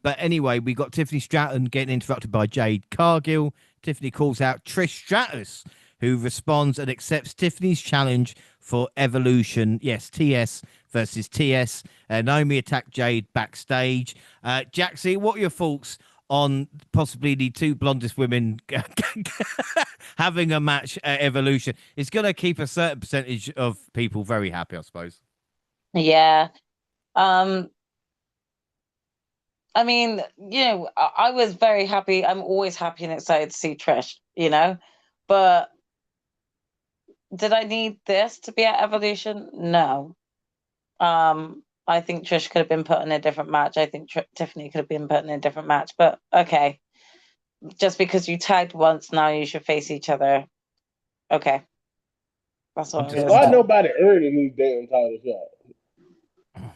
But anyway, we got Tiffany Stratton getting interrupted by Jade Cargill. Tiffany calls out Trish Stratus, who responds and accepts Tiffany's challenge for Evolution. Yes, TS versus TS. Naomi attacked Jade backstage. Jaxie, what are your thoughts on possibly the two blondest women having a match at Evolution? It's going to keep a certain percentage of people very happy, I suppose. Yeah. I mean, I was very happy. I'm always happy and excited to see Trish, but did I need this to be at Evolution? No. I think Trish could have been put in a different match. I think Tiffany could have been put in a different match, but okay. Just because you tagged once, now you should face each other. Okay. That's what I'm Just- gonna Why say. nobody earning these damn title shots?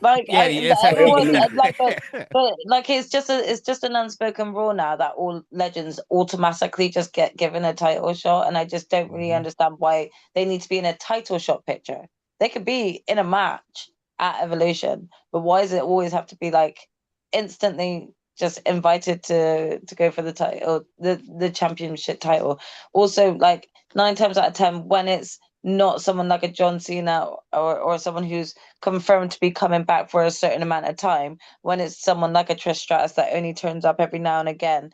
Like Yeah, it's like everyone, Evolution. but like it's just an unspoken rule now that all legends automatically just get given a title shot, and I just don't really understand why they need to be in a title shot picture. They could be in a match at Evolution, but why does it always have to be like instantly just invited to go for the title, the championship title? Also, like 9 times out of 10, when it's not someone like a John Cena or someone who's confirmed to be coming back for a certain amount of time, when it's someone like a Trish Stratus that only turns up every now and again,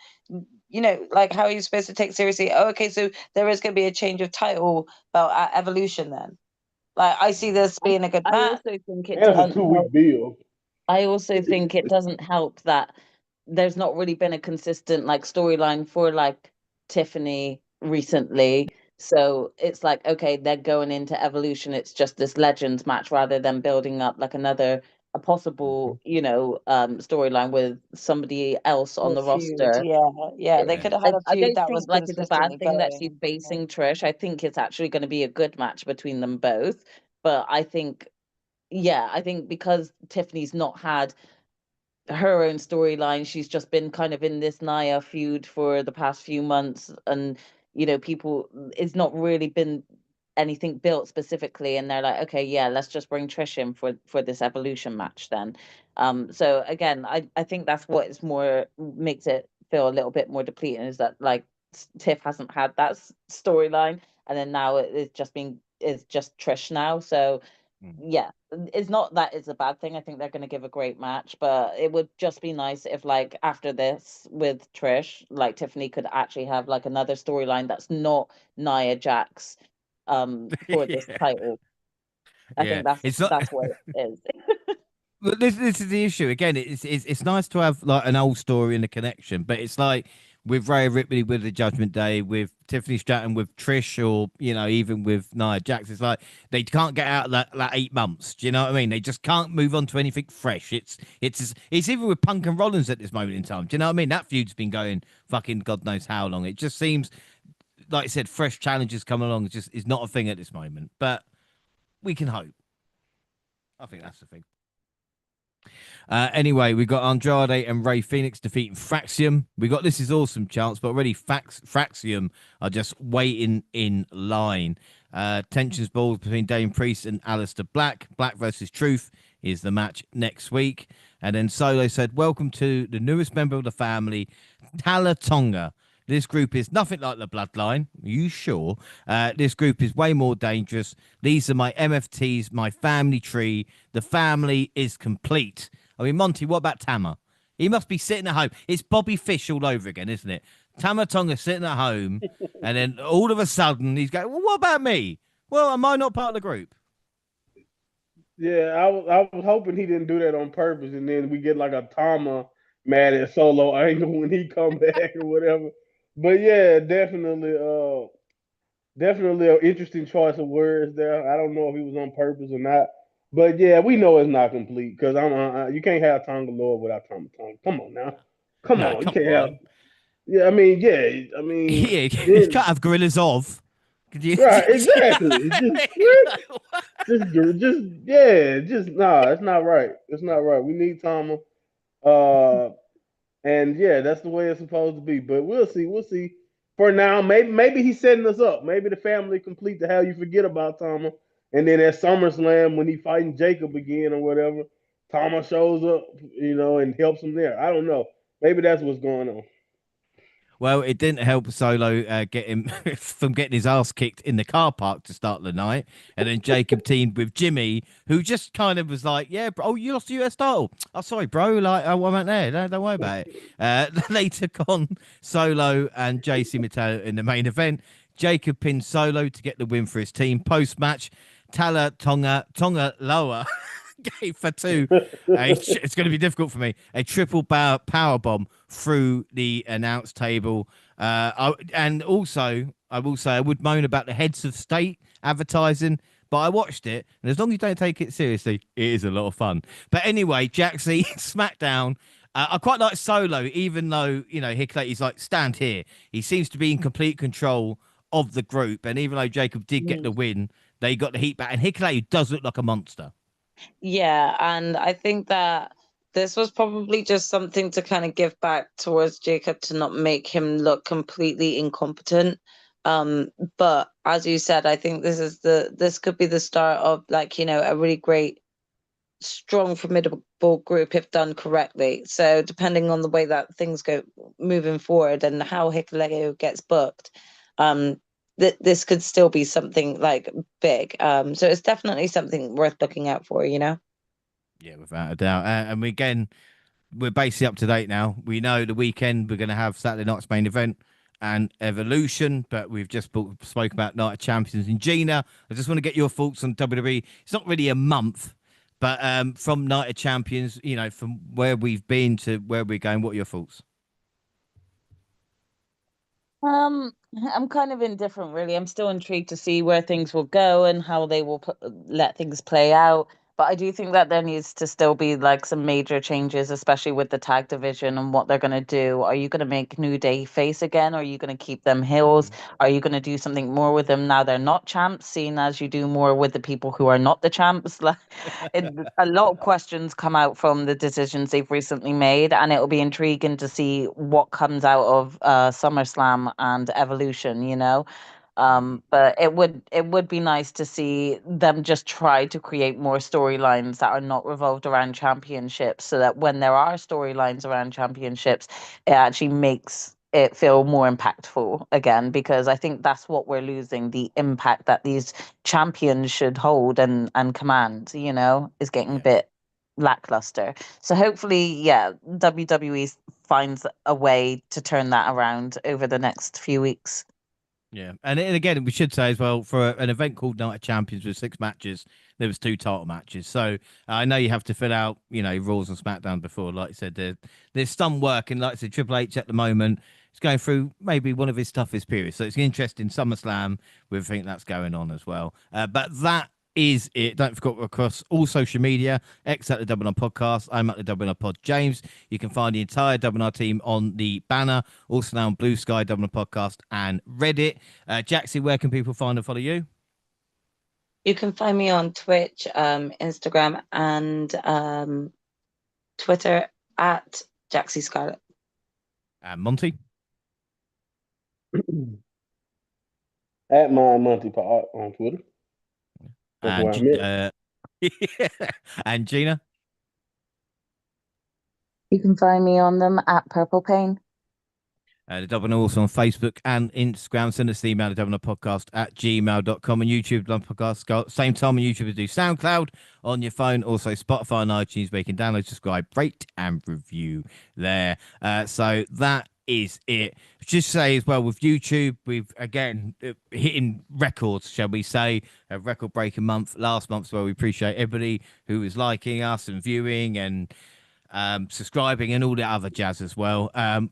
like how are you supposed to take seriously? Oh, okay, so there is going to be a change of title belt at Evolution then. Like I see this being a good I match. also think it And it's a doesn't help. 2-week deal. I also think it doesn't help that there's not really been a consistent like storyline for like Tiffany recently. So it's like, okay, they're going into Evolution. It's just this Legends match rather than building up like a possible, storyline with somebody else on The the feud, roster. yeah, they Yeah. could have had a I feud don't that was think like it's a bad consistently thing that she's going. facing Trish. I think it's actually going to be a good match between them both. But I think, yeah, I think because Tiffany's not had her own storyline. She's just been kind of in this Naya feud for the past few months, and people, it's not really been anything built specifically, and they're like, okay, yeah, let's just bring Trish in for this Evolution match then. So again, I think that's what is more makes it feel a little bit more depleting is that like Tiff hasn't had that storyline, and then now it's just Trish now. So yeah, it's not that it's a bad thing. I think they're going to give a great match, but it would just be nice if like after this with Trish, like Tiffany could actually have like another storyline that's not Nia Jax for this Yeah. title. I Yeah. think that's It's not. that's what it is. But this is the issue again. It's nice to have like an old story and a connection, but it's like with Rhea Ripley with the Judgment Day, with Tiffany Stratton, with Trish, or even with Nia Jax. It's like they can't get out of that 8 months. Do you know what I mean? They just can't move on to anything fresh. It's even with Punk and Rollins at this moment in time. Do you know what I mean? That feud's been going fucking God knows how long. It just seems like I said, fresh challenges come along. It's just is not a thing at this moment, but we can hope. I think that's the thing. Anyway, we got Andrade and Ray Phoenix defeating Fraxium. We got This Is Awesome chance, but already Fraxium are just waiting in line. Tensions balls between Damian Priest and Aleister Black. Black versus Truth is the match next week. And then Solo said, welcome to the newest member of the family, Tala Tonga. This group is nothing like the Bloodline. Are you sure? This group is way more dangerous. These are my MFTs, my family tree. The family is complete. I mean, Monty, what about Tama? He must be sitting at home. It's Bobby Fish all over again, isn't it? Tama Tonga sitting at home, and then all of a sudden he's going, well, what about me? Well, am I not part of the group? Yeah, I was hoping he didn't do that on purpose, and then we get like a Tama mad at Solo angle when he come back or whatever. But yeah, definitely an interesting choice of words there. I don't know if he was on purpose or not, but yeah, we know it's not complete because you can't have Tonga Lord without Tama Tonga. Come on now, come No, on, you come can't have. on. Yeah, I mean, yeah, I mean, Yeah, you then can't have gorillas of. Could you? right, exactly. Just what? Just yeah, just nah. It's not right. It's not right. We need Tama. Uh, and yeah, that's the way it's supposed to be. But we'll see. We'll see. For now, maybe he's setting us up. Maybe the family complete to how you forget about Tama, and then at SummerSlam when he fighting Jacob again or whatever, Tama shows up, and helps him there. I don't know. Maybe that's what's going on. Well, it didn't help Solo get him from getting his ass kicked in the car park to start the night. And then Jacob teamed with Jimmy, who just kind of was like, yeah, bro, oh, you lost the US title. Oh, sorry, bro. Like, I went there. Don't worry about it. They took on Solo and JC Mattel in the main event. Jacob pinned Solo to get the win for his team. Post match, Tonga Lower gave for two. It's going to be difficult for me. A triple power bomb through the announce table. And also, I will say, I would moan about the heads of state advertising, but I watched it, and as long as you don't take it seriously, it is a lot of fun. But anyway, Jaxie, SmackDown. I quite like Solo, even though, Hickley's like, stand here. He seems to be in complete control of the group. And even though Jacob did get the win, they got the heat back. And Hickley does look like a monster. Yeah, and I think that this was probably just something to kind of give back towards Jacob to not make him look completely incompetent. But as you said, I think this could be the start of, like, a really great, strong, formidable group if done correctly. So depending on the way that things go moving forward and how Hikuleo gets booked, this could still be something like big. So it's definitely something worth looking out for, Yeah, without a doubt. And we're basically up to date now. We know the weekend we're going to have Saturday night's main event and Evolution, but we've just spoke about Night of Champions and Gina. I just want to get your thoughts on WWE. It's not really a month, but from Night of Champions, from where we've been to where we're going, what are your thoughts? Um, I'm kind of indifferent, really. I'm still intrigued to see where things will go and how they will let things play out. But I do think that there needs to still be like some major changes, especially with the tag division and what they're going to do. Are you going to make New Day face again? Or are you going to keep them heels? Are you going to do something more with them now they're not champs, seeing as you do more with the people who are not the champs? Like, a lot of questions come out from the decisions they've recently made, and it'll be intriguing to see what comes out of SummerSlam and Evolution, but it would be nice to see them just try to create more storylines that are not revolved around championships, so that when there are storylines around championships, it actually makes it feel more impactful again, because I think that's what we're losing. The impact that these champions should hold and command, is getting a Yeah. bit lackluster. So hopefully, yeah, WWE finds a way to turn that around over the next few weeks. Yeah, and again, we should say as well, for an event called Night of Champions with 6 matches, there was 2 title matches. So I know you have to fill out, Raws and SmackDown before. Like I said, there's some work, and like I said, Triple H at the moment is going through maybe one of his toughest periods. So it's interesting SummerSlam with everything that's going on as well. But that is it. Don't forget, across all social media, X at the WNR Podcast. I'm at the WNR Pod James. You can find the entire WNR team on the banner, also now on Blue Sky, WNR Podcast, and Reddit. Jaxie, where can people find and follow you? You can find me on Twitch, Instagram, and Twitter at Jaxie Scarlett. And Monty? At my Monty Pod on Twitter. That's where I'm at. And Gina? You can find me on them at Purple Pain. The WNR also on Facebook and Instagram. Send us an email to WNRpodcast@gmail.com and YouTube podcast. Same time on YouTube as do SoundCloud on your phone. Also Spotify and iTunes where you can download, subscribe, rate and review there. So that is it. Just say as well with YouTube, we've again hitting records, shall we say, a record breaking month last month. So we appreciate everybody who is liking us and viewing and subscribing and all the other jazz as well.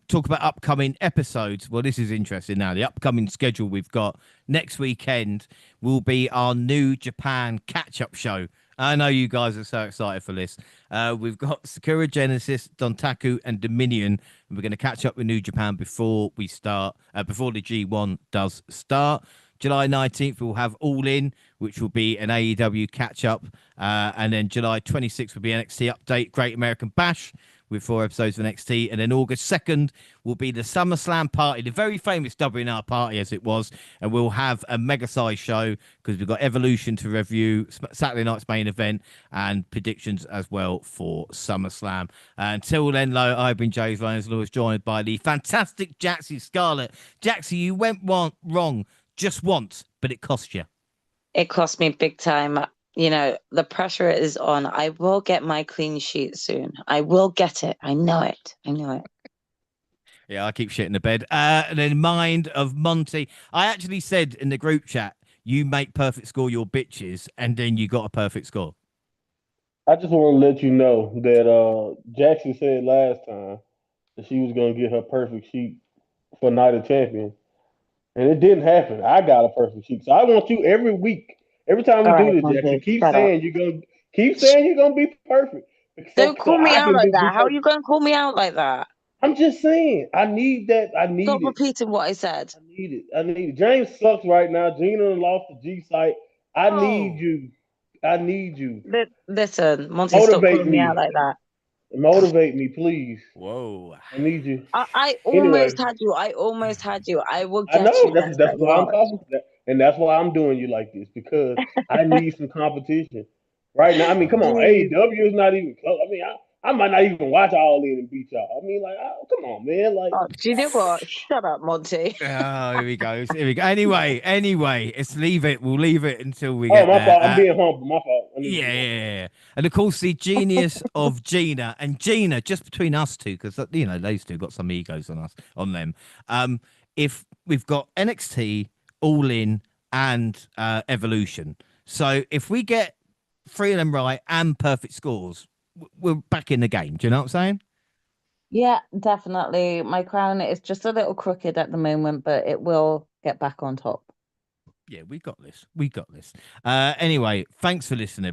Talk about upcoming episodes. Well, this is interesting now. The upcoming schedule we've got next weekend will be our New Japan catch-up show. I know you guys are so excited for this. We've got Sakura Genesis, Dontaku, and Dominion. And we're going to catch up with New Japan before we start, before the G1 does start. July 19th, we'll have All In, which will be an AEW catch-up. And then July 26th will be NXT Update, Great American Bash, with 4 episodes of NXT. And then August 2nd will be the SummerSlam party, the very famous WNR party as it was. And we'll have a mega-size show because we've got Evolution to review, Saturday night's main event, and predictions as well for SummerSlam. Until then, though, I've been James Lyons, always joined by the fantastic Jaxie Scarlett. Jaxie, you went wrong just once, but it cost you. It cost me big time. You know, the pressure is on. I will get my clean sheet soon. I will get it. I know it. I know it. Yeah, I keep shit in the bed. And then Mind of Monty. I actually said in the group chat, you make perfect score your bitches, and then you got a perfect score. I just want to let you know that Jackson said last time that she was going to get her perfect sheet for Night of Champions. And it didn't happen. I got a perfect sheet. So I want you every week, every time we All do right, this, Jackson, Monty, keep shut up. saying you're gonna be perfect. Don't So call me I out can like be that. How are perfect. you going to call me out like that? I'm just saying. I need that. I Stop need it. repeating what I said. I need it. I need it. James sucks right now. Gina lost the G site. I need Oh, you. I need you. Listen, Monty, stop Motivate calling me out me. like that. Motivate me, please. whoa. I need you. I almost Anyway, had you. I almost had you. I will I get know you next that's time. why I'm Watch. talking, and that's why I'm doing you like this because I need some competition right now. I mean, come on, Jeez. AEW is not even close. I mean, I might not even watch All In and beat y'all. I mean, like, come on, man, like. Oh, do you know what? Shut up, Monty. Oh, here we go. Here we go. Anyway, let's leave it. We'll leave it until we Oh, get my there. fault. I'm being humble. My fault. I need to Yeah, be yeah, humble. yeah. And of course, the genius of Gina and Gina, just between us two, because you know those two got some egos on them. If we've got NXT, All In, and Evolution, so if we get 3 of them right and perfect scores, we're back in the game. Do you know what I'm saying? Yeah, definitely. My crown is just a little crooked at the moment, but it will get back on top. Yeah, we got this. We got this. Anyway, thanks for listening.